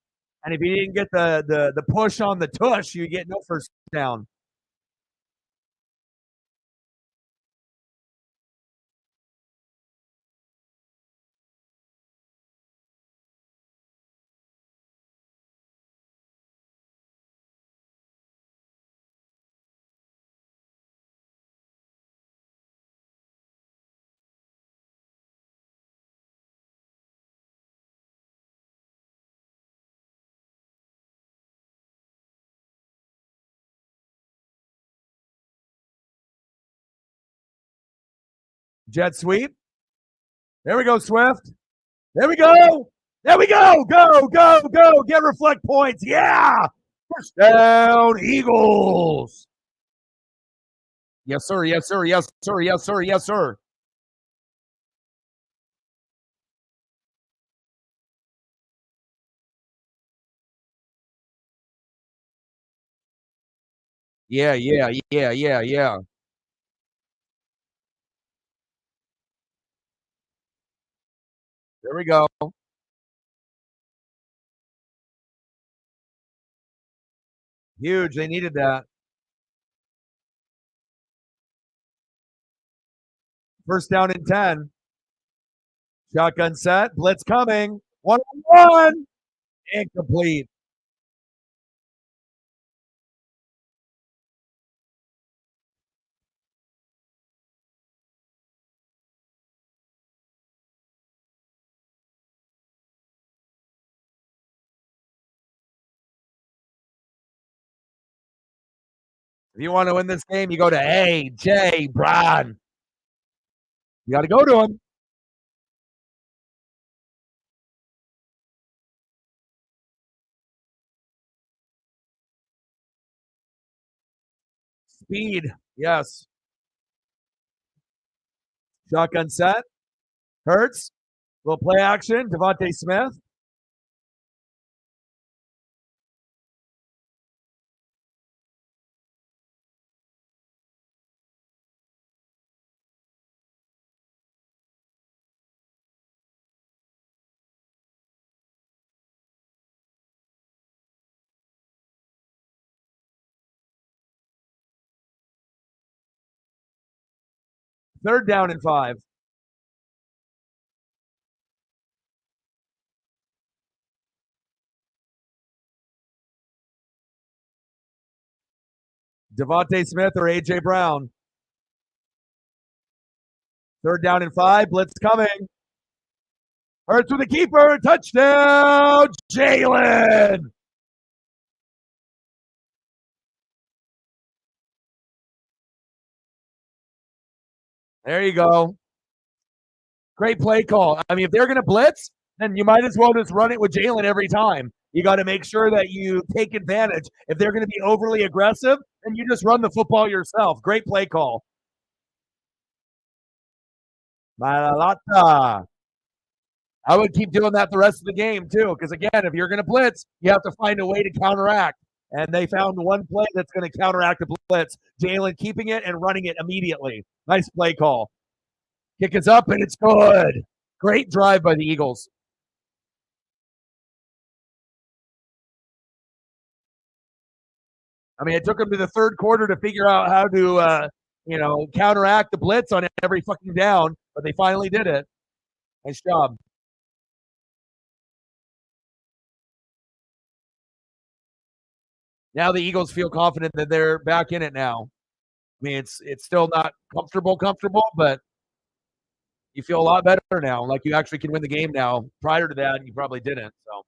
And if you didn't get the push on the tush, you get no first down. Jet sweep. There we go, Swift. There we go. There we go. Go, go, go. Get reflect points. Yeah. First down, Eagles. Yes, sir. Yes, sir. Yes, sir. Yes, sir. Yes, sir. Yeah, yeah, yeah, yeah, yeah. There we go. Huge. They needed that. First down and 10. Shotgun set. Blitz coming. 1-on-1. Incomplete. If you want to win this game, you go to A.J. Brown. You got to go to him. Speed. Yes. Shotgun set. Hurts. Little play action. Devontae Smith. Third down and 5. Devontae Smith or A.J. Brown. Third down and 5. Blitz coming. Hurts with the keeper. Touchdown, Jalen. There you go. Great play call. I mean, if they're going to blitz, then you might as well just run it with Jalen every time. You got to make sure that you take advantage. If they're going to be overly aggressive, then you just run the football yourself. Great play call. Malalata. I would keep doing that the rest of the game, too, because, again, if you're going to blitz, you have to find a way to counteract. And they found one play that's going to counteract the blitz. Jalen keeping it and running it immediately. Nice play call. Kick is up, and it's good. Great drive by the Eagles. I mean, it took them to the third quarter to figure out how to, counteract the blitz on every fucking down, but they finally did it. Nice job. Now the Eagles feel confident that they're back in it now. I mean, it's still not comfortable, but you feel a lot better now. Like you actually can win the game now. Prior to that, you probably didn't. So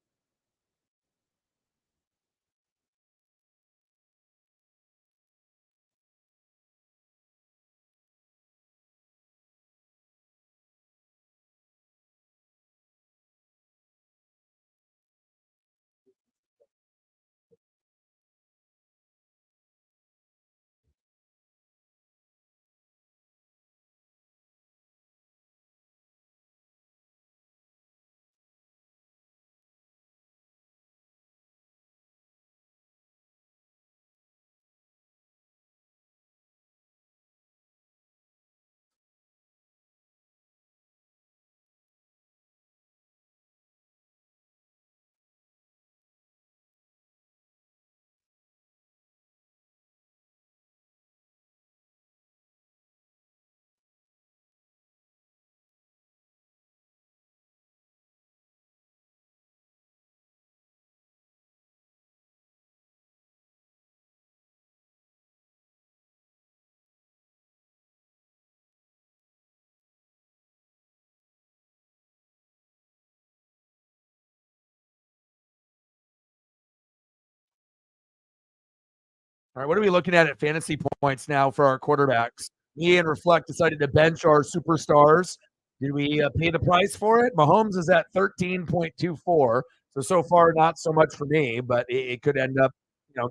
all right, what are we looking at fantasy points now for our quarterbacks? Me and Reflect decided to bench our superstars. Did we pay the price for it? Mahomes is at 13.24. So far, not so much for me, but it could end up,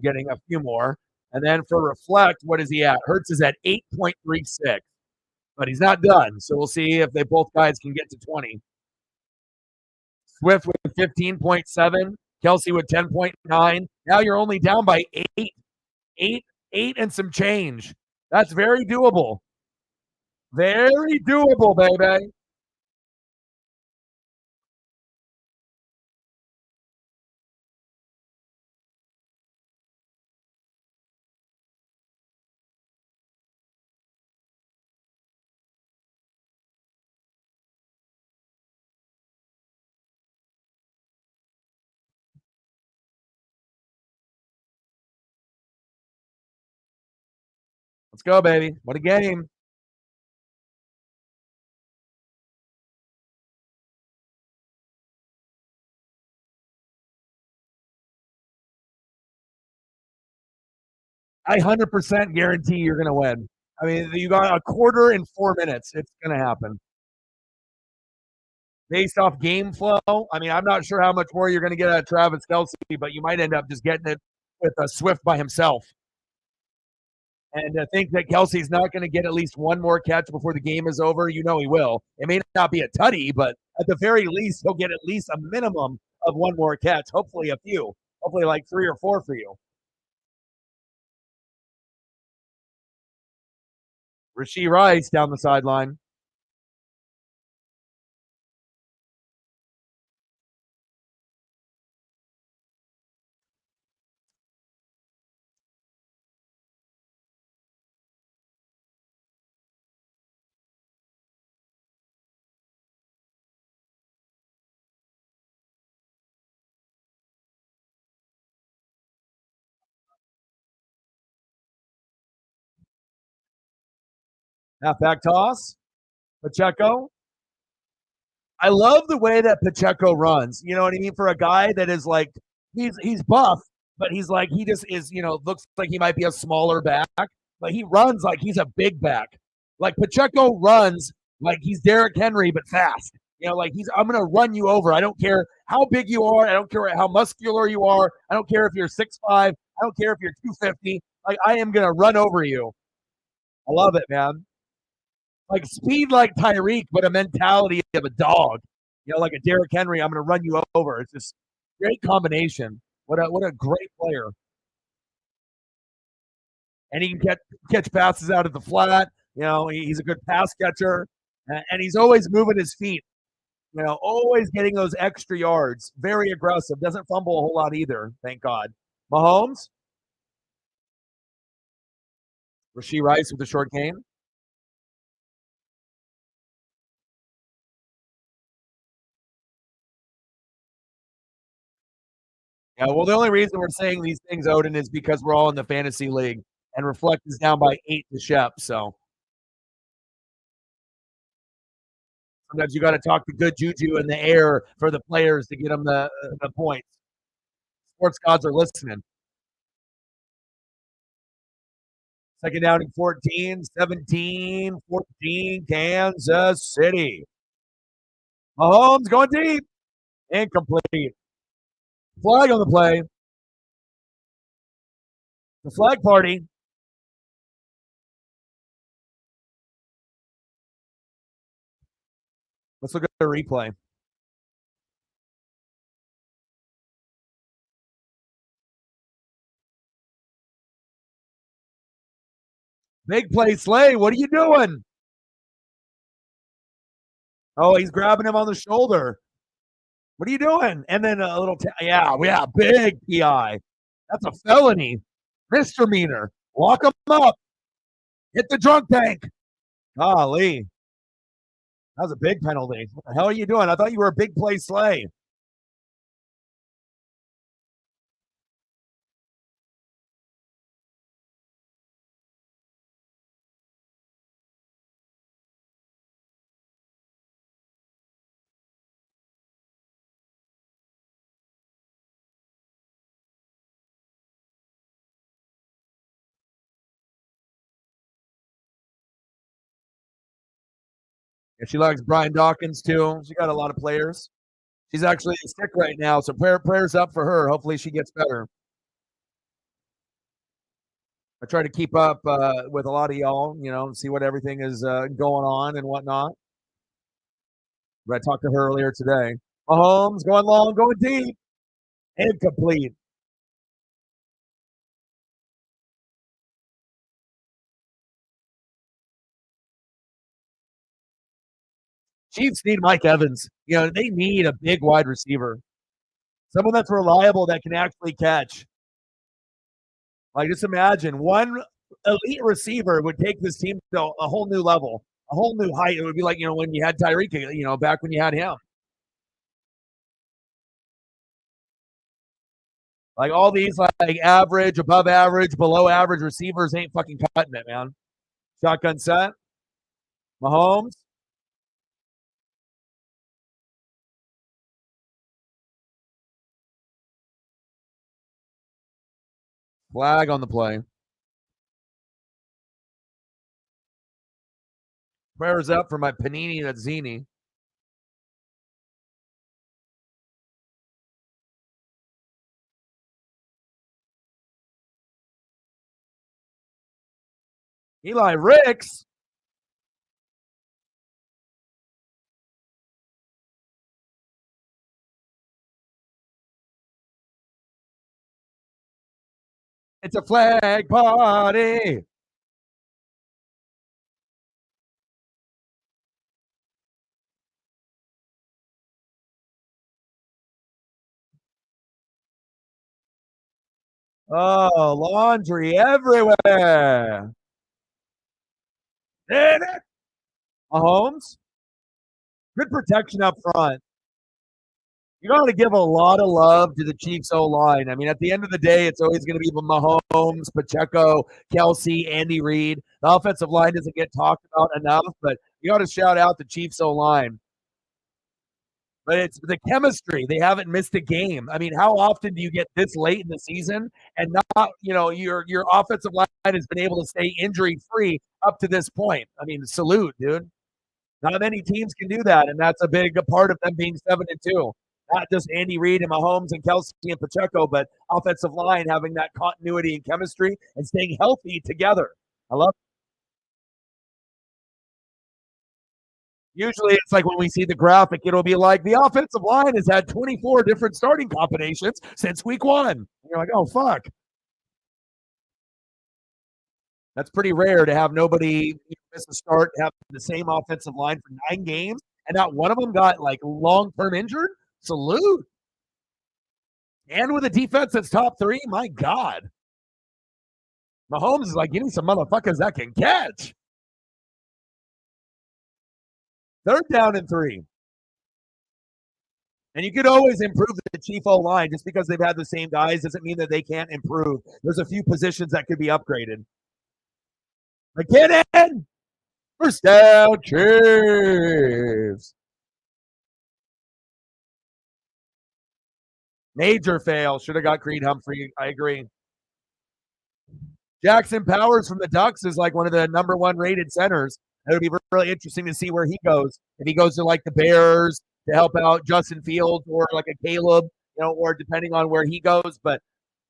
getting a few more. And then for Reflect, what is he at? Hurts is at 8.36, but he's not done. So we'll see if they both guys can get to 20. Swift with 15.7, Kelsey with 10.9. Now you're only down by eight, eight and some change. That's very doable. Very doable, baby. Let's go, baby. What a game. I 100% guarantee you're going to win. I mean, you got a quarter in 4 minutes. It's going to happen. Based off game flow, I mean, I'm not sure how much more you're going to get out of Travis Kelsey, but you might end up just getting it with a Swift by himself. And to think that Kelsey's not going to get at least one more catch before the game is over, he will. It may not be a tutty, but at the very least, he'll get at least a minimum of one more catch. Hopefully, a few. Hopefully, like 3 or 4 for you. Rashee Rice down the sideline. Halfback toss. Pacheco. I love the way that Pacheco runs. You know what I mean? For a guy that is like he's buff, but he's like he just is, looks like he might be a smaller back, but he runs like he's a big back. Like Pacheco runs like he's Derrick Henry, but fast. Like I'm gonna run you over. I don't care how big you are, I don't care how muscular you are, I don't care if you're 6'5", I don't care if you're 250. Like I am gonna run over you. I love it, man. Like speed like Tyreek, but a mentality of a dog. Like a Derrick Henry, I'm going to run you over. It's just great combination. What a great player. And he can catch passes out of the flat. He's a good pass catcher, and he's always moving his feet. Always getting those extra yards. Very aggressive. Doesn't fumble a whole lot either. Thank God. Mahomes, Rashee Rice with a short game. Yeah, well, the only reason we're saying these things, Odin, is because we're all in the fantasy league, and Reflect is down by 8 to Shep. So sometimes you got to talk the good juju in the air for the players to get them the points. Sports gods are listening. Second down and 14, 17, 14, Kansas City. Mahomes going deep. Incomplete. Flag on the play. The flag party. Let's look at the replay. Big play, Slay. What are you doing? Oh, he's grabbing him on the shoulder. What are you doing? And then a little, yeah, big PI. That's a felony, misdemeanor. Lock him up. Hit the drunk tank. Golly, that was a big penalty. What the hell are you doing? I thought you were a big play Slay. And she likes Brian Dawkins too. She got a lot of players. She's actually sick right now, so prayers up for her. Hopefully she gets better. I try to keep up with a lot of y'all, see what everything is going on and whatnot. But I talked to her earlier today. Mahomes going long, going deep, incomplete. Chiefs need Mike Evans. They need a big wide receiver, someone that's reliable that can actually catch. Like, just imagine one elite receiver would take this team to a whole new level, a whole new height. It would be like, when you had Tyreek, back when you had him. Like, all these, like, average, above average, below average receivers ain't fucking cutting it, man. Shotgun set. Mahomes. Flag on the play. Prayers up for my Panini Nazzini. Eli Ricks. It's a flag party. Oh, laundry everywhere. Did it? Mahomes. Good protection up front. You got to give a lot of love to the Chiefs O-line. I mean, at the end of the day, it's always going to be Mahomes, Pacheco, Kelsey, Andy Reid. The offensive line doesn't get talked about enough, but you got to shout out the Chiefs O-line. But it's the chemistry. They haven't missed a game. I mean, how often do you get this late in the season and not, your offensive line has been able to stay injury-free up to this point? I mean, salute, dude. Not many teams can do that, and that's a big part of them being 7-2. Not just Andy Reid and Mahomes and Kelsey and Pacheco, but offensive line having that continuity and chemistry and staying healthy together. I love it. Usually it's like when we see the graphic, it'll be like the offensive line has had 24 different starting combinations since week 1. And you're like, oh, fuck. That's pretty rare to have nobody miss a start, have the same offensive line for 9 games, and not one of them got like long-term injured. Salute. And with a defense that's top 3, my God. Mahomes is like, give me some motherfuckers that can catch. 3rd down and 3. And you could always improve the Chief O-line. Just because they've had the same guys doesn't mean that they can't improve. There's a few positions that could be upgraded. McKinnon! First down, Chiefs. Major fail. Should have got Creed Humphrey. I agree. Jackson Powers from the Ducks is like one of the number 1 rated centers. It would be really interesting to see where he goes. If he goes to like the Bears to help out Justin Fields or like a Caleb, or depending on where he goes. But,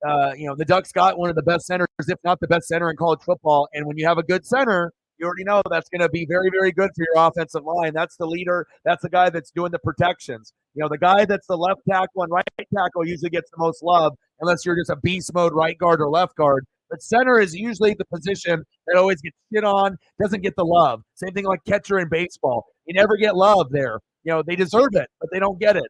the Ducks got one of the best centers, if not the best center in college football. And when you have a good center, you already know that's going to be very, very good for your offensive line. That's the leader. That's the guy that's doing the protections. The guy that's the left tackle and right tackle usually gets the most love unless you're just a beast mode right guard or left guard. But center is usually the position that always gets shit on, doesn't get the love. Same thing like catcher in baseball. You never get love there. They deserve it, but they don't get it.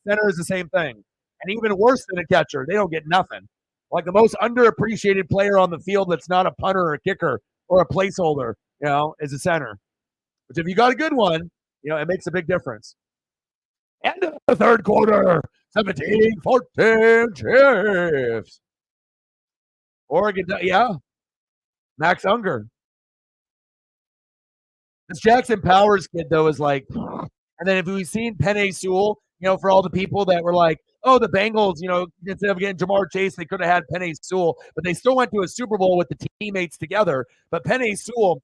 Center is the same thing. And even worse than a catcher, they don't get nothing. Like the most underappreciated player on the field that's not a punter or a kicker or a placeholder, is a center. Which if you got a good one, it makes a big difference. End of the 3rd quarter, 17-14 Chiefs. Oregon, yeah. Max Unger. This Jackson Powers kid, though, is like, and then if we've seen Penei Sewell, for all the people that were like, oh, the Bengals, instead of getting Jamar Chase, they could have had Penei Sewell, but they still went to a Super Bowl with the teammates together. But Penei Sewell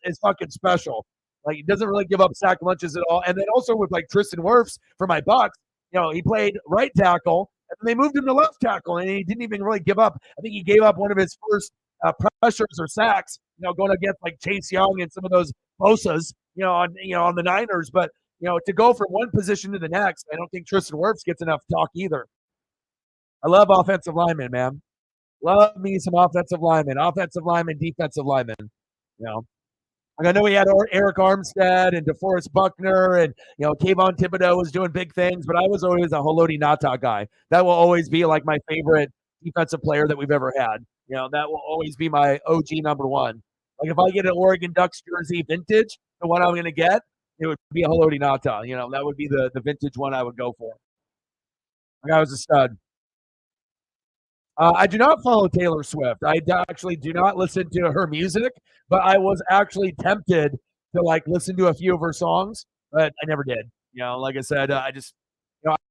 is fucking special. Like he doesn't really give up sack lunches at all. And then also with like Tristan Wirfs for my Bucks, he played right tackle, and then they moved him to left tackle, and he didn't even really give up. I think he gave up one of his first pressures or sacks, going against like Chase Young and some of those Bosa's, on the Niners. But to go from one position to the next, I don't think Tristan Wirfs gets enough talk either. I love offensive linemen, man. Love me some offensive linemen, defensive linemen. Like I know we had Eric Armstead and DeForest Buckner, and Kayvon Thibodeau was doing big things, but I was always a Haloti Ngata guy. That will always be like my favorite defensive player that we've ever had. That will always be my OG number one. Like if I get an Oregon Ducks jersey vintage, the one I'm going to get, it would be a Haloti Ngata. That would be the vintage one I would go for. Like I was a stud. I do not follow Taylor Swift. I actually do not listen to her music, but I was actually tempted to like listen to a few of her songs, but I never did. Like I said, I just,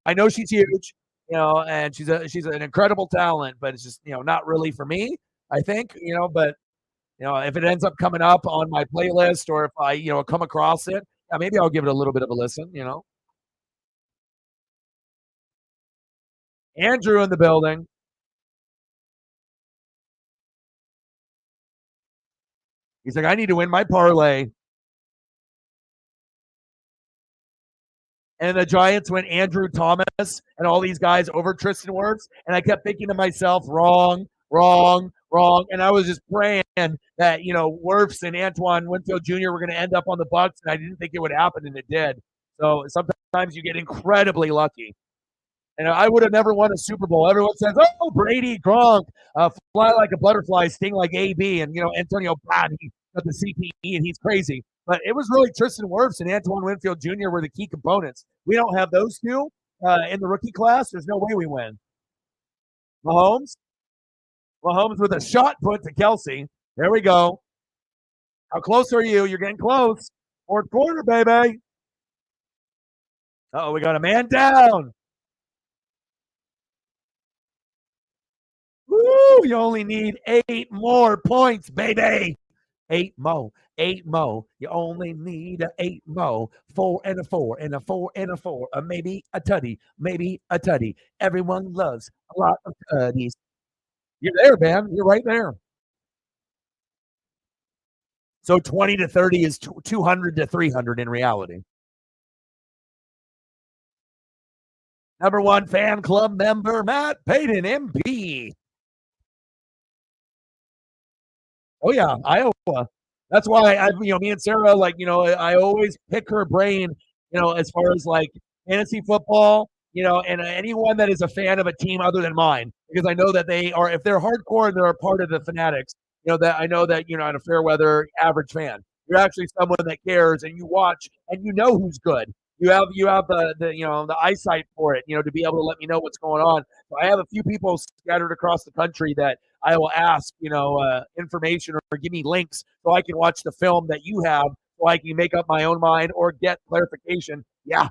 I know she's huge, and she's an incredible talent, but it's just, not really for me. I think, but if it ends up coming up on my playlist or if I, come across it, yeah, maybe I'll give it a little bit of a listen. Andrew in the building. He's like, I need to win my parlay. And the Giants went Andrew Thomas and all these guys over Tristan Wirfs. And I kept thinking to myself, wrong. And I was just praying that, Wirfs and Antoine Winfield Jr. were going to end up on the Bucks. And I didn't think it would happen, and it did. So sometimes you get incredibly lucky. And I would have never won a Super Bowl. Everyone says, oh, Brady, Gronk, fly like a butterfly, sting like AB. And, Antonio Brown, he got the CPE, and he's crazy. But it was really Tristan Wirfs and Antoine Winfield Jr. were the key components. We don't have those two in the rookie class. There's no way we win. Mahomes with a shot put to Kelce. There we go. How close are you? You're getting close. Fourth quarter, baby. We got a man down. Woo! You only need 8 more points, baby. 8 more. You only need 8 more. 4 and a 4 and a 4 and a 4. Or maybe a tutty. Everyone loves a lot of tutties. You're there, man. You're right there. So 20 to 30 is 200 to 300 in reality. Number 1 fan club member, Matt Payton, MP. Oh, yeah, Iowa. That's why me and Sarah, I always pick her brain, as far as like fantasy football, and anyone that is a fan of a team other than mine, because I know that they are, if they're hardcore and they're a part of the Fanatics, that I know that you're not a fair weather average fan. You're actually someone that cares, and you watch and you know who's good. You have the eyesight for it, to be able to let me know what's going on. So I have a few people scattered across the country that I will ask, information or give me links so I can watch the film that you have, so I can make up my own mind or get clarification. Yeah,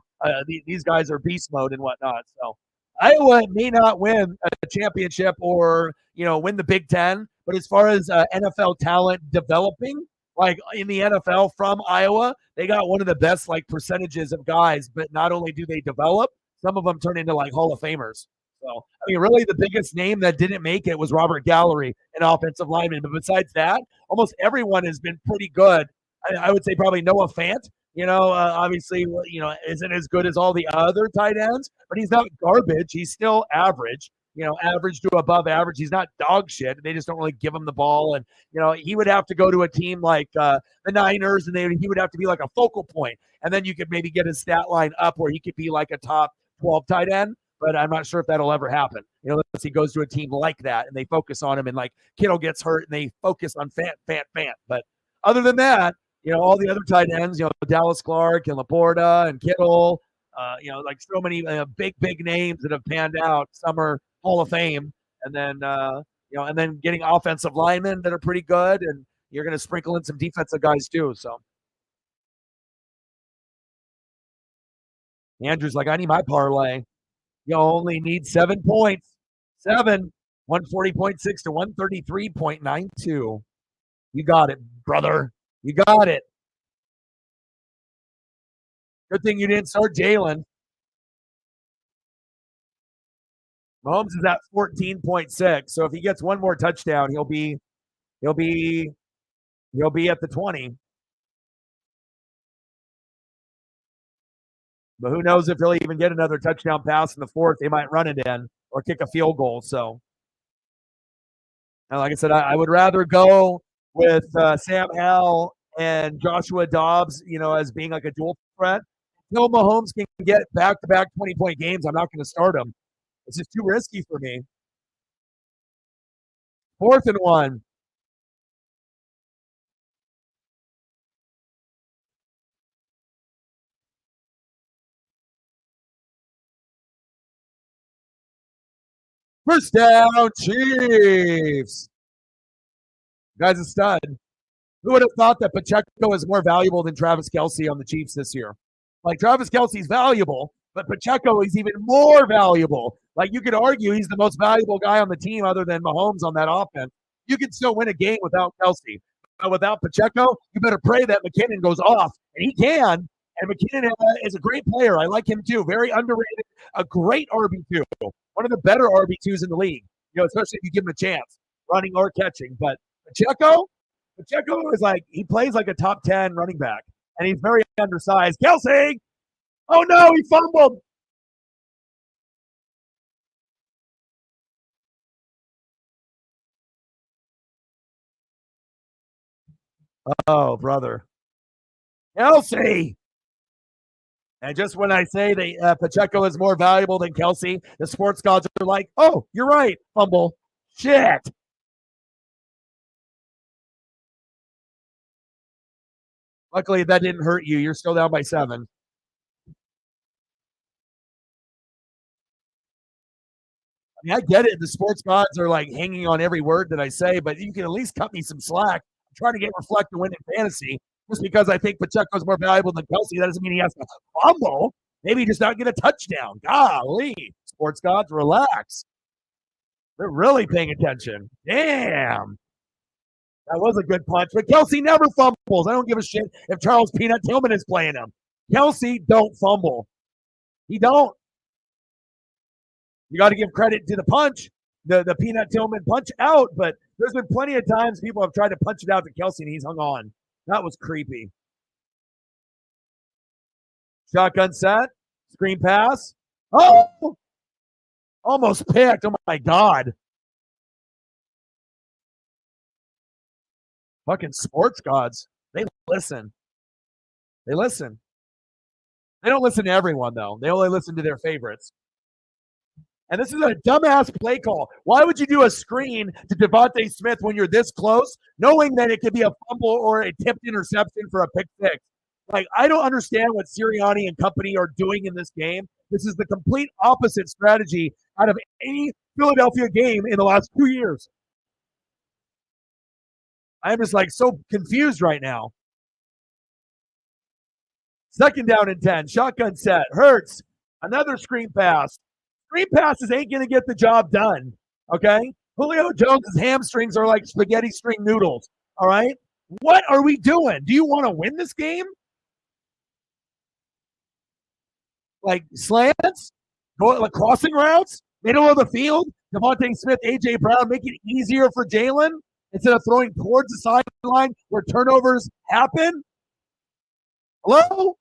these guys are beast mode and whatnot. So Iowa may not win a championship or win the Big Ten, but as far as NFL talent developing, like in the NFL from Iowa, they got one of the best like percentages of guys. But not only do they develop, some of them turn into like Hall of Famers. So, I mean, really the biggest name that didn't make it was Robert Gallery, an offensive lineman. But besides that, almost everyone has been pretty good. I would say probably Noah Fant, obviously, isn't as good as all the other tight ends, but he's not garbage. He's still average, average to above average. He's not dog shit. They just don't really give him the ball. And, he would have to go to a team like the Niners, and he would have to be like a focal point. And then you could maybe get his stat line up where he could be like a top 12 tight end. But I'm not sure if that'll ever happen. Unless he goes to a team like that and they focus on him, and like Kittle gets hurt and they focus on Fant. But other than that, all the other tight ends, Dallas Clark and Laporta and Kittle, like so many big names that have panned out. Some are Hall of Fame, and then and then getting offensive linemen that are pretty good, and you're going to sprinkle in some defensive guys too. So Andrew's like, I need my parlay. You only need 7 points. 7, 140.6 to 133.92. You got it, brother. You got it. Good thing you didn't start Jalen. Mahomes is at 14.6. So if he gets one more touchdown, he'll be at the 20. But who knows if he'll even get another touchdown pass in the fourth? They might run it in or kick a field goal. So, and like I said, I would rather go with Sam Howell and Joshua Dobbs, as being like a dual threat. Until Mahomes can get back-to-back 20-point games, I'm not going to start him. It's just too risky for me. 4th and 1. First down, Chiefs. Guy's a stud. Who would have thought that Pacheco is more valuable than Travis Kelce on the Chiefs this year? Like, Travis Kelce's valuable, but Pacheco is even more valuable. Like, you could argue he's the most valuable guy on the team other than Mahomes on that offense. You can still win a game without Kelce. But without Pacheco, you better pray that McKinnon goes off. And he can. And McKinnon is a great player. I like him too. Very underrated. A great RB2. One of the better RB2s in the league, especially if you give him a chance, running or catching. But Pacheco is like, he plays like a top 10 running back, and he's very undersized. Kelce! Oh no, he fumbled. Oh, brother. Kelce! And just when I say that Pacheco is more valuable than Kelce, the sports gods are like, oh, you're right, fumble. Shit. Luckily, that didn't hurt you. You're still down by 7. I mean, I get it. The sports gods are like hanging on every word that I say, but you can at least cut me some slack. I'm trying to get reflect to win in fantasy. Just because I think Pacheco's more valuable than Kelce, that doesn't mean he has to fumble. Maybe just not get a touchdown. Golly, sports gods, relax. They're really paying attention. Damn. That was a good punch. But Kelce never fumbles. I don't give a shit if Charles Peanut Tillman is playing him. Kelce don't fumble. He don't. You got to give credit to the punch, the Peanut Tillman punch out, but there's been plenty of times people have tried to punch it out to Kelce and he's hung on. That was creepy. Shotgun set, screen pass. Oh, almost picked. Oh my God. Fucking sports gods. They listen. They listen. They don't listen to everyone, though. They only listen to their favorites. And this is a dumbass play call. Why would you do a screen to Devontae Smith when you're this close, knowing that it could be a fumble or a tipped interception for a pick six? Like, I don't understand what Sirianni and company are doing in this game. This is the complete opposite strategy out of any Philadelphia game in the last 2 years. I'm just like so confused right now. 2nd down and 10. Shotgun set. Hurts. Another screen pass. Screen passes ain't going to get the job done. Okay? Julio Jones' hamstrings are like spaghetti string noodles. All right? What are we doing? Do you want to win this game? Like slants? Like crossing routes? Middle of the field? Devontae Smith, A.J. Brown, make it easier for Jalen instead of throwing towards the sideline where turnovers happen? Hello?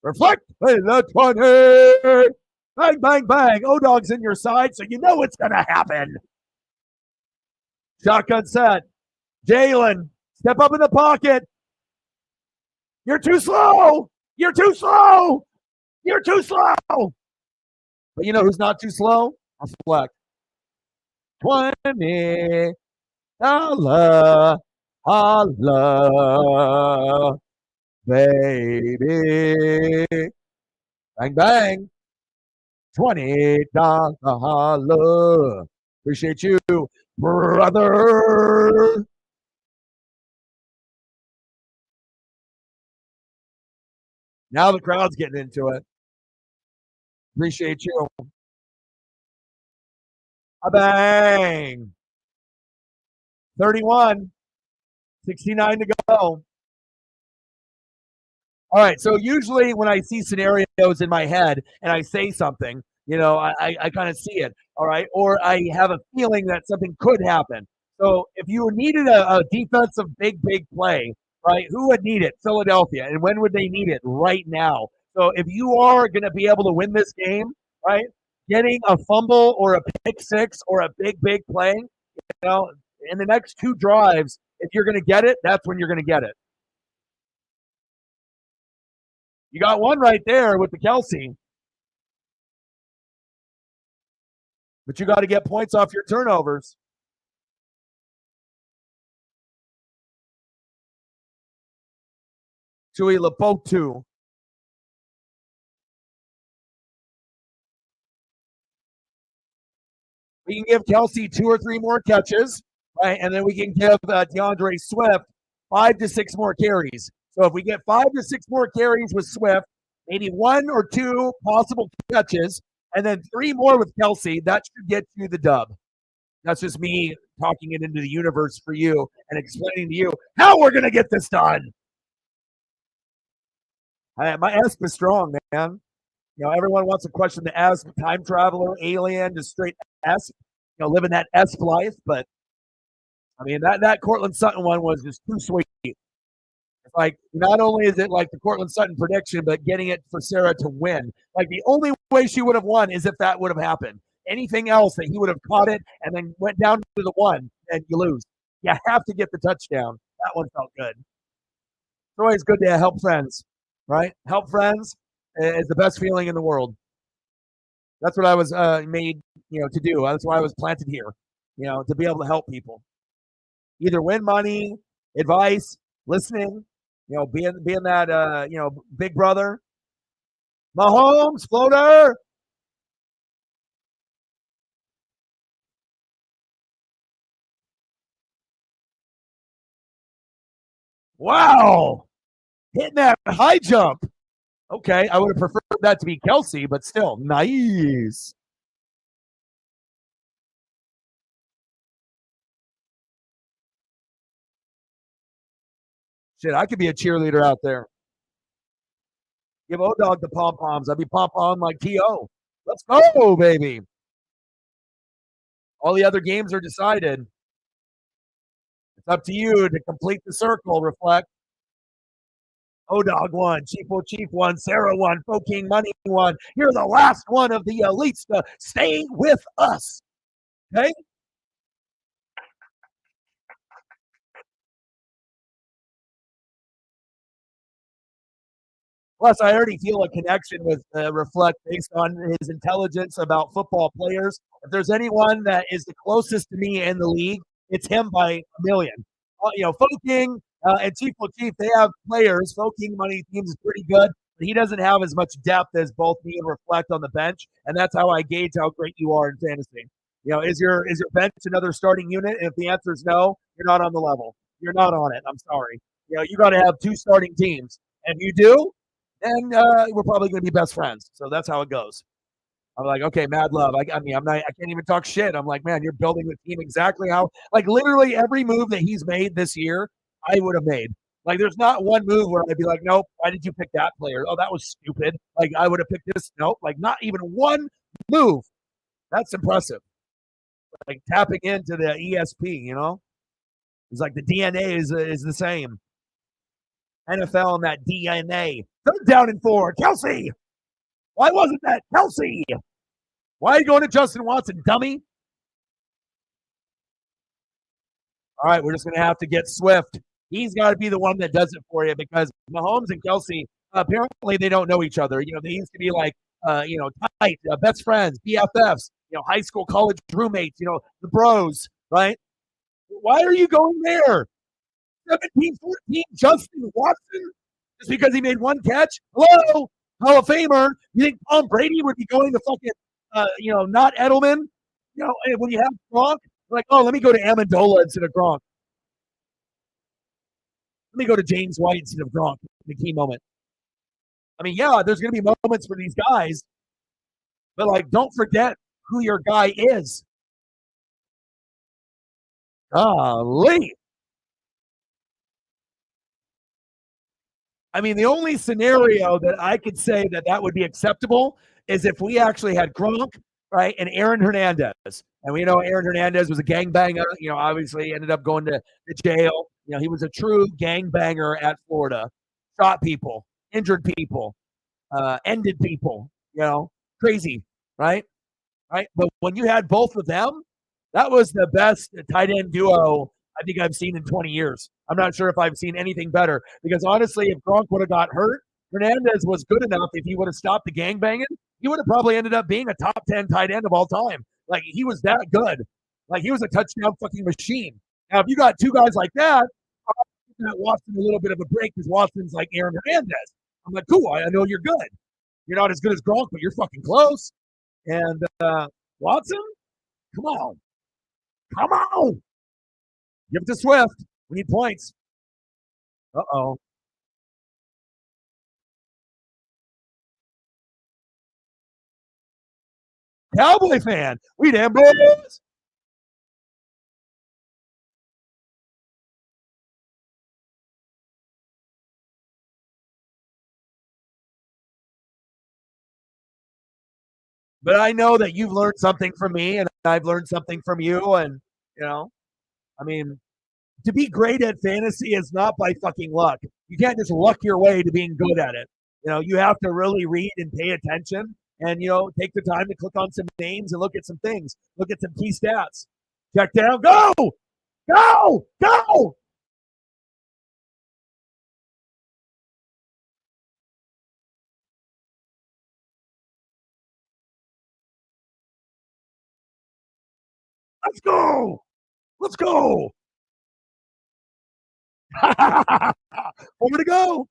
Reflect in the 20. Bang, bang, bang. O-Dog's in your side, so you know it's going to happen. Shotgun set. Jalen, step up in the pocket. You're too slow. You're too slow. You're too slow. But you know who's not too slow? Reflect. $20. Holla. Baby. Bang, bang. $20 holla. Appreciate you, brother. Now the crowd's getting into it. Appreciate you. A bang. 31. 69 to go. All right. So usually when I see scenarios in my head and I say something, I kind of see it. All right. Or I have a feeling that something could happen. So if you needed a defensive big play, right, who would need it? Philadelphia. And when would they need it? Right now. So if you are going to be able to win this game, right, getting a fumble or a pick six or a big play, in the next two drives, if you're going to get it, that's when you're going to get it. You got one right there with the Kelce, but you got to get points off your turnovers. Tui Lapotu. We can give Kelce 2 or 3 more catches, right? And then we can give DeAndre Swift 5 to 6 more carries. So if we get 5 to 6 more carries with Swift, maybe 1 or 2 possible catches, and then 3 more with Kelce, that should get you the dub. That's just me talking it into the universe for you and explaining to you how we're going to get this done. My ESP is strong, man. Everyone wants to question the ESP, time traveler, alien, just straight ESP, living that ESP life. But, I mean, that Cortland Sutton one was just too sweet. It's like, not only is it like the Cortland Sutton prediction, but getting it for Sarah to win. Like, the only way she would have won is if that would have happened. Anything else that he would have caught it and then went down to the one, and you lose. You have to get the touchdown. That one felt good. It's always good to help friends, right? Help friends is the best feeling in the world. That's what I was made, to do. That's why I was planted here, to be able to help people. Either win money, advice, listening, being that, big brother. Mahomes, floater. Wow. Hitting that high jump. Okay, I would have preferred that to be Kelce, but still, nice. Shit, I could be a cheerleader out there. Give O-Dog the pom-poms. I'd be pom-pom like T.O. Let's go, baby. All the other games are decided. It's up to you to complete the circle, Reflect. O-Dog won, Chief won, Sarah won, Fo King Money won. You're the last one of the elites to stay with us. Okay? Plus, I already feel a connection with Reflect based on his intelligence about football players. If there's anyone that is the closest to me in the league, it's him by a million. Fo King and Chief, they have players. Fo King Money teams is pretty good, but he doesn't have as much depth as both me and Reflect on the bench, and that's how I gauge how great you are in fantasy. Is your bench another starting unit? And if the answer is no, you're not on the level. You're not on it. I'm sorry. You got to have 2 starting teams. And if you do, then we're probably going to be best friends. So that's how it goes. I'm like, okay, mad love. I mean, I can't even talk shit. I'm like, man, you're building the team exactly how, like, literally every move that he's made this year, I would have made. Like, there's not one move where I'd be like, nope, why did you pick that player? Oh, that was stupid. Like, I would have picked this. Nope, like, not even one move. That's impressive. Like, tapping into the ESP, It's like the DNA is the same. NFL and that DNA. 3rd down and 4. Kelce. Why wasn't that Kelce? Why are you going to Justin Watson, dummy? All right, we're just going to have to get Swift. He's got to be the one that does it for you because Mahomes and Kelce, apparently they don't know each other. They used to be like, tight, best friends, BFFs, high school, college roommates, the bros, right? Why are you going there? 17-14, Justin Watson, just because he made one catch? Hello, Hall of Famer. You think Tom Brady would be going to fucking, not Edelman? When you have Gronk, like, oh, let me go to Amendola instead of Gronk. Let me go to James White instead of Gronk in the key moment. I mean, yeah, there's going to be moments for these guys, but, like, don't forget who your guy is. Golly. I mean, the only scenario that I could say that would be acceptable is if we actually had Gronk, right, and Aaron Hernandez. And we know Aaron Hernandez was a gangbanger. Obviously ended up going to jail. He was a true gangbanger at Florida. Shot people, injured people, ended people. Crazy, right? Right. But when you had both of them, that was the best tight end duo I think I've seen in 20 years. I'm not sure if I've seen anything better because honestly, if Gronk would have got hurt, Hernandez was good enough. If he would have stopped the gangbanging, he would have probably ended up being a top 10 tight end of all time. Like he was that good. Like he was a touchdown fucking machine. Now, if you got two guys like that, I'm giving Watson a little bit of a break because Watson's like Aaron Hernandez. I'm like, cool. I know you're good. You're not as good as Gronk, but you're fucking close. And Watson, come on. Come on. Give it to Swift. We need points. Uh-oh. Cowboy fan. We damn boys. But I know that you've learned something from me and I've learned something from you. And, I mean, to be great at fantasy is not by fucking luck. You can't just luck your way to being good at it. You have to really read and pay attention and, take the time to click on some names and look at some things, look at some key stats. Check down, go, go, go. Let's go. Let's go. 4 to go.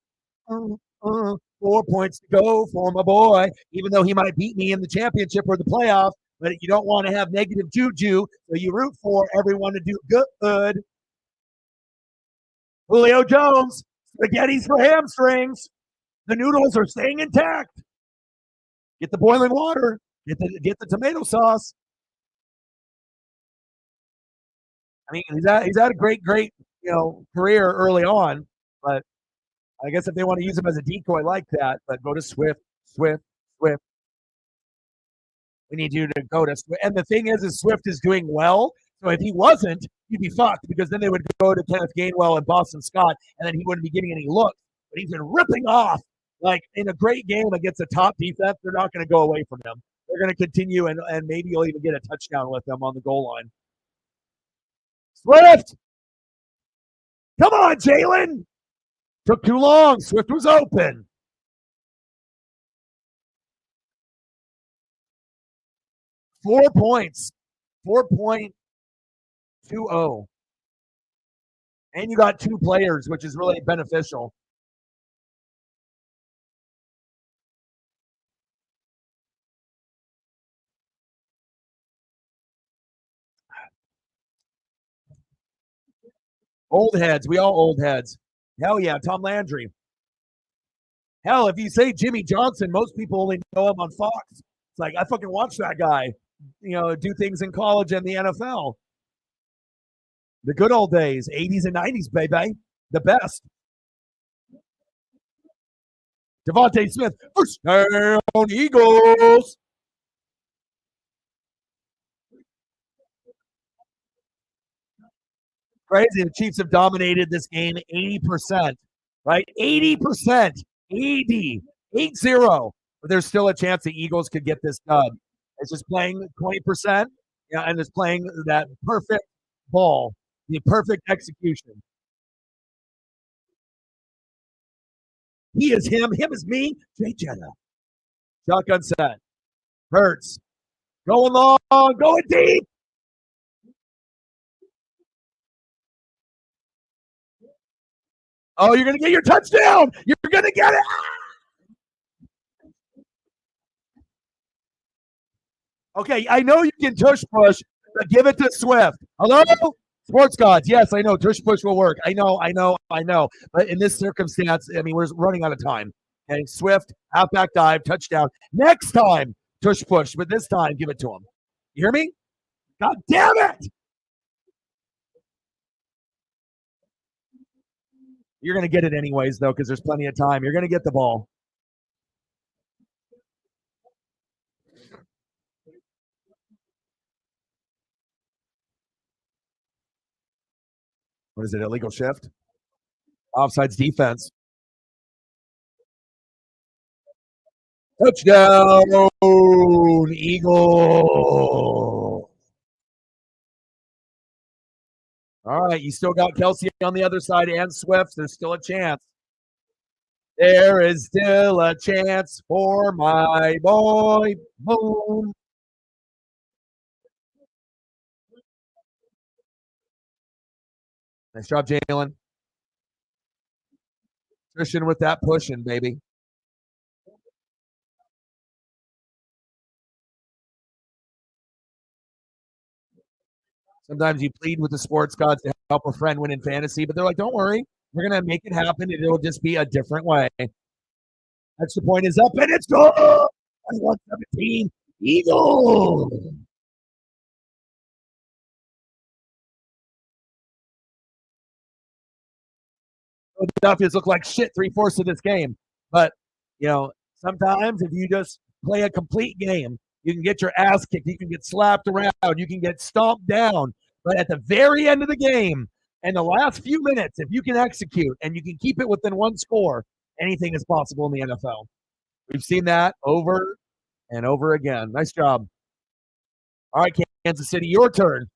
4 points to go for my boy, even though he might beat me in the championship or the playoff. But you don't want to have negative juju, so you root for everyone to do good. Julio Jones, spaghettis for hamstrings. The noodles are staying intact. Get the boiling water. Get the tomato sauce. I mean, he's had a great career early on, but I guess if they want to use him as a decoy like that, but go to Swift. We need you to go to Swift. And the thing is Swift is doing well. So if he wasn't, he'd be fucked because then they would go to Kenneth Gainwell and Boston Scott, and then he wouldn't be getting any looks. But he's been ripping off. Like in a great game against a top defense, they're not going to go away from him. They're going to continue, and maybe you'll even get a touchdown with them on the goal line. Swift! Come on, Jalen! Took too long. Swift was open. Four points. 4.20. And you got two players, which is really beneficial. Old heads. We all old heads. Hell yeah, Tom Landry. Hell, if you say Jimmy Johnson, most people only know him on Fox. It's like, I fucking watch that guy, do things in college and the NFL. The good old days, 80s and 90s, baby. The best. Devontae Smith, first down, Eagles. Crazy. The Chiefs have dominated this game 80%, right? 80%. 80. 8-0. But there's still a chance the Eagles could get this dub. It's just playing 20%, and it's playing that perfect ball, the perfect execution. He is him. Him is me. Jay Jetta. Shotgun set. Hurts. Going long. Going deep. Oh, you're going to get your touchdown. You're going to get it. Okay, I know you can tush push, but give it to Swift. Hello? Sports gods. Yes, I know. Tush push will work. I know. But in this circumstance, I mean, we're running out of time. Okay, Swift, halfback dive, touchdown. Next time, tush push, but this time, give it to him. You hear me? God damn it! You're going to get it anyways, though, because there's plenty of time. You're going to get the ball. What is it? Illegal shift? Offsides defense. Touchdown, Eagle. All right, you still got Kelce on the other side and Swift. There's still a chance. There is still a chance for my boy. Boom. Nice job, Jalen. Pushing with that pushing, baby. Sometimes you plead with the sports gods to help a friend win in fantasy, but they're like, don't worry. We're going to make it happen, and it'll just be a different way. Extra point is up, and it's good. 117 Eagles. Philadelphia's look like shit 3/4 of this game. But, sometimes if you just play a complete game, you can get your ass kicked. You can get slapped around. You can get stomped down. But at the very end of the game and the last few minutes, if you can execute and you can keep it within one score, anything is possible in the NFL. We've seen that over and over again. Nice job. All right, Kansas City, your turn.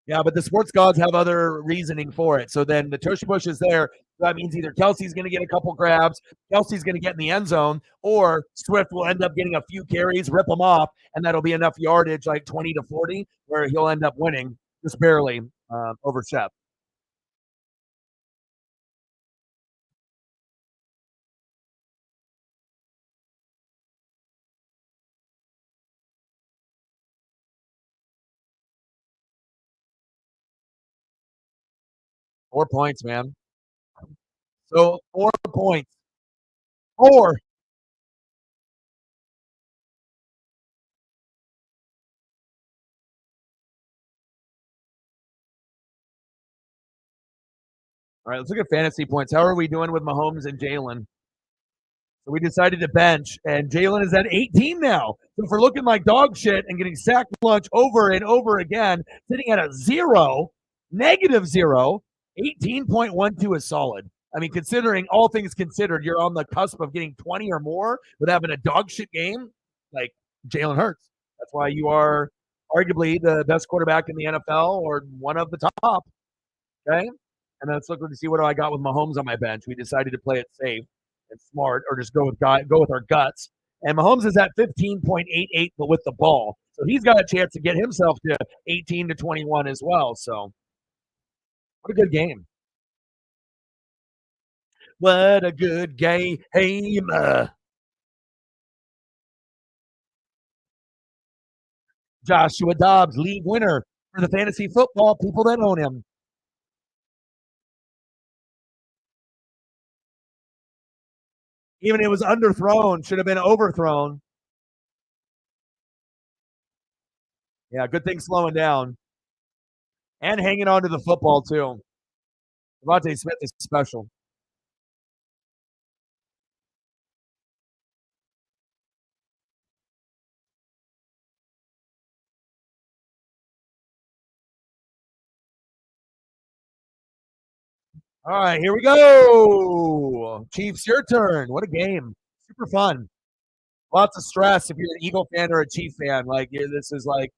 Yeah, but the sports gods have other reasoning for it. So then the tush push is there. That means either Kelce's going to get a couple grabs, Kelce's going to get in the end zone, or Swift will end up getting a few carries, rip them off, and that'll be enough yardage, like 20 to 40, where he'll end up winning just barely over Shep. 4 points, man. So 4 points. 4. All right, let's look at fantasy points. How are we doing with Mahomes and Jalen? So we decided to bench, and Jalen is at 18 now. So for looking like dog shit and getting sacked lunch over and over again, sitting at a zero, negative zero, 18.12 is solid. I mean, considering all things considered, you're on the cusp of getting 20 or more with having a dog shit game like Jalen Hurts. That's why you are arguably the best quarterback in the NFL or one of the top. Okay. And then let's look to see what do I got with Mahomes on my bench. We decided to play it safe and smart, or just go with our guts. And Mahomes is at 15.88, but with the ball, so he's got a chance to get himself to 18 to 21 as well. So, what a good game! What a good game! Joshua Dobbs, league winner for the fantasy football people that own him. Even it was underthrown, should have been overthrown. Yeah, good thing slowing down and hanging on to the football too. DeVonta Smith is special. All right, here we go. Chiefs, your turn. What a game. Super fun. Lots of stress if you're an Eagle fan or a Chief fan. Like, this is like,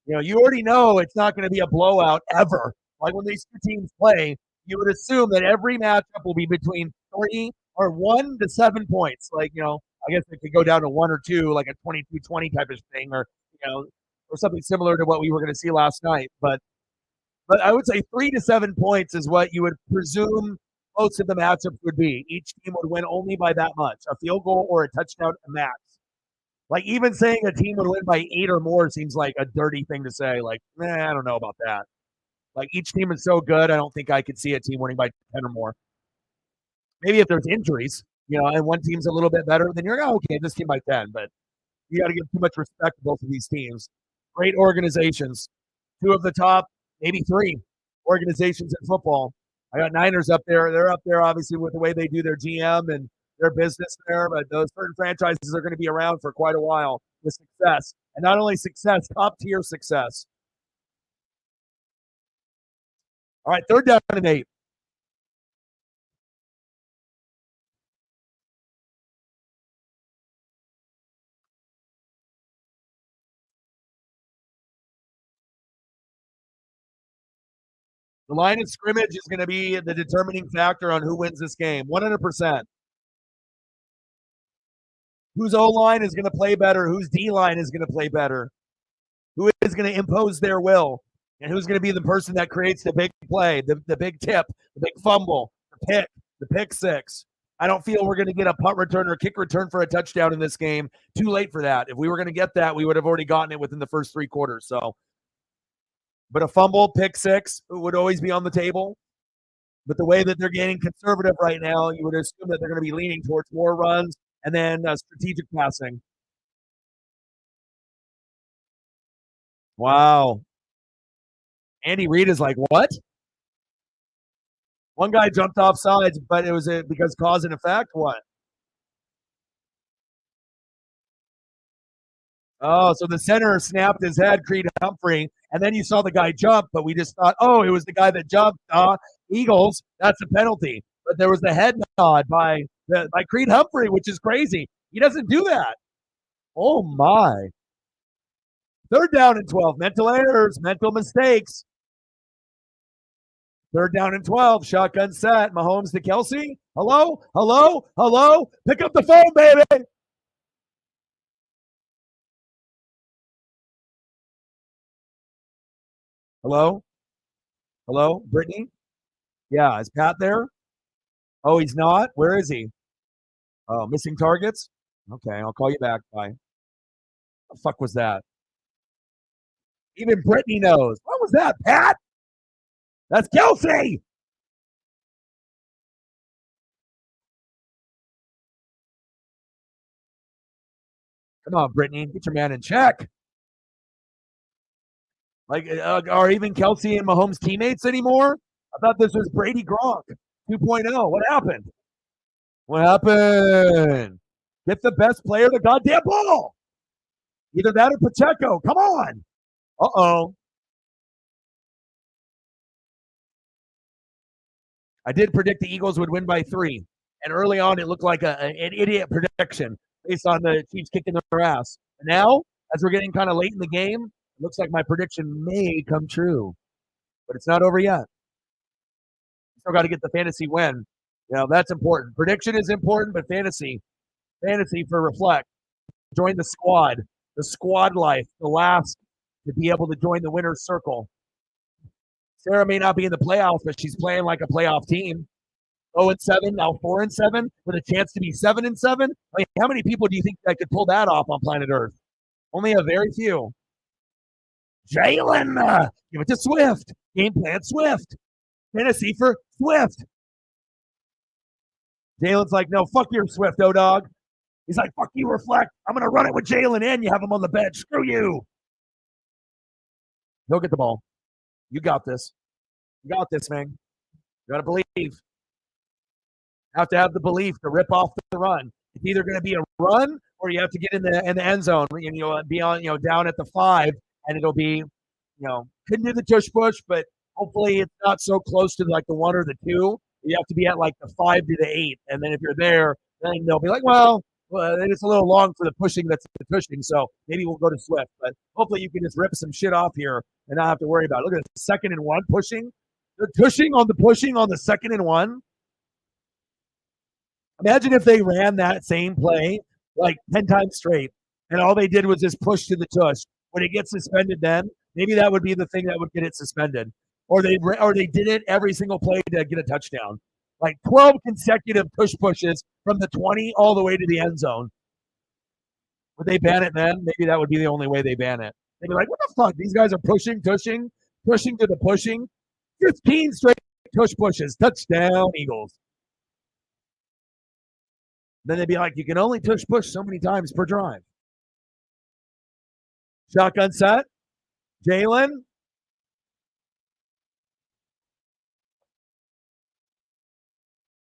you already know it's not going to be a blowout ever. Like, when these two teams play, you would assume that every matchup will be between 1 to 7 points. Like, I guess it could go down to 1 or 2, like a 22-20 type of thing, or something similar to what we were going to see last night. But I would say 3 to 7 points is what you would presume most of the matchups would be. Each team would win only by that much, a field goal or a touchdown max. Like, even saying a team would win by 8 or more seems like a dirty thing to say. Like, I don't know about that. Like, each team is so good, I don't think I could see a team winning by 10 or more. Maybe if there's injuries, and one team's a little bit better, then you're okay, this team by 10. But you got to give too much respect to both of these teams. Great organizations. Two of the top, maybe three organizations in football. I got Niners up there. They're up there, obviously, with the way they do their GM and their business there. But those certain franchises are going to be around for quite a while with success. And not only success, top tier success. All right, 3rd down and 8. The line of scrimmage is going to be the determining factor on who wins this game. 100%. Whose O-line is going to play better? Whose D-line is going to play better? Who is going to impose their will? And who's going to be the person that creates the big play, the big tip, the big fumble, the pick six? I don't feel we're going to get a punt return or kick return for a touchdown in this game. Too late for that. If we were going to get that, we would have already gotten it within the first 3 quarters. So, but a fumble, pick six would always be on the table. But the way that they're getting conservative right now, you would assume that they're going to be leaning towards more runs and then strategic passing. Wow. Andy Reid is like, what? One guy jumped off sides, but it was because cause and effect. What? Oh, so the center snapped his head, Creed Humphrey, and then you saw the guy jump, but we just thought, oh, it was the guy that jumped. Eagles, that's a penalty. But there was the head nod by Creed Humphrey, which is crazy. He doesn't do that. Oh, my. 3rd down and 12. Mental errors, mental mistakes. 3rd down and 12. Shotgun set. Mahomes to Kelsey. Hello? Hello? Hello? Pick up the phone, baby. Hello? Hello? Brittany? Yeah. Is Pat there? Oh, he's not? Where is he? Oh, missing targets? Okay. I'll call you back. Bye. What the fuck was that? Even Brittany knows. What was that, Pat? That's Kelsey. Come on, Brittany. Get your man in check. Like, are even Kelsey and Mahomes teammates anymore? I thought this was Brady Gronk 2.0. What happened? What happened? Get the best player the goddamn ball. Either that or Pacheco. Come on. Uh-oh. I did predict the Eagles would win by 3. And early on, it looked like an idiot prediction based on the Chiefs kicking their ass. And now, as we're getting kind of late in the game, it looks like my prediction may come true. But it's not over yet. Still got to get the fantasy win. You know, that's important. Prediction is important, but fantasy for reflect. Join the squad life, the last to be able to join the winner's circle. Sarah may not be in the playoffs, but she's playing like a playoff team. 0-7, now 4-7, with a chance to be 7-7. Like, how many people do you think that could pull that off on planet Earth? Only a very few. Jalen, give it to Swift. Game plan Swift. Fantasy for Swift. Jalen's like, no, fuck your Swift, dog. He's like, fuck you, reflect. I'm going to run it with Jalen and you have him on the bench. Screw you. He'll get the ball. You got this. You got this, man. You got to believe. You have to have the belief to rip off the run. It's either going to be a run or you have to get in the end zone and you'll be on, down at the 5, and it'll be, couldn't do the tush push, but hopefully it's not so close to like the 1 or the 2. You have to be at like the 5 to the 8, and then if you're there, then they'll be like, well, it's a little long for the pushing that's the pushing, so maybe we'll go to Swift. But hopefully you can just rip some shit off here and not have to worry about it. Look at the 2nd and 1 pushing. They're pushing on the 2nd and 1. Imagine if they ran that same play like 10 times straight, and all they did was just push to the tush. When it gets suspended, then maybe that would be the thing that would get it suspended, or they did it every single play to get a touchdown, like 12 consecutive tush pushes from the 20 all the way to the end zone. Would they ban it then? Maybe that would be the only way they ban it. They'd be like, what the fuck? These guys are pushing to the pushing. 15 straight tush pushes. Touchdown, Eagles. Then they'd be like, you can only tush push so many times per drive. Shotgun set. Jalen.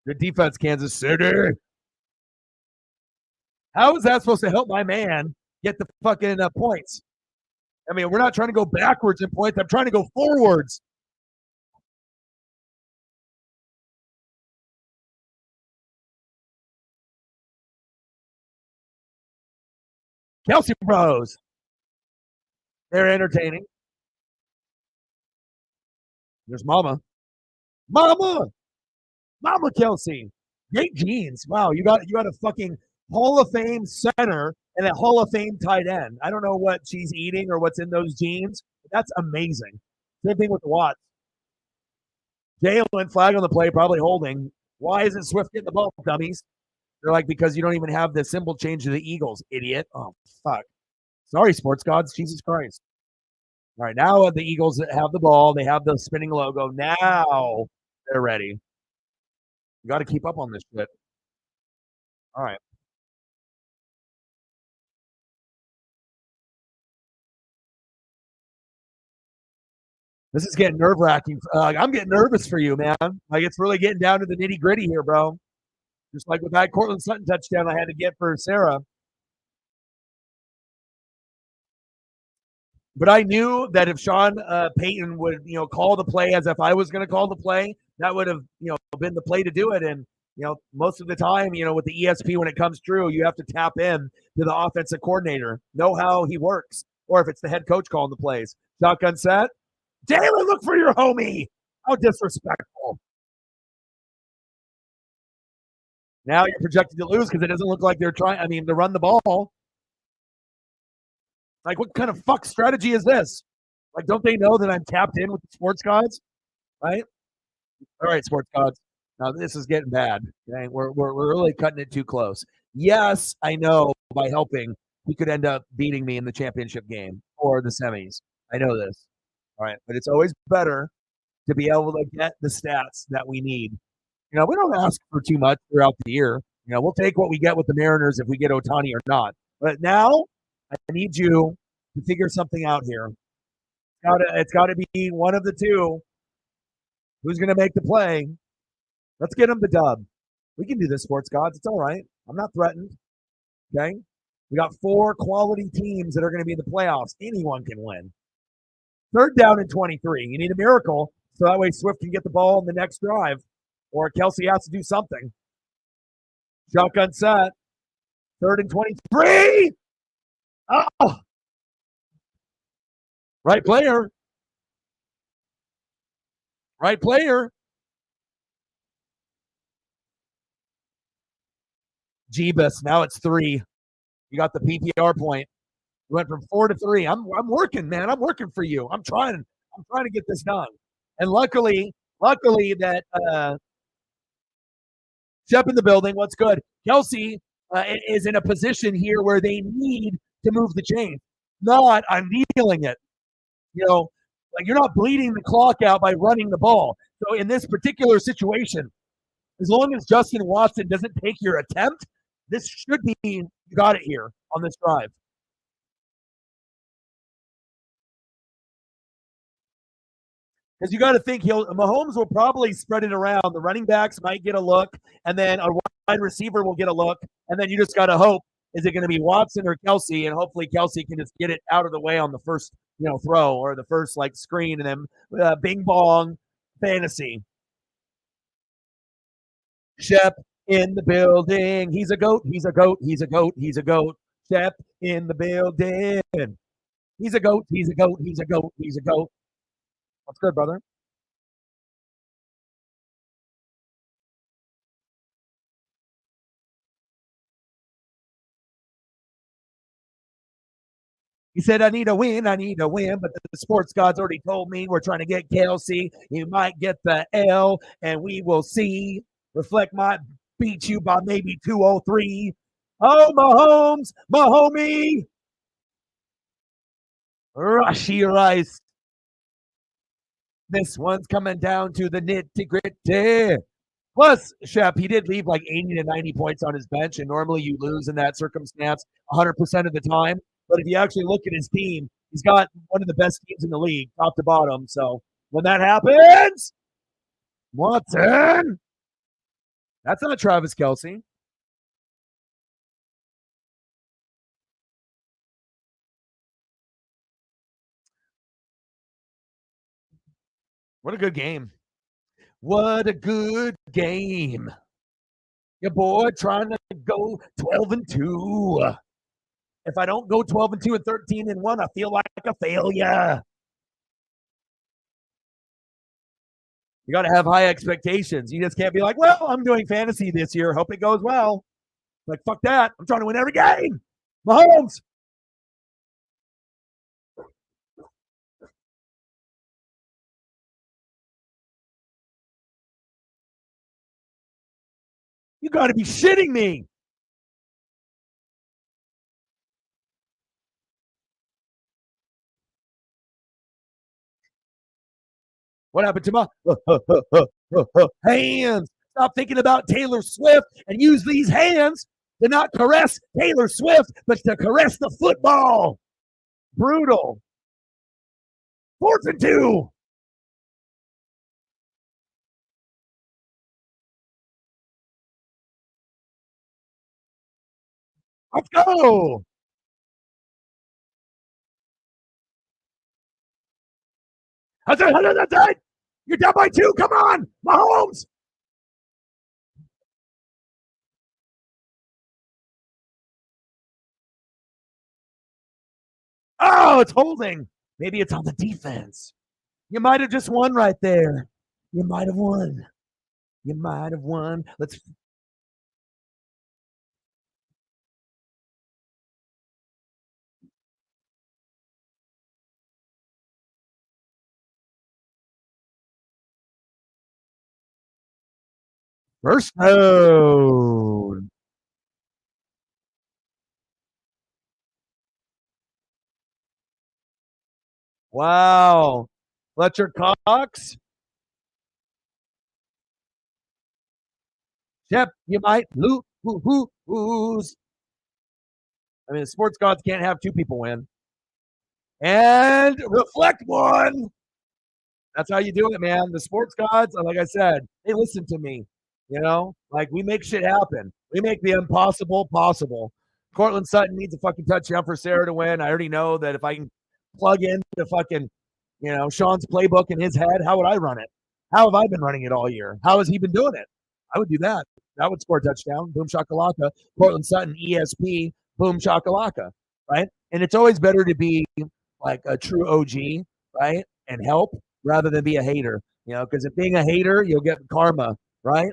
Good defense, Kansas City. How is that supposed to help my man get the fucking points? I mean, we're not trying to go backwards in points. I'm trying to go forwards. Kelce Bros. They're entertaining. There's Mama. Mama Kelce. Great genes. Wow, you got a fucking Hall of Fame center and a Hall of Fame tight end. I don't know what she's eating or what's in those genes. But that's amazing. Same thing with the Watts. Jalen flag on the play, probably holding. Why isn't Swift getting the ball, dummies? They're like, because you don't even have the symbol change to the Eagles, idiot. Oh, fuck. Sorry, sports gods. Jesus Christ. All right, now the Eagles have the ball. They have the spinning logo. Now they're ready. You got to keep up on this shit. All right. This is getting nerve-wracking. I'm getting nervous for you, man. Like, it's really getting down to the nitty-gritty here, bro. Just like with that Cortland Sutton touchdown I had to get for Sarah. But I knew that if Sean Payton would, call the play as if I was going to call the play, that would have, been the play to do it. And, most of the time, with the ESP, when it comes true, you have to tap in to the offensive coordinator, know how he works, or if it's the head coach calling the plays. Shotgun set. Jalen, look for your homie. How disrespectful. Now you're projected to lose because it doesn't look like they're trying, to run the ball. Like, what kind of fuck strategy is this? Like, don't they know that I'm tapped in with the sports gods? Right? All right, sports gods. Now this is getting bad. Okay? We're really cutting it too close. Yes, I know by helping, he could end up beating me in the championship game or the semis. I know this. All right. But it's always better to be able to get the stats that we need. We don't ask for too much throughout the year. We'll take what we get with the Mariners if we get Ohtani or not. But now I need you to figure something out here. It's got to be one of the two. Who's going to make the play? Let's get them the dub. We can do this, sports gods. It's all right. I'm not threatened. Okay? We got 4 quality teams that are going to be in the playoffs. Anyone can win. 3rd down and 23. You need a miracle so that way Swift can get the ball in the next drive or Kelce has to do something. Shotgun set. 3rd and 23. Oh! Right player. Right player. Jeebus. Now it's 3. You got the PPR point. You went from 4 to 3. I'm working, man. I'm working for you. I'm trying to get this done. And luckily that Shep in the building. What's good? Kelce is in a position here where they need to move the chain. Not I'm kneeling it. Like you're not bleeding the clock out by running the ball. So in this particular situation, as long as Justin Watson doesn't take your attempt, this should be you got it here on this drive. Because you got to think Mahomes will probably spread it around. The running backs might get a look, and then a wide receiver will get a look, and then you just got to hope, is it going to be Watson or Kelce? And hopefully Kelce can just get it out of the way on the first throw or the first screen, and then bing bong fantasy. Shep in the building. He's a goat. He's a goat. He's a goat. He's a goat. Shep in the building. He's a goat. He's a goat. He's a goat. He's a goat. What's good, brother? He said, I need a win. But the sports gods already told me we're trying to get Kelce. You might get the L, and we will see. Reflect might beat you by maybe 203. Oh, Mahomes, my homie. Rushy Rice. This one's coming down to the nitty-gritty. Plus, Shep, he did leave like 80 to 90 points on his bench, and normally you lose in that circumstance 100% of the time. But if you actually look at his team, He's got one of the best teams in the league, top to bottom. So when that happens, Watson, that's not Travis Kelce. What a good game. What a good game. Your boy trying to go 12-2. If I don't go 12-2 and 13-1, I feel like a failure. You got to have high expectations. You just can't be like, well, I'm doing fantasy this year. Hope it goes well. Like, fuck that. I'm trying to win every game. Mahomes. You got to be shitting me. What happened to my hands? Stop thinking about Taylor Swift and use these hands to not caress Taylor Swift, but to caress the football. Brutal. 4th and 2. Let's go. That's it. You're down by 2. Come on, Mahomes. Oh, it's holding. Maybe it's on the defense. You might have just won right there. You might have won. You might have won. Let's. First down. Wow. Fletcher Cox. Shep, you might lose. I mean, the sports gods can't have two people win. And reflect one. That's how you do it, man. The sports gods, like I said, they listen to me. You know, like we make shit happen. We make the impossible possible. Cortland Sutton needs a fucking touchdown for Sarah to win. I already know that if I can plug in the fucking, Sean's playbook in his head, how would I run it? How have I been running it all year? How has he been doing it? I would do that. That would score a touchdown. Boom shakalaka. Cortland Sutton, ESP. Boom shakalaka. Right? And it's always better to be like a true OG, right? And help rather than be a hater. Because if being a hater, you'll get karma, right?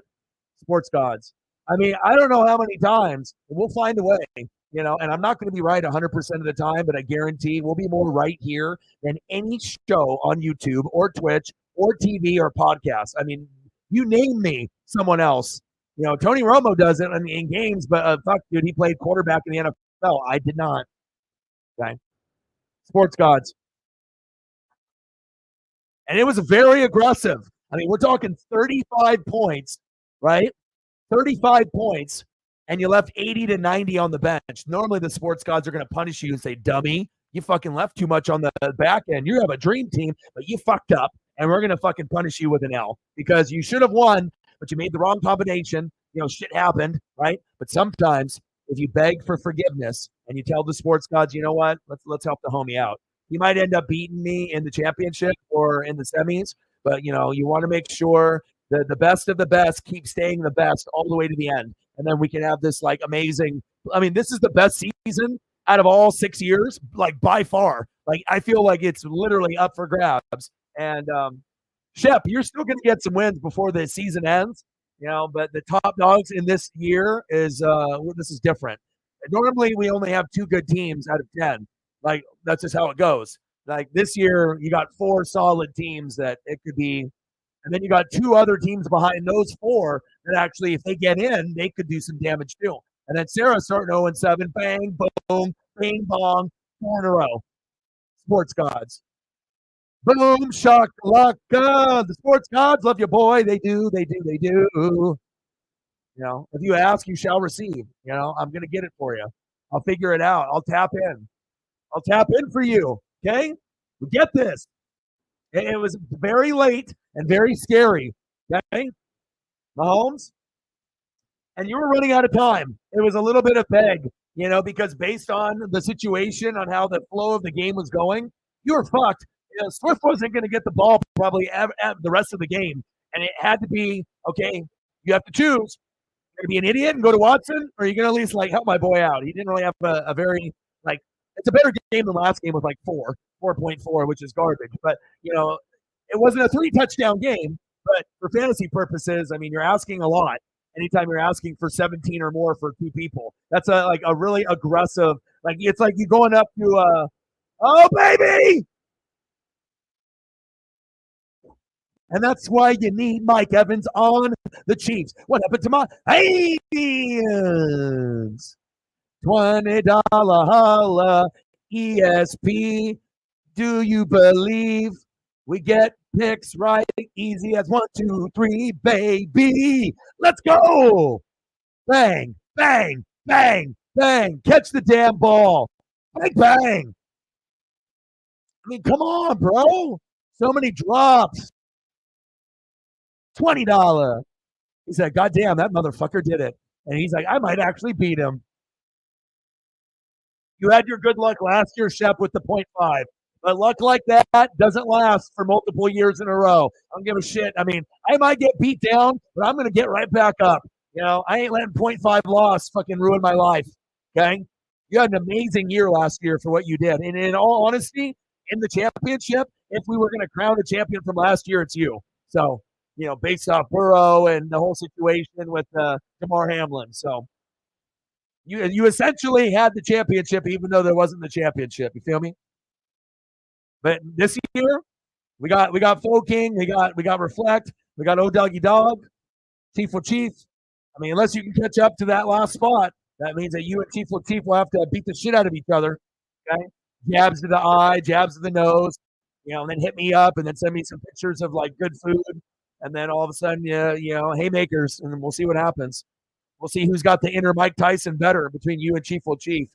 Sports gods. I mean, I don't know how many times we'll find a way, and I'm not going to be right 100% of the time, but I guarantee we'll be more right here than any show on YouTube or Twitch or TV or podcast. I mean, you name me someone else. Tony Romo does it in games, but fuck, dude, he played quarterback in the NFL. I did not. Okay. Sports gods. And it was very aggressive. I mean, we're talking 35 points, right? 35 points, and you left 80 to 90 on the bench. Normally, the sports gods are going to punish you and say, dummy, you fucking left too much on the back end. You have a dream team, but you fucked up, and we're going to fucking punish you with an L because you should have won, but you made the wrong combination. Shit happened, right? But sometimes if you beg for forgiveness and you tell the sports gods, you know what, let's help the homie out. You might end up beating me in the championship or in the semis, but you want to make sure that the best of the best keep staying the best all the way to the end, and then we can have this like amazing. I mean, this is the best season out of all 6 years, like by far. Like I feel like it's literally up for grabs. And Shep, you're still going to get some wins before the season ends, but the top dogs in this year is this is different. Normally, we only have 2 good teams out of 10. Like that's just how it goes. Like this year, you got 4 solid teams that it could be, and then you got 2 other teams behind those 4 that actually, if they get in, they could do some damage too. And then Sarah's starting 0-7. Bang, boom, bing, bong, 4 in a row. Sports gods. Boom, shakalaka. The sports gods love you, boy. They do, they do, they do. If you ask, you shall receive. I'm going to get it for you. I'll figure it out. I'll tap in. I'll tap in for you. Okay? Get this. It was very late and very scary. Okay? Mahomes, and you were running out of time. It was a little bit of beg, because based on the situation, on how the flow of the game was going, you were fucked. Swift wasn't going to get the ball probably at the rest of the game, and it had to be okay. You have to choose. You're going to be an idiot and go to Watson, or you're going to at least help my boy out. He didn't really have a very it's a better game than last game with 4.4, which is garbage. But it wasn't a 3-touchdown game. But for fantasy purposes, I mean, you're asking a lot. Anytime you're asking for 17 or more for 2 people, that's a really aggressive. It's like you going up to oh baby, and that's why you need Mike Evans on the Chiefs. What happened to my hands? $20 holla ESP. Do you believe we get picks right easy as 1, 2, 3, baby? Let's go! Bang, bang, bang, bang. Catch the damn ball. Bang, bang. I mean, come on, bro. So many drops. $20. He said, God damn, that motherfucker did it. And he's like, I might actually beat him. You had your good luck last year, Shep, with the 0.5. But luck like that doesn't last for multiple years in a row. I don't give a shit. I mean, I might get beat down, but I'm going to get right back up. I ain't letting 0.5 loss fucking ruin my life, okay? You had an amazing year last year for what you did. And in all honesty, in the championship, if we were going to crown a champion from last year, it's you. So, based off Burrow and the whole situation with Damar Hamlin. So, you essentially had the championship even though there wasn't the championship. You feel me? But this year, we got Fo King, we got Reflect, we got Doggy Dog, Chief for Chief. I mean, unless you can catch up to that last spot, that means that you and Chief Latif will have to beat the shit out of each other. Okay? Jabs to the eye, jabs to the nose, and then hit me up and then send me some pictures of good food. And then all of a sudden, haymakers, and then we'll see what happens. We'll see who's got the inner Mike Tyson better between you and Chief Latif.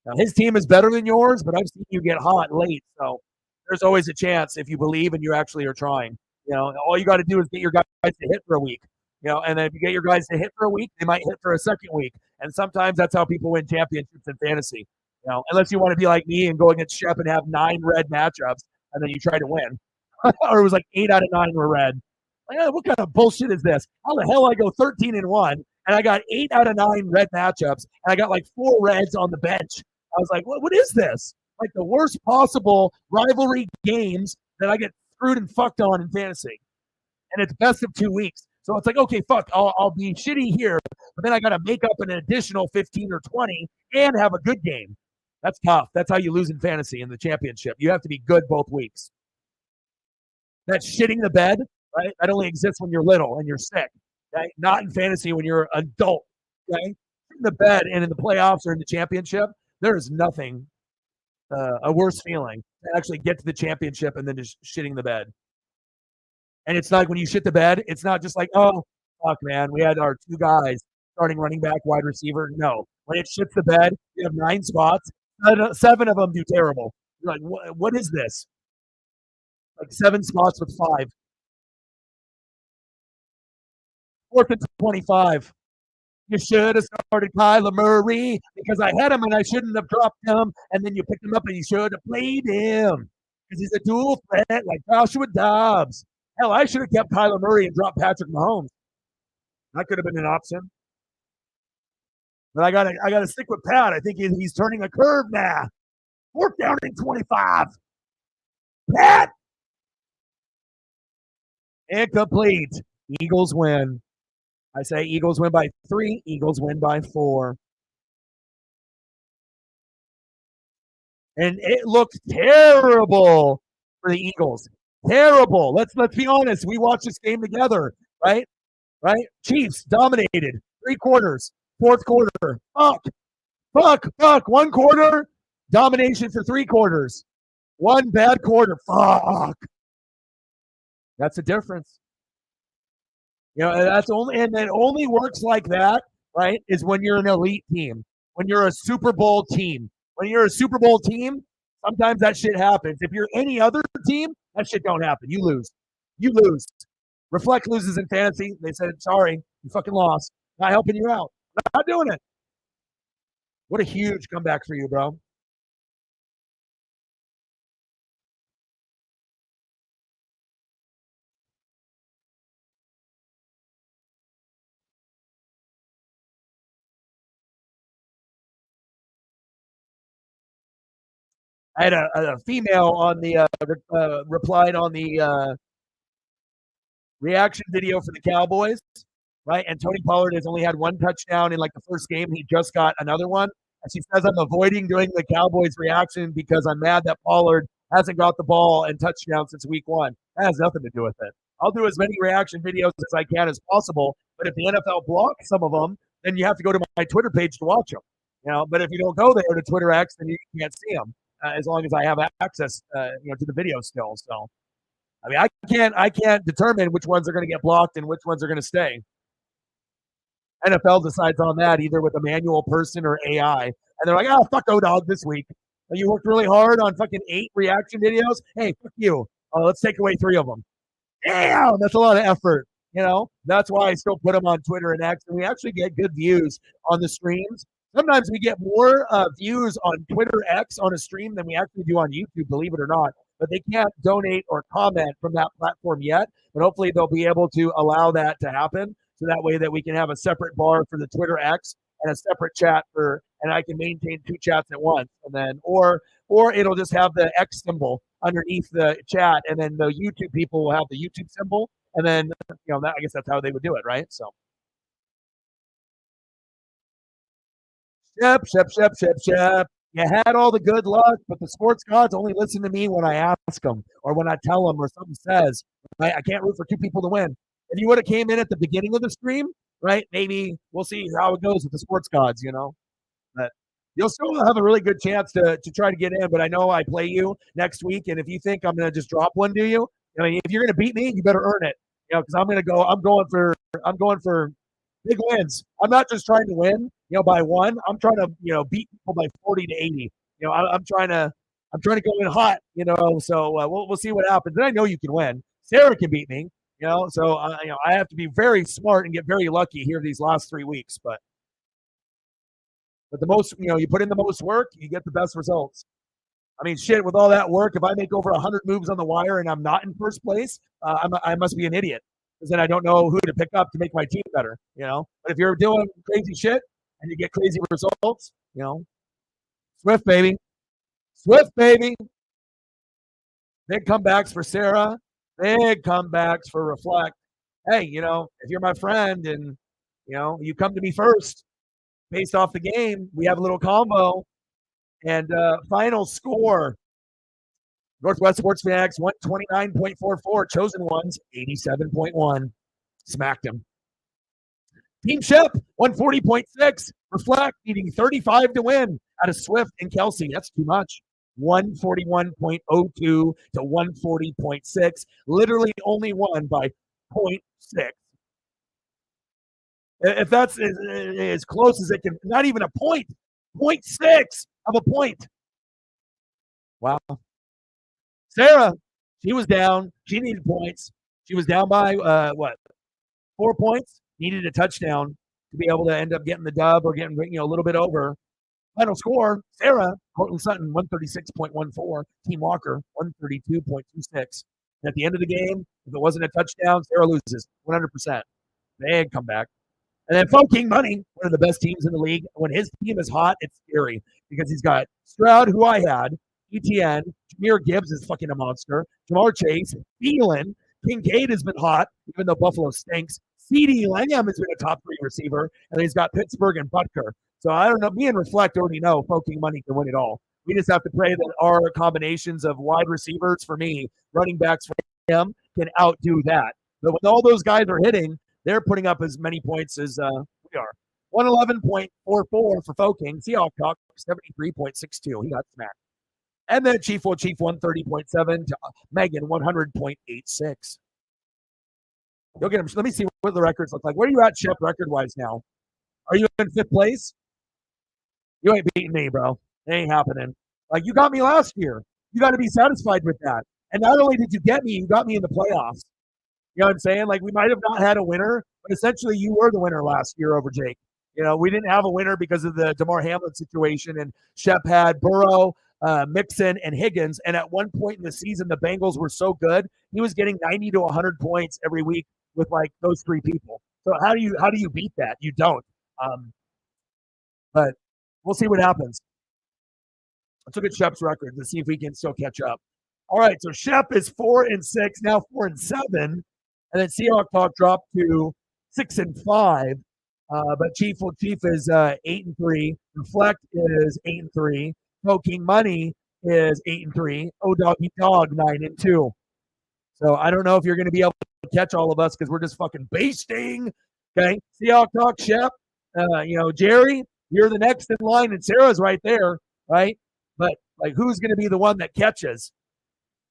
Now, his team is better than yours, but I've seen you get hot late. So there's always a chance if you believe and you actually are trying. All you got to do is get your guys to hit for a week. And then if you get your guys to hit for a week, they might hit for a second week. And sometimes that's how people win championships in fantasy. Unless you want to be like me and go against Shep and have 9 red matchups, and then you try to win. Or it was 8 out of 9 were red. What kind of bullshit is this? How the hell I go 13-1, and I got 8 out of 9 red matchups, and I got 4 reds on the bench. I was like, what is this? The worst possible rivalry games that I get screwed and fucked on in fantasy. And it's best of 2 weeks. So it's okay, fuck, I'll be shitty here, but then I got to make up an additional 15 or 20 and have a good game. That's tough. That's how you lose in fantasy in the championship. You have to be good both weeks. That shitting the bed, right? That only exists when you're little and you're sick, okay? Not in fantasy when you're an adult, okay? In the bed and in the playoffs or in the championship, there is nothing a worse feeling to actually get to the championship and then just shitting the bed. And it's when you shit the bed, it's not just oh, fuck, man, we had our 2 guys starting running back, wide receiver. No. When it shits the bed, you have 9 spots. 7 of them do terrible. You're what is this? 7 spots with 5. 4th and 25. You should have started Kyler Murray because I had him and I shouldn't have dropped him. And then you picked him up and you should have played him because he's a dual threat like Joshua Dobbs. Hell, I should have kept Kyler Murray and dropped Patrick Mahomes. That could have been an option. But I gotta stick with Pat. I think he's turning a curve now. 4th down and 25. Pat! Incomplete. Eagles win. I say Eagles win by 3. Eagles win by 4. And it looked terrible for the Eagles. Terrible. Let's be honest. We watched this game together, right? Right? Chiefs dominated 3 quarters. 4th quarter. Fuck. 1 quarter. Domination for 3 quarters. 1 bad quarter. Fuck. That's the difference. That's only, and it only works like that, right? Is when you're an elite team, when you're a Super Bowl team. When you're a Super Bowl team, Sometimes that shit happens. If you're any other team, that shit don't happen. You lose. You lose. Reflect loses in fantasy. They said, sorry, you fucking lost. Not helping you out. Not doing it. What a huge comeback for you, bro. I had a female on the replied on the reaction video for the Cowboys, right? And Tony Pollard has only had one touchdown in like the first game. He just got another one. And she says, I'm avoiding doing the Cowboys reaction because I'm mad that Pollard hasn't got the ball and touchdown since week one. That has nothing to do with it. I'll do as many reaction videos as I can as possible. But if the NFL blocks some of them, then you have to go to my Twitter page to watch them. But if you don't go there to Twitter X, then you can't see them as long as I have access, to the video still. So, I mean, I can't determine which ones are going to get blocked and which ones are going to stay. NFL decides on that either with a manual person or AI. And they're like, oh, fuck O-Dog this week. You worked really hard on fucking 8 reaction videos. Hey, fuck you. Let's take away 3 of them. Damn, that's a lot of effort. That's why I still put them on Twitter and X. And we actually get good views on the streams. Sometimes we get more views on Twitter X on a stream than we actually do on YouTube, believe it or not. But they can't donate or comment from that platform yet. But hopefully they'll be able to allow that to happen. So that way that we can have a separate bar for the Twitter X and a separate chat and I can maintain 2 chats at once. And then, or it'll just have the X symbol underneath the chat. And then the YouTube people will have the YouTube symbol. And then, I guess that's how they would do it. Right. So. Shep. You had all the good luck, but the sports gods only listen to me when I ask them or when I tell them or something says. Right? I can't root for 2 people to win. If you would have came in at the beginning of the stream, right, maybe we'll see how it goes with the sports gods, But you'll still have a really good chance to try to get in. But I know I play you next week, and if you think I'm going to just drop one to you, I mean, if you're going to beat me, you better earn it, because I'm going for big wins. I'm not just trying to win, by 1. I'm trying to, beat people by 40 to 80. I'm trying to go in hot, So we'll see what happens. And I know you can win. Sarah can beat me. So I have to be very smart and get very lucky here these last 3 weeks. But the most, you put in the most work, you get the best results. I mean, shit, with all that work, if I make over 100 moves on the wire and I'm not in first place, I must be an idiot because then I don't know who to pick up to make my team better. But if you're doing crazy shit and you get crazy results, Swift baby, big comebacks for Sarah. Big comebacks for Reflect. Hey, if you're my friend and, you come to me first based off the game, we have a little combo. And final score, Northwest Sports Fanatics 129.44, Chosen Ones 87.1. Smacked him. Team Shep 140.6, Reflect needing 35 to win out of Swift and Kelsey. That's too much. 141.02 to 140.6, literally only won by 0.6. If that's as close as it can, not even a point, 0.6 of a point. Wow. Sarah, she was down. She needed points. She was down by 4 points. Needed a touchdown to be able to end up getting the dub or getting a little bit over. Final score, Sarah, Cortland Sutton, 136.14. Team Walker, 132.26. And at the end of the game, if it wasn't a touchdown, Sarah loses 100%. Big comeback. And then Fo King Money, one of the best teams in the league. When his team is hot, it's scary because he's got Stroud, who I had, ETN, Jahmyr Gibbs is fucking a monster, Jamar Chase, Thielen, Kincaid has been hot, even though Buffalo stinks. CeeDee Lamb has been a top 3 receiver, and he's got Pittsburgh and Butker. So I don't know. Me and Reflect already know Fo King Money can win it all. We just have to pray that our combinations of wide receivers for me, running backs for him, can outdo that. But when all those guys are hitting, they're putting up as many points as we are. 111.44 for Fo King. Seahawks 73.62. He got smacked. And then Chief 130.7 to Megan 100.86. You'll get him. Let me see what the records look like. Where are you at, Shep, record-wise now? Are you in 5th place? You ain't beating me, bro. It ain't happening. Like, you got me last year. You got to be satisfied with that. And not only did you get me, you got me in the playoffs. You know what I'm saying? Like, we might have not had a winner, but essentially you were the winner last year over Jake. You know, we didn't have a winner because of the DeMar Hamlin situation, and Shep had Burrow, Mixon, and Higgins. And at one point in the season, the Bengals were so good, he was getting 90 to 100 points every week with like those three people. So how do you beat that? You don't. Um, but we'll see what happens. Let's look at Shep's record to see if we can still catch up. All right, so Shep is 4-6, now 4-7, and then Seahawk Talk dropped to 6-5. But Chief is 8-3. Reflect is 8-3. Smoking Money is 8-3. Oh Doggy Dog 9-2. So I don't know if you're going to be able to catch all of us because we're just fucking basting. Okay, Seahawk Talk, Shep. Jerry, you're the next in line, and Sarah's right there, right? But like, who's going to be the one that catches?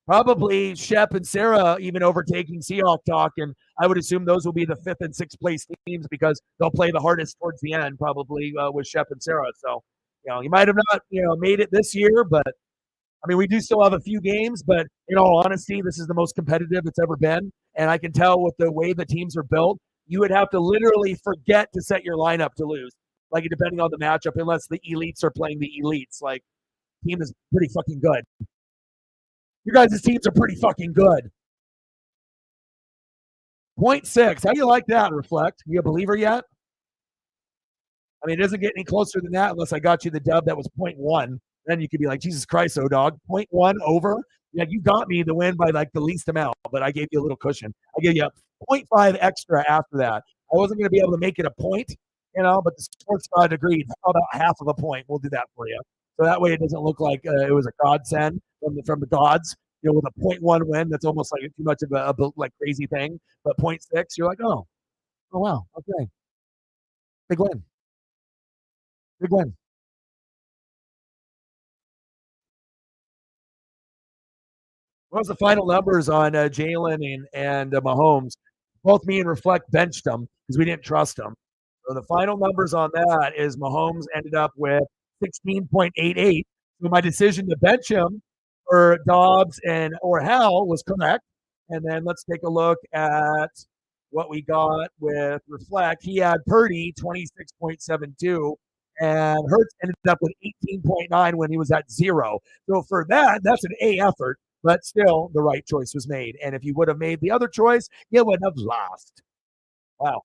Probably Shep and Sarah even overtaking Seahawk Talk, and I would assume those will be the 5th and 6th place teams because they'll play the hardest towards the end, probably with Shep and Sarah. So, you might have not, made it this year, but I mean, we do still have a few games. But in all honesty, this is the most competitive it's ever been, and I can tell with the way the teams are built, you would have to literally forget to set your lineup to lose, like depending on the matchup, unless the elites are playing the elites. Like, team is pretty fucking good. You guys' teams are pretty fucking good. 0.6. How do you like that, Reflect? You a believer yet? I mean, it doesn't get any closer than that unless I got you the dub that was 0.1. Then you could be like, Jesus Christ, dog. 0.1 over? Yeah, you got me to win by like the least amount, but I gave you a little cushion. I gave you a 0.5 extra after that. I wasn't going to be able to make it a point, but the sports god agreed. How about half of a point? We'll do that for you. So that way it doesn't look like it was a godsend from the gods. With a 0.1 win, that's almost like too much of a like crazy thing. But 0.6, you're like, oh wow, okay, big win. What was the final numbers on Jalen and Mahomes? Both me and Reflect benched them because we didn't trust them. So the final numbers on that is Mahomes ended up with 16.88. So my decision to bench him for Dobbs or Hal was correct. And then let's take a look at what we got with Reflect. He had Purdy 26.72, and Hurts ended up with 18.9 when he was at 0. So for that's an A effort, but still the right choice was made. And if you would have made the other choice, you would have lost. Wow.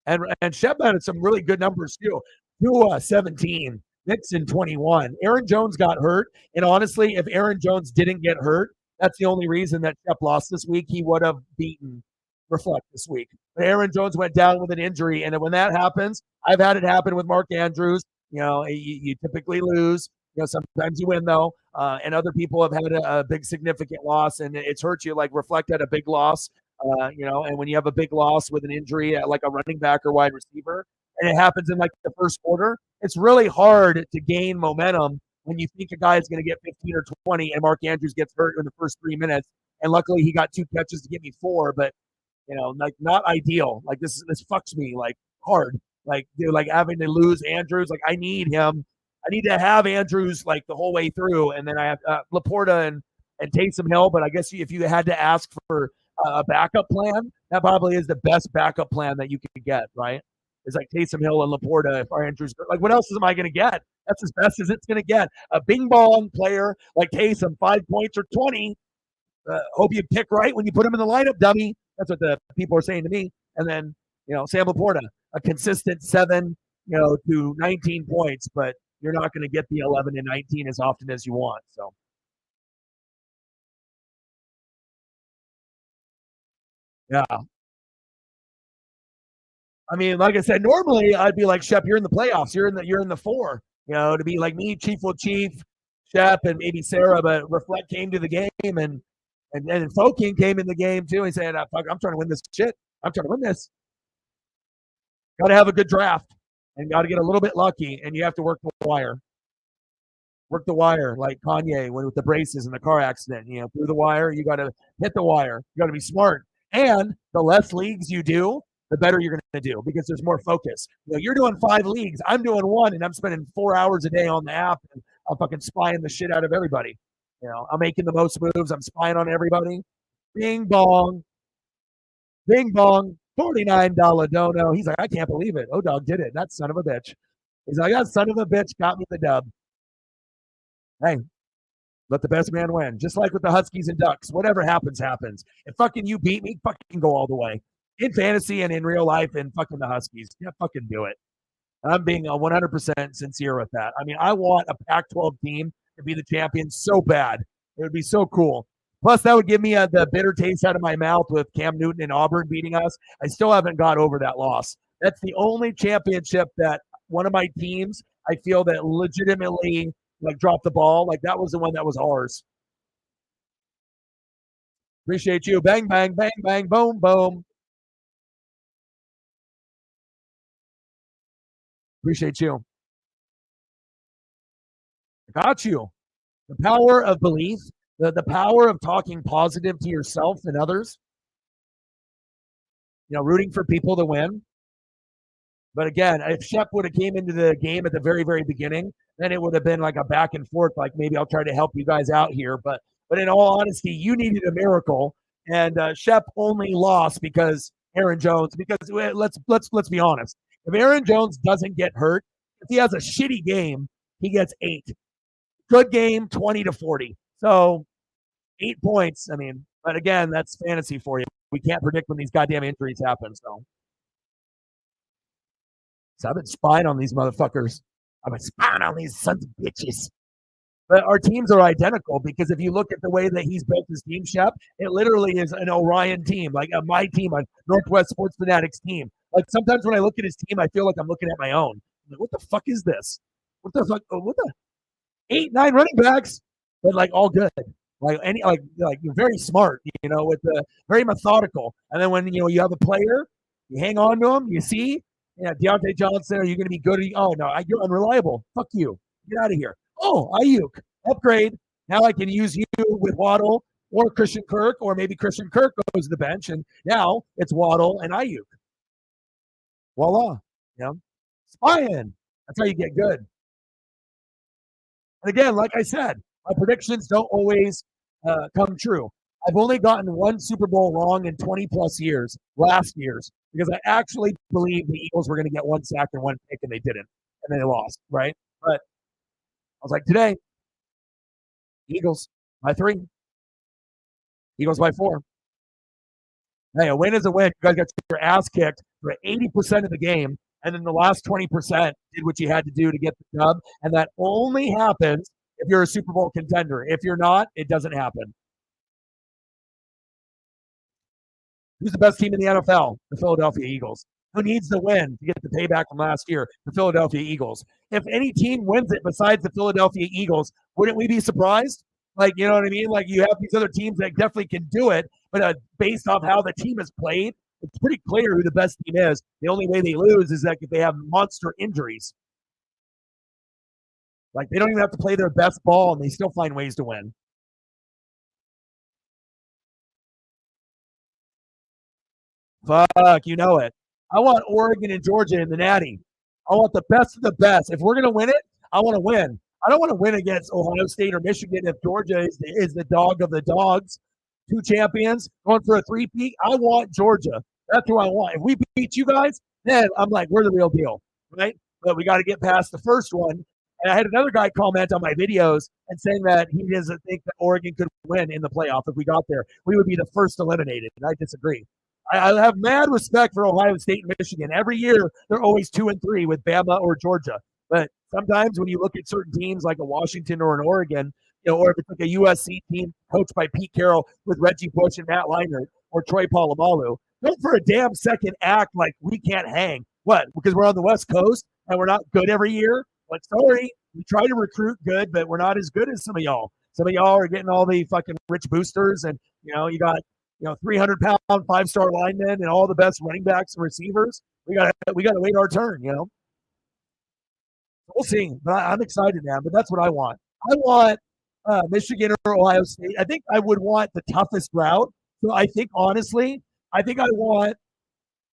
And Shep had some really good numbers too. Tua 17, Mixon 21. Aaron Jones got hurt, and honestly, if Aaron Jones didn't get hurt, that's the only reason that Shep lost this week. He would have beaten Reflect this week. But Aaron Jones went down with an injury, and when that happens, I've had it happen with Mark Andrews. You typically lose. Sometimes you win though, and other people have had a big significant loss, and it's hurt you. Like Reflect had a big loss. And when you have a big loss with an injury like a running back or wide receiver, and it happens in like the first quarter, it's really hard to gain momentum when you think a guy is going to get 15 or 20 and Mark Andrews gets hurt in the first 3 minutes. And luckily he got 2 catches to get me 4, but like not ideal. Like this fucks me like hard. Like, dude, like having to lose Andrews, like I need him. I need to have Andrews like the whole way through. And then I have Laporta and Taysom Hill. But I guess if you had to ask for a backup plan, that probably is the best backup plan that you can get, right? It's like Taysom Hill and Laporta if our Andrews. Like, what else am I going to get? That's as best as it's going to get. A bing bong player like Taysom, 5 points or 20. Hope you pick right when you put him in the lineup, dummy. That's what the people are saying to me. And then, Sam Laporta, a consistent 7, to 19 points, but you're not going to get the 11 and 19 as often as you want. So. Yeah. I mean, like I said, normally I'd be like, Shep, you're in the playoffs. You're in the 4. To be like me, Chief, Shep, and maybe Sarah, but Reflect came to the game and Foking came in the game too. He said, "Fuck, I'm trying to win this shit. I'm trying to win this. Got to have a good draft and got to get a little bit lucky, and you have to work the wire. Work the wire like Kanye with the braces in the car accident. Through the wire, you got to hit the wire. You got to be smart. And the less leagues you do, the better you're going to do because there's more focus. You're doing 5 leagues. I'm doing 1, and I'm spending 4 hours a day on the app. And I'm fucking spying the shit out of everybody. I'm making the most moves. I'm spying on everybody. Bing bong, bing bong, $49 dono. He's like, I can't believe it. O-Dog did it. That son of a bitch. He's like, that son of a bitch got me the dub. Hey, let the best man win. Just like with the Huskies and Ducks. Whatever happens, happens. If fucking you beat me, fucking go all the way. In fantasy and in real life and fucking the Huskies. Yeah, fucking do it. I'm being 100% sincere with that. I mean, I want a Pac-12 team to be the champion so bad. It would be so cool. Plus, that would give me the bitter taste out of my mouth with Cam Newton and Auburn beating us. I still haven't got over that loss. That's the only championship that one of my teams, I feel that legitimately dropped the ball. Like that was the one that was ours. Appreciate you. Bang, bang, bang, bang, boom, boom. Appreciate you. I got you. The power of belief, the power of talking positive to yourself and others, rooting for people to win. But again, if Shep would have came into the game at the very, very beginning, then it would have been like a back and forth, like maybe I'll try to help you guys out here. But in all honesty, you needed a miracle, and Shep only lost because Aaron Jones. Because let's be honest, if Aaron Jones doesn't get hurt, if he has a shitty game, he gets 8. Good game, 20-40. So 8 points. I mean, but again, that's fantasy for you. We can't predict when these goddamn injuries happen. So I've been spying on these motherfuckers. I've been spying on these sons of bitches. But our teams are identical because if you look at the way that he's built his team, Shep, it literally is an Orion team, like my team, a Northwest Sports Fanatics team. Like sometimes when I look at his team, I feel like I'm looking at my own. I'm like, what the fuck is this? What the fuck? What the 8, 9 running backs, but all good. Like you're very smart, with the very methodical. And then when you have a player, you hang on to him, you see, Deontay Johnson, are you going to be good? Oh no, you're unreliable. Fuck you. Get out of here. Oh, Ayuk, upgrade. Now I can use you with Waddle or Christian Kirk, or maybe Christian Kirk goes to the bench, and now it's Waddle and Ayuk. Voila. Spying. That's how you get good. And again, like I said, my predictions don't always come true. I've only gotten one Super Bowl wrong in 20-plus years, last year's, because I actually believed the Eagles were going to get 1 sack and 1 pick, and they didn't. And then they lost, right? But I was like, today, Eagles by 3. Eagles by 4. Hey, a win is a win. You guys got your ass kicked for 80% of the game, and then the last 20% did what you had to do to get the dub, and that only happens if you're a Super Bowl contender. If you're not, it doesn't happen. Who's the best team in the NFL? The Philadelphia Eagles. Who needs the win to get the payback from last year? The Philadelphia Eagles. If any team wins it besides the Philadelphia Eagles, wouldn't we be surprised? You know what I mean? You have these other teams that definitely can do it, but based off how the team has played, it's pretty clear who the best team is. The only way they lose is if they have monster injuries. They don't even have to play their best ball, and they still find ways to win. Fuck, you know it. I want Oregon and Georgia in the Natty. I want the best of the best. If we're going to win it, I want to win. I don't want to win against Ohio State or Michigan if Georgia is the dog of the dogs. 2 champions going for a 3-peat. I want Georgia. That's who I want. If we beat you guys, then I'm like, we're the real deal, right? But we got to get past the first one. And I had another guy comment on my videos and saying that he doesn't think that Oregon could win in the playoff if we got there. We would be the first eliminated, and I disagree. I have mad respect for Ohio State and Michigan. Every year, they're always 2 and 3 with Bama or Georgia. But sometimes when you look at certain teams like a Washington or an Oregon, or if it's like a USC team coached by Pete Carroll with Reggie Bush and Matt Leinart or Troy Polamalu, don't for a damn second act like we can't hang. What? Because we're on the West Coast and we're not good every year? But sorry, we try to recruit good, but we're not as good as some of y'all. Some of y'all are getting all the fucking rich boosters, and you got 300-pound 5-star linemen and all the best running backs and receivers. We got to wait our turn. We'll see. But I'm excited, man. But that's what I want. I want Michigan or Ohio State. I think I would want the toughest route. So I think honestly, I want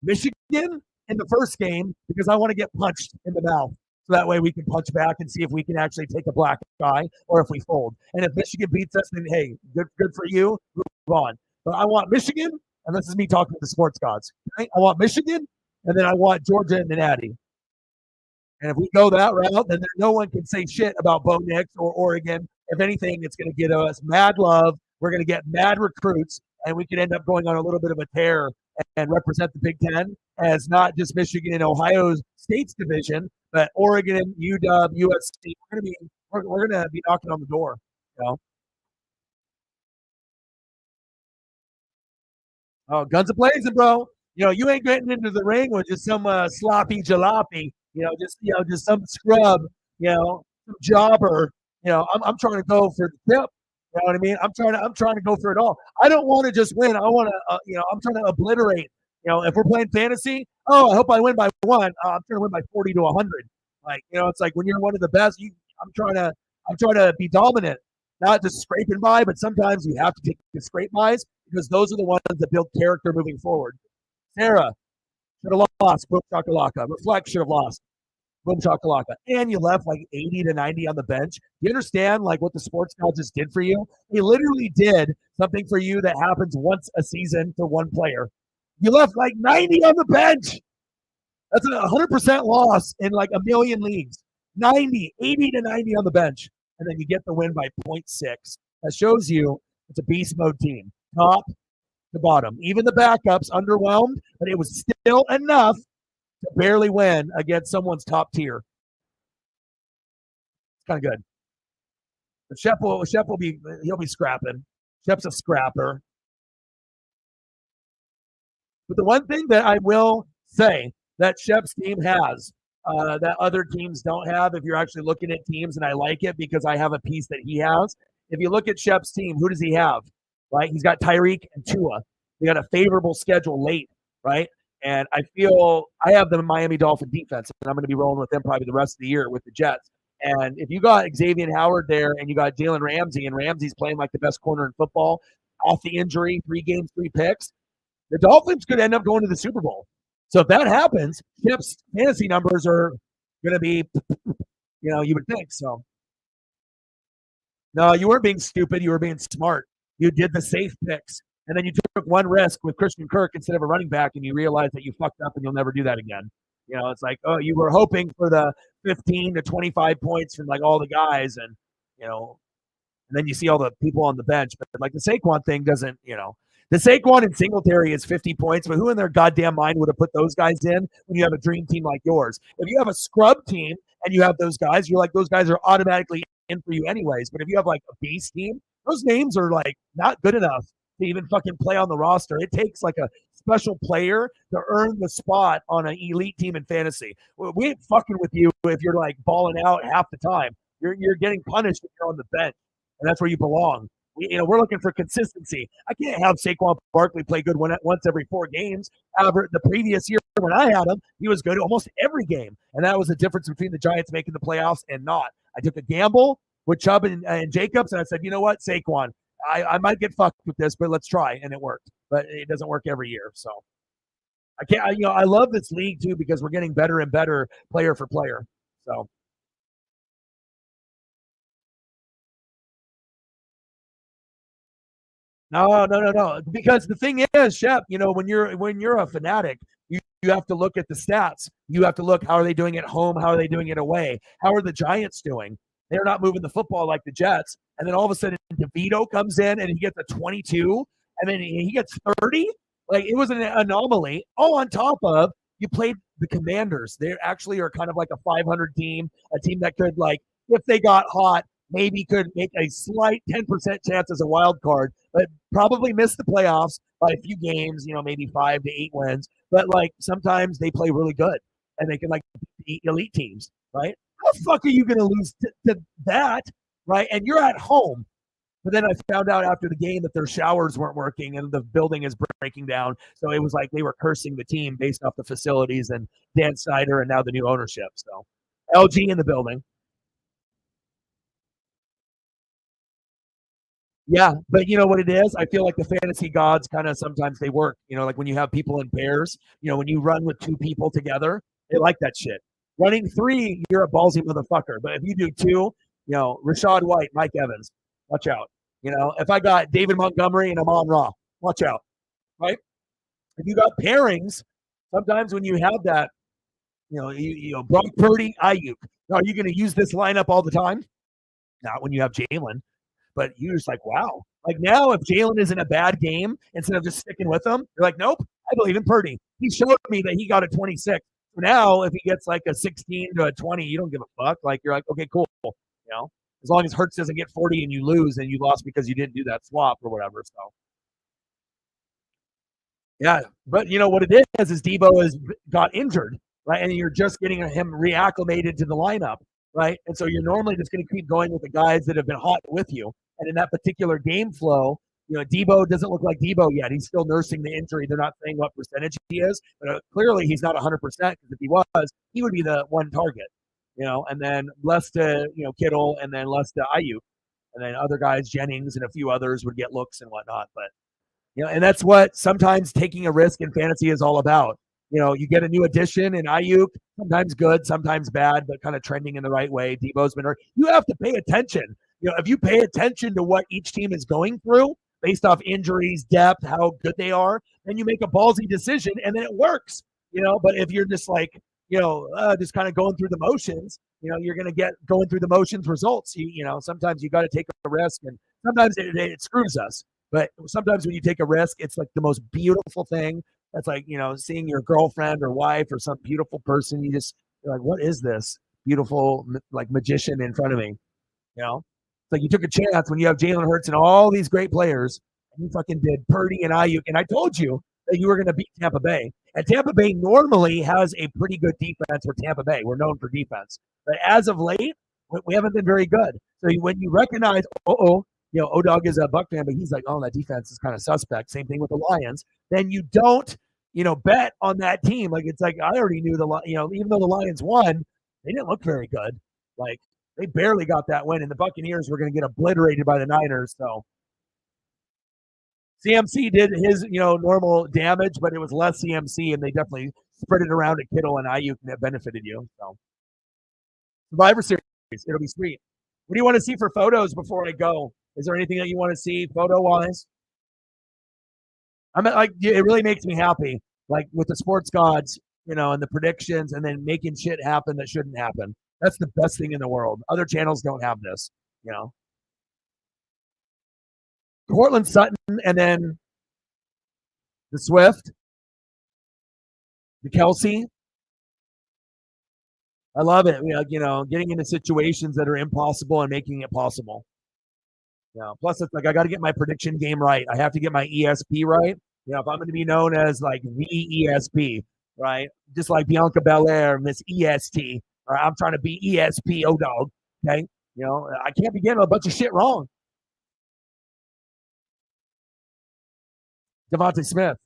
Michigan in the first game because I want to get punched in the mouth. So that way we can punch back and see if we can actually take a black eye or if we fold. And if Michigan beats us, then hey, good for you. Move on. But I want Michigan, and this is me talking to the sports gods. Right? I want Michigan, and then I want Georgia and the Natty. And if we go that route, then no one can say shit about Bo Nix or Oregon. If anything, it's going to get us mad love. We're going to get mad recruits, and we could end up going on a little bit of a tear and represent the Big Ten as not just Michigan and Ohio State's division, but Oregon, UW, USC. We're going to be knocking on the door. You know? Oh, guns a blazing, bro. You ain't getting into the ring with just some sloppy jalopy. Just some scrub. Some jobber. I'm trying to go for the tip. You know what I mean? I'm trying to go for it all. I don't want to just win. I want to. I'm trying to obliterate. If we're playing fantasy, I hope I win by one. I'm trying to win by 40 to 100. It's like when you're one of the best. I'm trying to be dominant, not just scraping by. But sometimes you have to take the scrape bys because those are the ones that build character moving forward. Sarah should have lost. Boom shakalaka. Reflect should have lost. Boom shakalaka. And you left like 80 to 90 on the bench. You understand what the sports god just did for you? He literally did something for you that happens once a season to one player. You left like 90 on the bench. That's a 100% loss in like a million leagues. 80 to 90 on the bench. And then you get the win by 0.6. That shows you it's a beast mode team. Top to bottom. Even the backups underwhelmed, but it was still enough to barely win against someone's top tier. It's kind of good. But Shep will be scrapping. Shep's a scrapper. But the one thing that I will say that Shep's team has that other teams don't have, if you're actually looking at teams, and I like it because I have a piece that he has. If you look at Shep's team, who does he have? Right? He's got Tyreek and Tua. They got a favorable schedule late, right? And I feel I have the Miami Dolphin defense, and I'm going to be rolling with them probably the rest of the year with the Jets. And if you got Xavier Howard there and you got Jalen Ramsey, and Ramsey's playing like the best corner in football off the injury, 3 games, 3 picks, the Dolphins could end up going to the Super Bowl. So if that happens, Chip's fantasy numbers are going to be, you would think so. No, you weren't being stupid. You were being smart. You did the safe picks. And then you took one risk with Christian Kirk instead of a running back, and you realized that you fucked up and you'll never do that again. It's like, you were hoping for the 15 to 25 points from like all the guys, and then you see all the people on the bench. But like the Saquon thing doesn't, the Saquon and Singletary is 50 points, but who in their goddamn mind would have put those guys in when you have a dream team like yours? If you have a scrub team and you have those guys, you're like, those guys are automatically in for you anyways. But if you have like a beast team, those names are like not good enough to even fucking play on the roster. It takes like a special player to earn the spot on an elite team in fantasy. We ain't fucking with you if you're like balling out half the time. You're getting punished if you're on the bench, and that's where you belong. We're looking for consistency. I can't have Saquon Barkley play good once every 4 games. However, the previous year when I had him, he was good almost every game, and that was the difference between the Giants making the playoffs and not. I took a gamble with Chubb and Jacobs, and I said, you know what, Saquon, I might get fucked with this, but let's try, and it worked. But it doesn't work every year, so I can't. I love this league too because we're getting better and better player for player. So. No. Because the thing is, Shep, when you're a fanatic, you have to look at the stats. You have to look, how are they doing at home? How are they doing it away? How are the Giants doing? They're not moving the football like the Jets. And then all of a sudden, DeVito comes in and he gets a 22, and then he gets 30. Like, it was an anomaly. All on top of, you played the Commanders. They actually are kind of like a 500 team, a team that could, like, if they got hot, maybe could make a slight 10% chance as a wild card, but probably miss the playoffs by a few games, maybe 5 to 8 wins. But like sometimes they play really good and they can like beat elite teams, right? How the fuck are you going to lose to that, right? And you're at home. But then I found out after the game that their showers weren't working and the building is breaking down. So it was like they were cursing the team based off the facilities and Dan Snyder and now the new ownership. So LG in the building. Yeah, but you know what it is? I feel like the fantasy gods kind of sometimes they work. Like when you have people in pairs, when you run with 2 people together, they like that shit. Running 3, you're a ballsy motherfucker. But if you do 2, Rashad White, Mike Evans, watch out. If I got David Montgomery and Amon Ra, watch out, right? If you got pairings, sometimes when you have that, Brock Purdy, Ayuk, are you going to use this lineup all the time? Not when you have Jalen, but you're just like, wow. Like now, if Jalen is in a bad game, instead of just sticking with him, you're like, nope, I believe in Purdy. He showed me that he got a 26. So now, if he gets like a 16 to a 20, you don't give a fuck. Like you're like, okay, cool. As long as Hurts doesn't get 40 and you lose and you lost because you didn't do that swap or whatever. So, yeah, but what it is Debo has got injured, right? And you're just getting him reacclimated to the lineup, right? And so you're normally just going to keep going with the guys that have been hot with you. And in that particular game flow, Debo doesn't look like Debo yet. He's still nursing the injury. They're not saying what percentage he is, but clearly he's not 100% because if he was, he would be the one target, and then less to, Kittle and then less to Ayuk. And then other guys, Jennings and a few others would get looks and whatnot. But, and that's what sometimes taking a risk in fantasy is all about. You get a new addition in Ayuk, sometimes good, sometimes bad, but kind of trending in the right way. Debo's been hurt. You have to pay attention. If you pay attention to what each team is going through based off injuries, depth, how good they are, then you make a ballsy decision and then it works. But if you're just like, just kind of going through the motions, you're going to get going through the motions results. Sometimes you got to take a risk and sometimes it screws us. But sometimes when you take a risk, it's like the most beautiful thing. That's like, seeing your girlfriend or wife or some beautiful person. You're like, what is this beautiful, like magician in front of me? It's like you took a chance when you have Jalen Hurts and all these great players, and you fucking did Purdy and Ayuk. And I told you that you were going to beat Tampa Bay. And Tampa Bay normally has a pretty good defense for Tampa Bay. We're known for defense. But as of late, we haven't been very good. So when you recognize, O-Dog is a Buck fan, but he's like, oh, that defense is kind of suspect. Same thing with the Lions. Then you don't, bet on that team. Like, it's like, I already knew even though the Lions won, they didn't look very good. Like, they barely got that win, and the Buccaneers were going to get obliterated by the Niners. So CMC did his, normal damage, but it was less CMC, and they definitely spread it around to Kittle and Ayuk, and that benefited you. So Survivor Series, it'll be sweet. What do you want to see for photos before I go? Is there anything that you want to see photo-wise? It really makes me happy, like with the sports gods, and the predictions, and then making shit happen that shouldn't happen. That's the best thing in the world. Other channels don't have this, Cortland Sutton, and then the Swift, the Kelsey. I love it. Getting into situations that are impossible and making it possible. Plus, it's like I got to get my prediction game right. I have to get my ESP right. If I'm going to be known as like the ESP, right? Just like Bianca Belair, Miss EST. Or I'm trying to be ESP O-Dog. Okay. I can't be getting a bunch of shit wrong. Devontae Smith.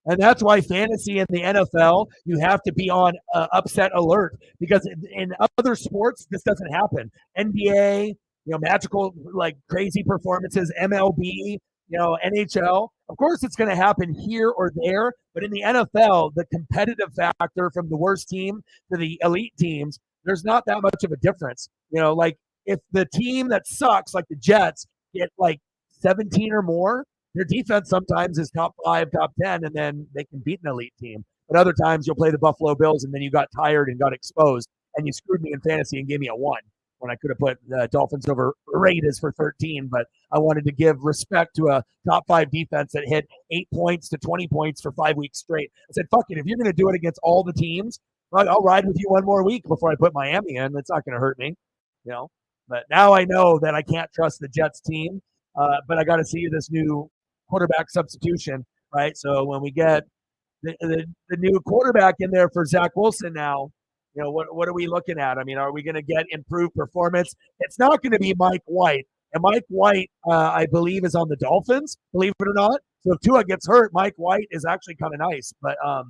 And that's why fantasy in the NFL, you have to be on upset alert because in other sports, this doesn't happen. NBA, magical, like crazy performances, MLB, NHL. Of course, it's going to happen here or there. But in the NFL, the competitive factor from the worst team to the elite teams, there's not that much of a difference. Like if the team that sucks, like the Jets, get like 17 or more, their defense sometimes is top 5, top 10, and then they can beat an elite team. But other times you'll play the Buffalo Bills, and then you got tired and got exposed, and you screwed me in fantasy and gave me a 1 when I could have put the Dolphins over Raiders for 13. But I wanted to give respect to a top 5 defense that hit 8 points to 20 points for 5 weeks straight. I said, fuck it. If you're going to do it against all the teams, I'll ride with you one more week before I put Miami in. It's not going to hurt me, But now I know that I can't trust the Jets team. But I got to see this new quarterback substitution, right? So when we get the new quarterback in there for Zach Wilson now, what are we looking at? I mean, are we going to get improved performance? It's not going to be Mike White. And Mike White, I believe, is on the Dolphins, believe it or not. So if Tua gets hurt, Mike White is actually kind of nice. But I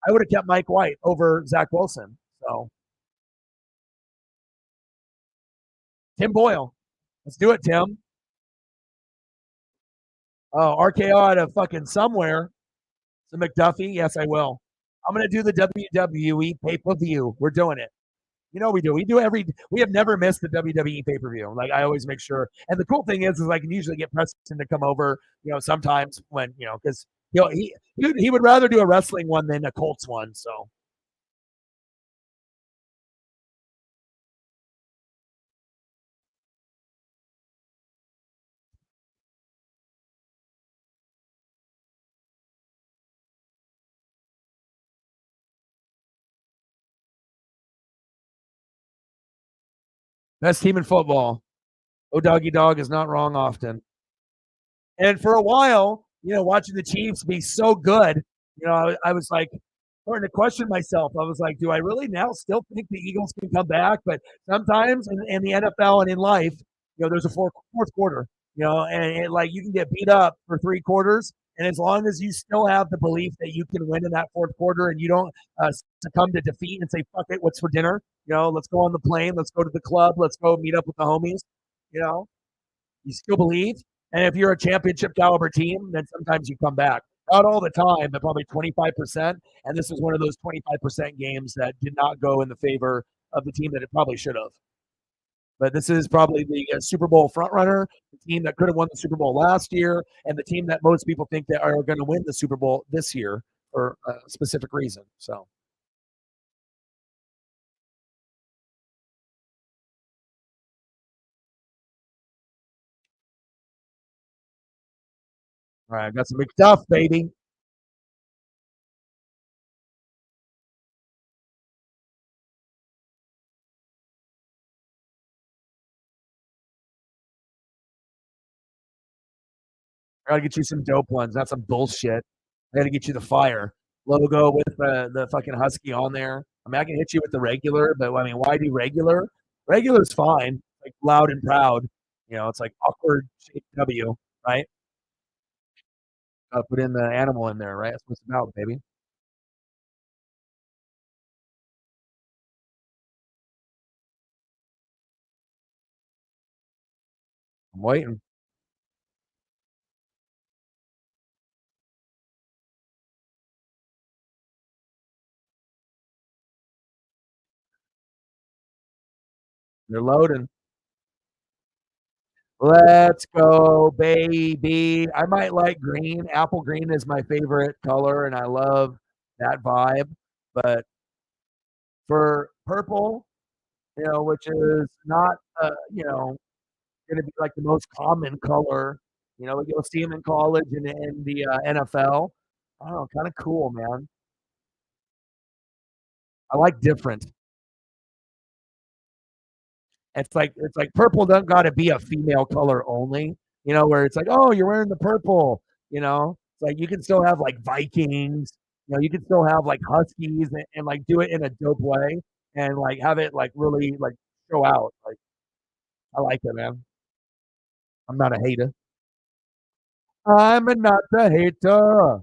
would have kept Mike White over Zach Wilson. So Tim Boyle. Let's do it, Tim. Oh, RKO out of fucking somewhere. So McDuffie, yes, I will. I'm gonna do the WWE pay-per-view. We're doing it. You know we do. We have never missed the WWE pay-per-view. Like I always make sure. And the cool thing is I can usually get Preston to come over, sometimes when, because he would rather do a wrestling one than a Colts one. So best team in football. Oh, doggy dog is not wrong often. And for a while, watching the Chiefs be so good, I was like starting to question myself. I was like, do I really now still think the Eagles can come back? But sometimes in the NFL and in life, there's a fourth quarter, and like you can get beat up for 3 quarters. And as long as you still have the belief that you can win in that fourth quarter and you don't succumb to defeat and say, fuck it, what's for dinner? Let's go on the plane. Let's go to the club. Let's go meet up with the homies. You still believe. And if you're a championship caliber team, then sometimes you come back. Not all the time, but probably 25%. And this is one of those 25% games that did not go in the favor of the team that it probably should have. But this is probably the Super Bowl frontrunner, the team that could have won the Super Bowl last year, and the team that most people think that are going to win the Super Bowl this year for a specific reason. So. All right, I got some McDuff, baby. I gotta get you some dope ones, not some bullshit. I gotta get you the fire logo with the fucking husky on there. I mean, I can hit you with the regular, but I mean, why do regular? Regular's fine, like loud and proud. It's like awkward shape W, right? Put in the animal in there, right? That's what it's about, baby. I'm waiting. They're loading. Let's go, baby. I might like green. Apple green is my favorite color, and I love that vibe. But for purple, which is not, going to be like the most common color. You'll see them in college and in the NFL. I don't know, kind of cool, man. I like different. It's like purple doesn't got to be a female color only. Where it's like, oh, you're wearing the purple. It's like you can still have like Vikings. You can still have like Huskies and like do it in a dope way and like have it like really like show out. Like I like it, man. I'm not a hater. I'm not a hater.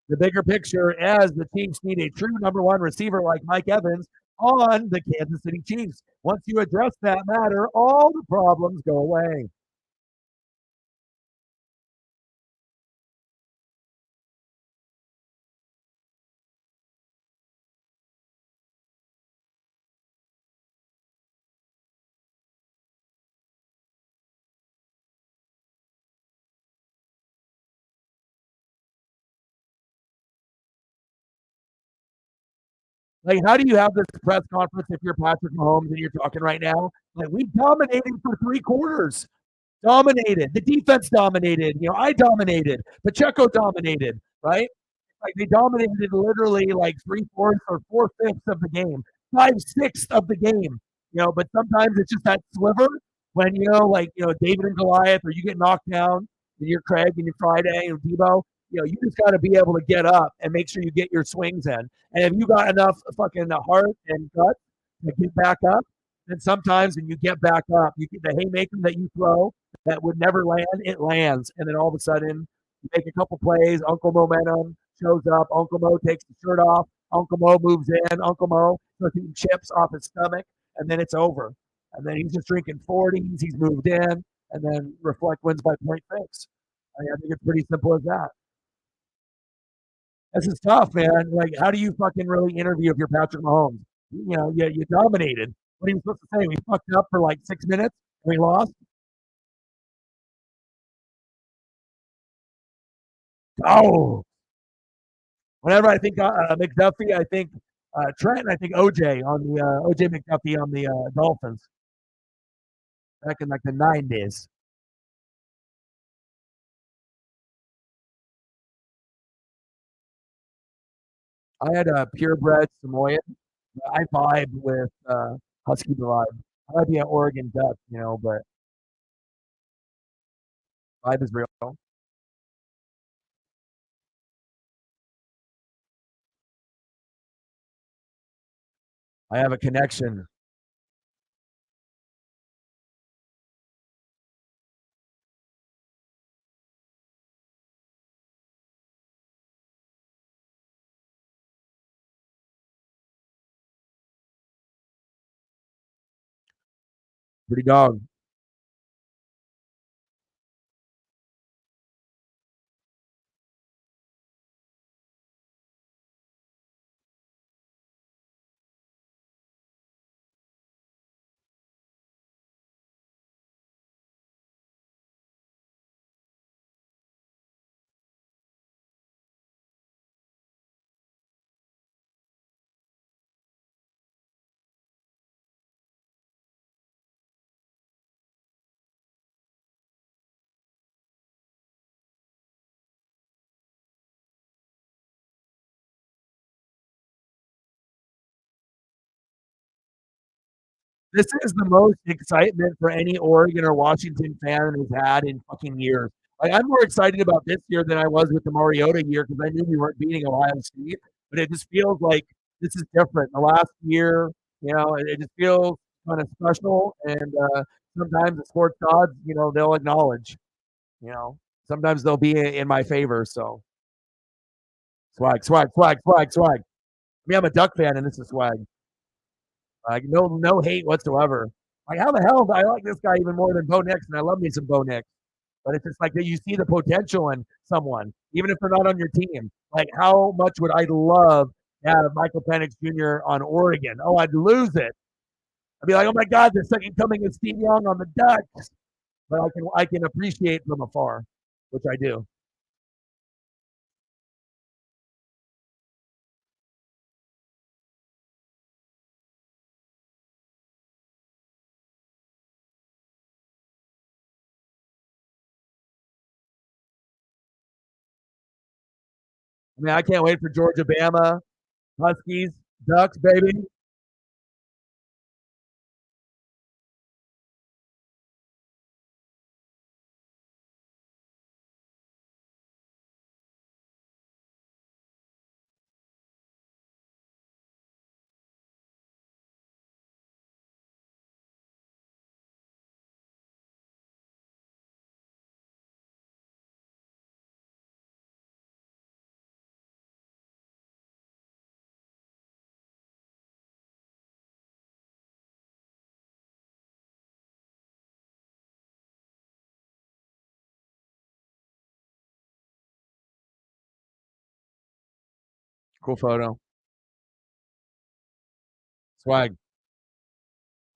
The bigger picture as the Chiefs need a true number one receiver like Mike Evans on the Kansas City Chiefs. Once you address that matter, all the problems go away. Like, how do you have this press conference if you're Patrick Mahomes and you're talking right now? Like, we dominated for 3 quarters. Dominated. The defense dominated. I dominated. Pacheco dominated, right? Like, they dominated literally like 3/4 or 4/5 of the game, 5/6 of the game. But sometimes it's just that sliver when, like, David and Goliath, or you get knocked down and you're Craig and you're Friday and Debo. You just got to be able to get up and make sure you get your swings in. And if you got enough fucking heart and gut to get back up, then sometimes when you get back up, you get the haymaker that you throw that would never land, it lands. And then all of a sudden, you make a couple plays, Uncle Momentum shows up, Uncle Mo takes the shirt off, Uncle Mo moves in, Uncle Mo starts eating chips off his stomach, and then it's over. And then he's just drinking 40s, he's moved in, and then reflect wins by point fix. I think it's pretty simple as that. This is tough, man. Like, how do you fucking really interview if you're Patrick Mahomes? You know, you dominated. What are you supposed to say? We fucked up for like 6 minutes and we lost? Oh, whenever I think McDuffie, I think Trent, and I think OJ on the OJ McDuffie on the Dolphins back in like the 90s. I had a purebred Samoyed. I vibe with Husky vibe. I might be an Oregon Duck, you know, but vibe is real. I have a connection. Pretty dog. This is the most excitement for any Oregon or Washington fan has had in fucking years. Like, I'm more excited about this year than I was with the Mariota year because I knew we weren't beating Ohio State. But it just feels like this is different. The last year, you know, it just feels kind of special. And sometimes the sports gods, you know, they'll acknowledge. You know, sometimes they'll be in my favor. So swag, swag, swag, swag, swag. I mean, I'm a Duck fan, and this is swag. Like no hate whatsoever. Like how the hell do I like this guy even more than Bo Nix? And I love me some Bo Nix. But it's just like that you see the potential in someone, even if they're not on your team. Like how much would I love to have Michael Penix Jr. on Oregon? Oh, I'd lose it. I'd be like, oh my God, the second coming of Steve Young on the Ducks. But I can appreciate from afar, which I do. I mean, I can't wait for Georgia, Bama, Huskies, Ducks, baby. Cool photo. Swag.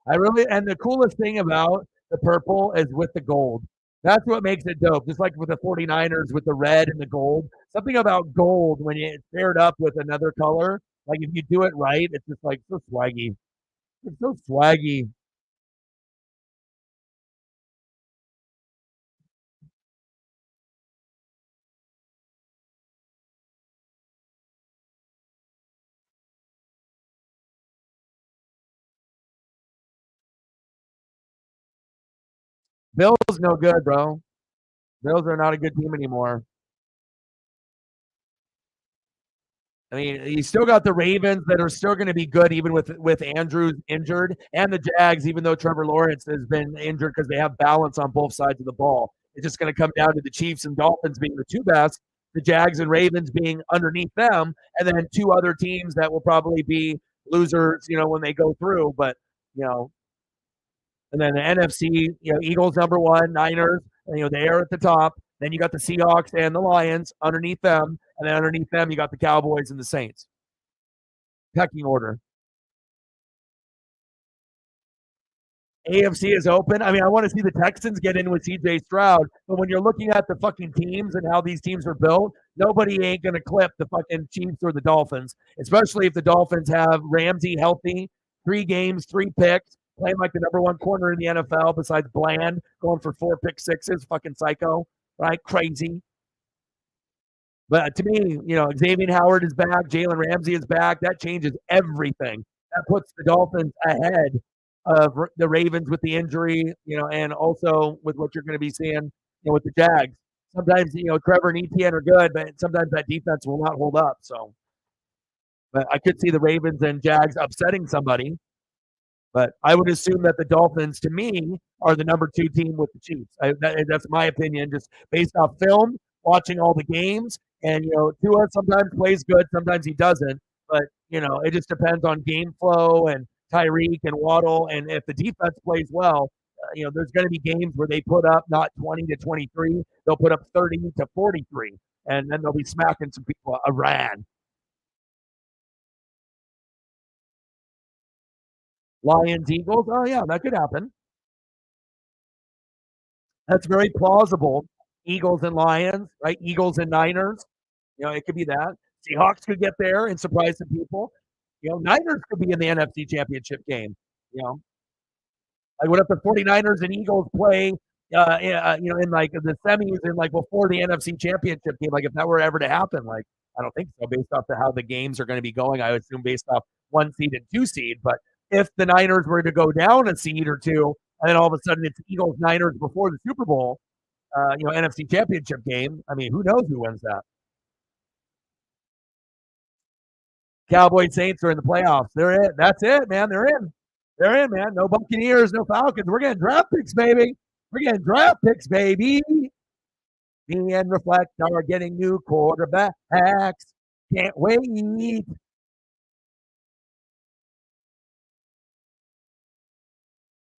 I really and the coolest thing about the purple is with the gold. That's what makes it dope. Just like with the 49ers with the red and the gold. Something about gold when it's paired up with another color, like if you do it right, it's just like so swaggy. It's so swaggy. Bills no good, bro. Bills are not a good team anymore. I mean, you still got the Ravens that are still going to be good even with Andrews injured, and the Jags, even though Trevor Lawrence has been injured because they have balance on both sides of the ball. It's just going to come down to the Chiefs and Dolphins being the two best, the Jags and Ravens being underneath them, and then two other teams that will probably be losers, you know, when they go through. But you know, And then the NFC, Eagles number one, Niners, they are at the top. Then you got the Seahawks and the Lions underneath them. And then underneath them, you got the Cowboys and the Saints. Pecking order. AFC is open. I mean, I want to see the Texans get in with CJ Stroud, but when you're looking at the fucking teams and how these teams are built, nobody ain't going to clip the fucking Chiefs or the Dolphins, especially if the Dolphins have Ramsey healthy, 3 games, 3 picks, playing like the number one corner in the NFL besides Bland, going for 4 pick sixes, fucking psycho, right? Crazy. But to me, Xavier Howard is back, Jalen Ramsey is back. That changes everything. That puts the Dolphins ahead of the Ravens with the injury, and also with what you're going to be seeing, with the Jags. Sometimes, Trevor and Etienne are good, but sometimes that defense will not hold up. So, but I could see the Ravens and Jags upsetting somebody. But I would assume that the Dolphins, to me, are the number 2 team with the Chiefs. That's my opinion, just based off film, watching all the games. And, Tua sometimes plays good, sometimes he doesn't. But, it just depends on game flow and Tyreek and Waddle. And if the defense plays well, there's going to be games where they put up not 20 to 23, they'll put up 30 to 43. And then they'll be smacking some people around. Lions, Eagles. Oh, yeah, that could happen. That's very plausible. Eagles and Lions, right? Eagles and Niners. It could be that. Seahawks could get there and surprise some people. Niners could be in the NFC Championship game. Like what if the 49ers and Eagles play, in like the semis and like before the NFC Championship game? Like if that were ever to happen, like I don't think so. Based off how the games are going to be going, I would assume based off 1 seed and 2 seed. But if the Niners were to go down a seed or 2, and then all of a sudden it's Eagles Niners before the Super Bowl, NFC Championship game. I mean, who knows who wins that? Cowboys Saints are in the playoffs. They're in. That's it, man. They're in. They're in, man. No Buccaneers, no Falcons. We're getting draft picks, baby. We're getting draft picks, baby. Me and Reflect are getting new quarterbacks. Can't wait.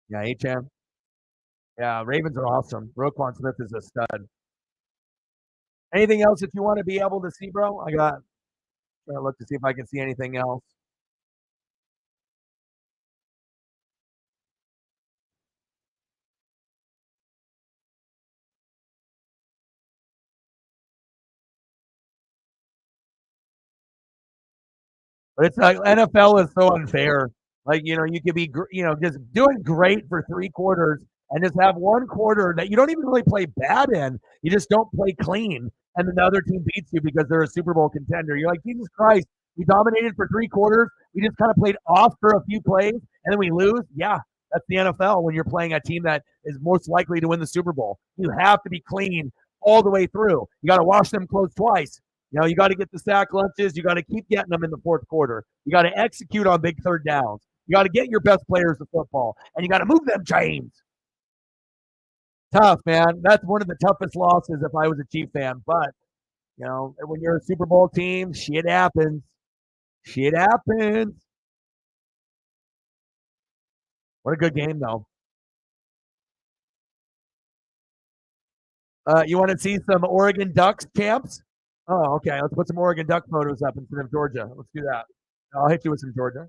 Yeah, HM. Yeah, Ravens are awesome. Roquan Smith is a stud. Anything else that you want to be able to see, bro? I got. Trying to look to see if I can see anything else. But it's like NFL is so unfair. Like, you could be, just doing great for 3 quarters and just have 1 quarter that you don't even really play bad in. You just don't play clean. And then the other team beats you because they're a Super Bowl contender. You're like, Jesus Christ, we dominated for 3 quarters. We just kind of played off for a few plays and then we lose. Yeah, that's the NFL when you're playing a team that is most likely to win the Super Bowl. You have to be clean all the way through. You got to wash them clothes twice. You got to get the sack lunches. You got to keep getting them in the 4th quarter. You got to execute on big 3rd downs. You got to get your best players to football, and you got to move them chains. Tough, man. That's one of the toughest losses if I was a Chief fan. But, when you're a Super Bowl team, shit happens. Shit happens. What a good game, though. You want to see some Oregon Ducks champs? Oh, okay. Let's put some Oregon Duck photos up instead of Georgia. Let's do that. I'll hit you with some Georgia.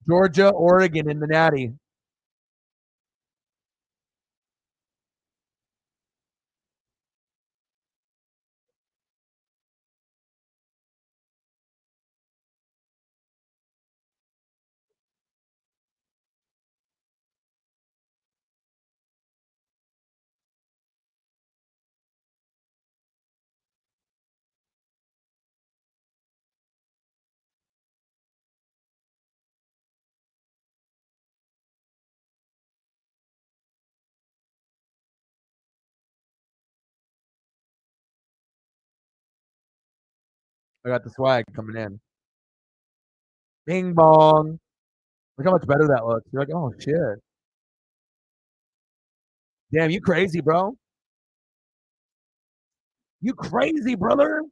Georgia, Oregon in the Natty. I got the swag coming in. Bing bong. Look how much better that looks. You're like, oh shit. Damn, you crazy, bro. You crazy, brother.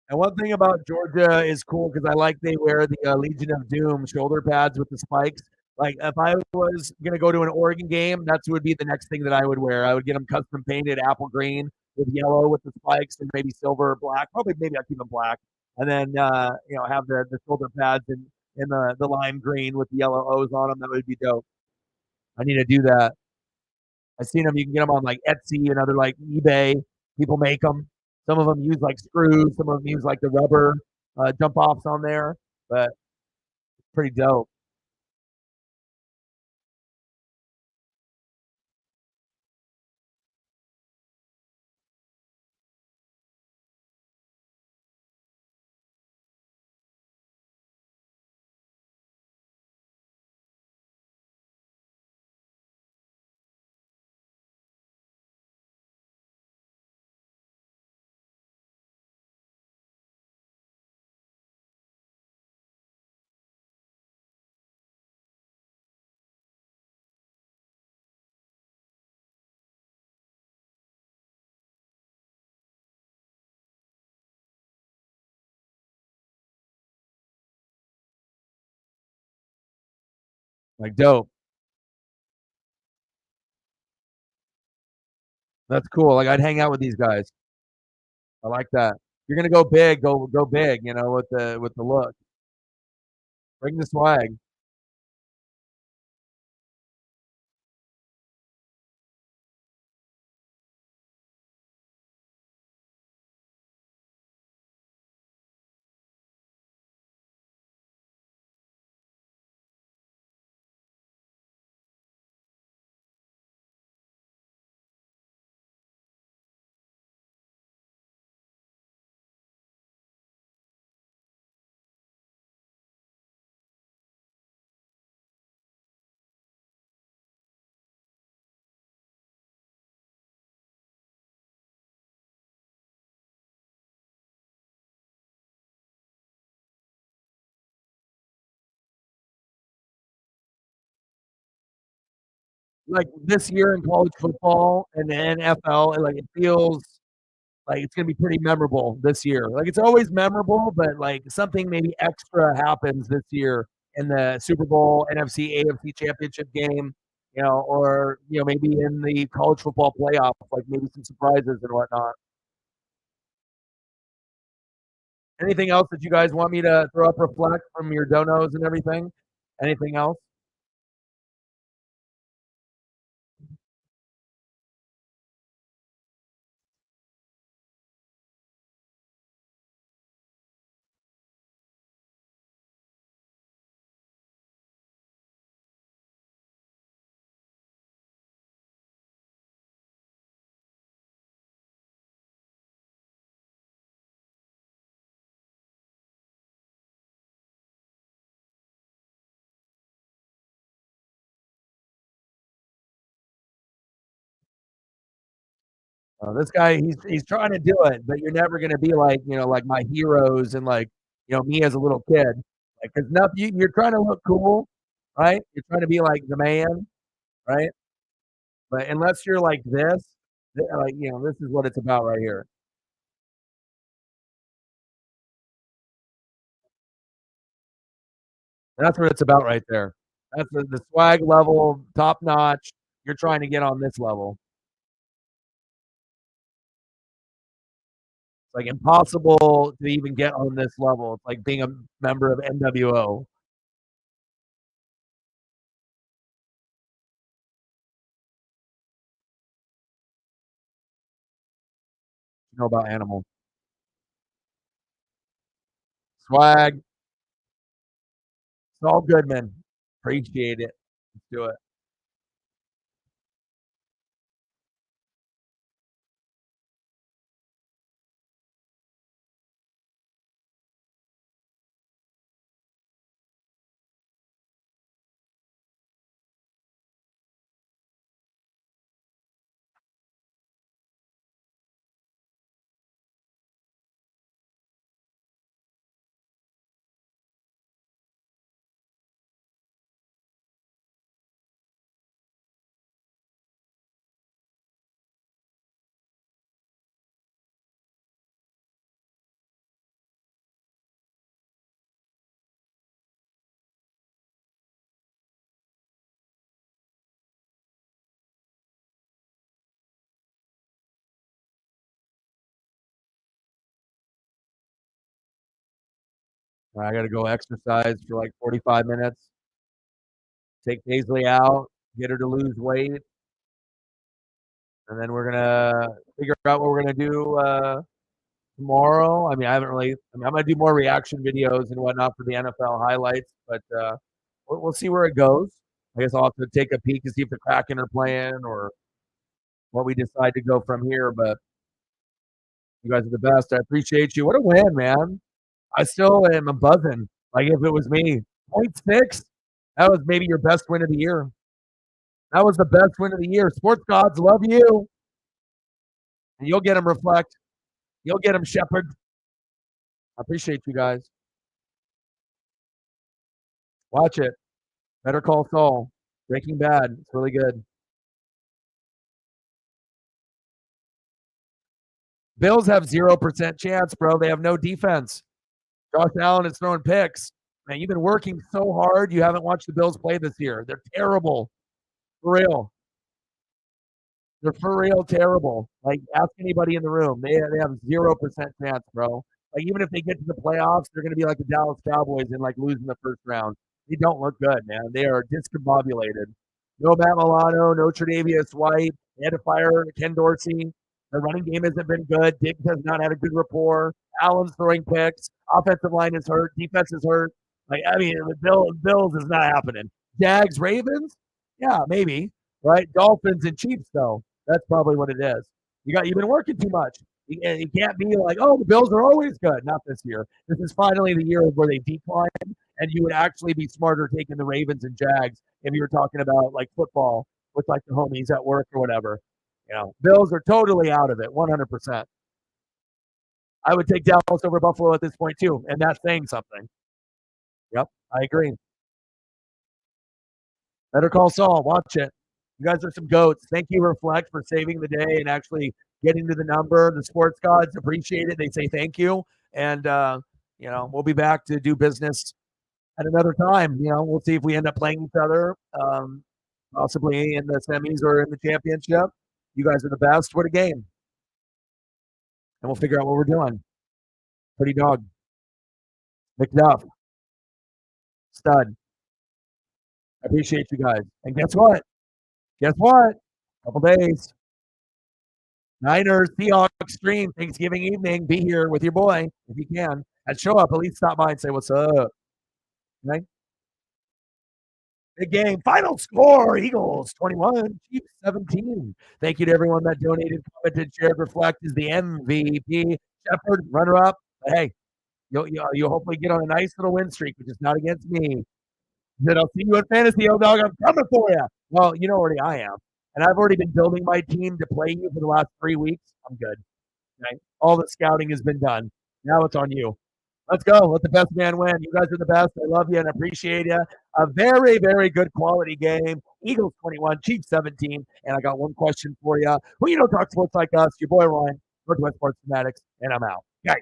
And one thing about Georgia is cool because I like they wear the Legion of Doom shoulder pads with the spikes. Like if I was gonna go to an Oregon game, that's would be the next thing that I would wear. I would get them custom painted apple green with yellow with the spikes and maybe silver or black. Probably maybe I'll keep them black, and then have the shoulder pads in the lime green with the yellow O's on them. That would be dope. I need to do that. I've seen them. You can get them on like Etsy and other like eBay. People make them. Some of them use like screws. Some of them use like the rubber jump offs on there. But pretty dope. Like dope. That's cool. Like I'd hang out with these guys. I like that. You're gonna go big. Go big. With the look. Bring the swag. Like this year in college football and the NFL, and like it feels like it's gonna be pretty memorable this year. Like it's always memorable, but like something maybe extra happens this year in the Super Bowl, NFC, AFC championship game, or maybe in the college football playoff, like maybe some surprises and whatnot. Anything else that you guys want me to throw up reflect from your donos and everything? Anything else? This guy, he's trying to do it, but you're never gonna be like like my heroes and like me as a little kid, like because nothing. You're trying to look cool, right? You're trying to be like the man, right? But unless you're like this, like this is what it's about right here. And that's what it's about right there. That's the swag level, top notch. You're trying to get on this level. It's like impossible to even get on this level. It's like being a member of NWO. You know about Animal swag. It's all good, man. Appreciate it. Let's do it. I got to go exercise for like 45 minutes. Take Paisley out, get her to lose weight, and then we're gonna figure out what we're gonna do tomorrow. I mean, I'm gonna do more reaction videos and whatnot for the NFL highlights, but we'll see where it goes. I guess I'll have to take a peek and see if the Kraken are playing or what we decide to go from here. But you guys are the best. I appreciate you. What a win, man! I still am buzzing. Like if it was me, 0.6. That was maybe your best win of the year. That was the best win of the year. Sports gods love you. And you'll get them, Reflect. You'll get them, Shepard. I appreciate you guys. Watch it. Better Call Saul. Breaking Bad. It's really good. Bills have 0% chance, bro. They have no defense. Josh Allen is throwing picks. Man, you've been working so hard. You haven't watched the Bills play this year. They're terrible. For real. They're for real terrible. Like, ask anybody in the room. They have 0% chance, bro. Like, even if they get to the playoffs, they're going to be like the Dallas Cowboys and, like, losing the first round. They don't look good, man. They are discombobulated. No Matt Milano, no Tre'Davious White. They had to fire Ken Dorsey. The running game hasn't been good. Diggs has not had a good rapport. Allen's throwing picks. Offensive line is hurt. Defense is hurt. Like, I mean, the Bills is not happening. Jags, Ravens? Yeah, maybe. Right? Dolphins and Chiefs, though. That's probably what it is. You've been working too much. You can't be like, oh, the Bills are always good. Not this year. This is finally the year where they decline, and you would actually be smarter taking the Ravens and Jags if you were talking about like football with like the homies at work or whatever. You know, Bills are totally out of it, 100%. I would take Dallas over Buffalo at this point too, and that's saying something. Yep, I agree. Better Call Saul. Watch it. You guys are some goats. Thank you, Reflect, for saving the day and actually getting to the number. The sports gods appreciate it. They say thank you. And, we'll be back to do business at another time. We'll see if we end up playing each other, possibly in the semis or in the championship. You guys are the best. What a game. And we'll figure out what we're doing. Pretty dog. McDuff. Stud. I appreciate you guys. And guess what? Couple days. Niners, Seahawks stream Thanksgiving evening. Be here with your boy if you can. And show up. At least stop by and say what's up. Okay? Big game. Final score. Eagles 21, Chiefs 17. Thank you to everyone that donated, commented, shared. Reflect is the MVP. Shepard, runner up. But hey, you'll hopefully get on a nice little win streak, which is not against me. Then I'll see you in fantasy, old dog. I'm coming for you. Well, you know already I am. And I've already been building my team to play you for the last 3 weeks. I'm good. Okay? All the scouting has been done. Now it's on you. Let's go. Let the best man win. You guys are the best. I love you and appreciate you. A very, very good quality game. Eagles 21, Chiefs 17. And I got one question for you. Who talk sports like us? Your boy Ryan, Northwest Sports Fanatics, and I'm out. Okay.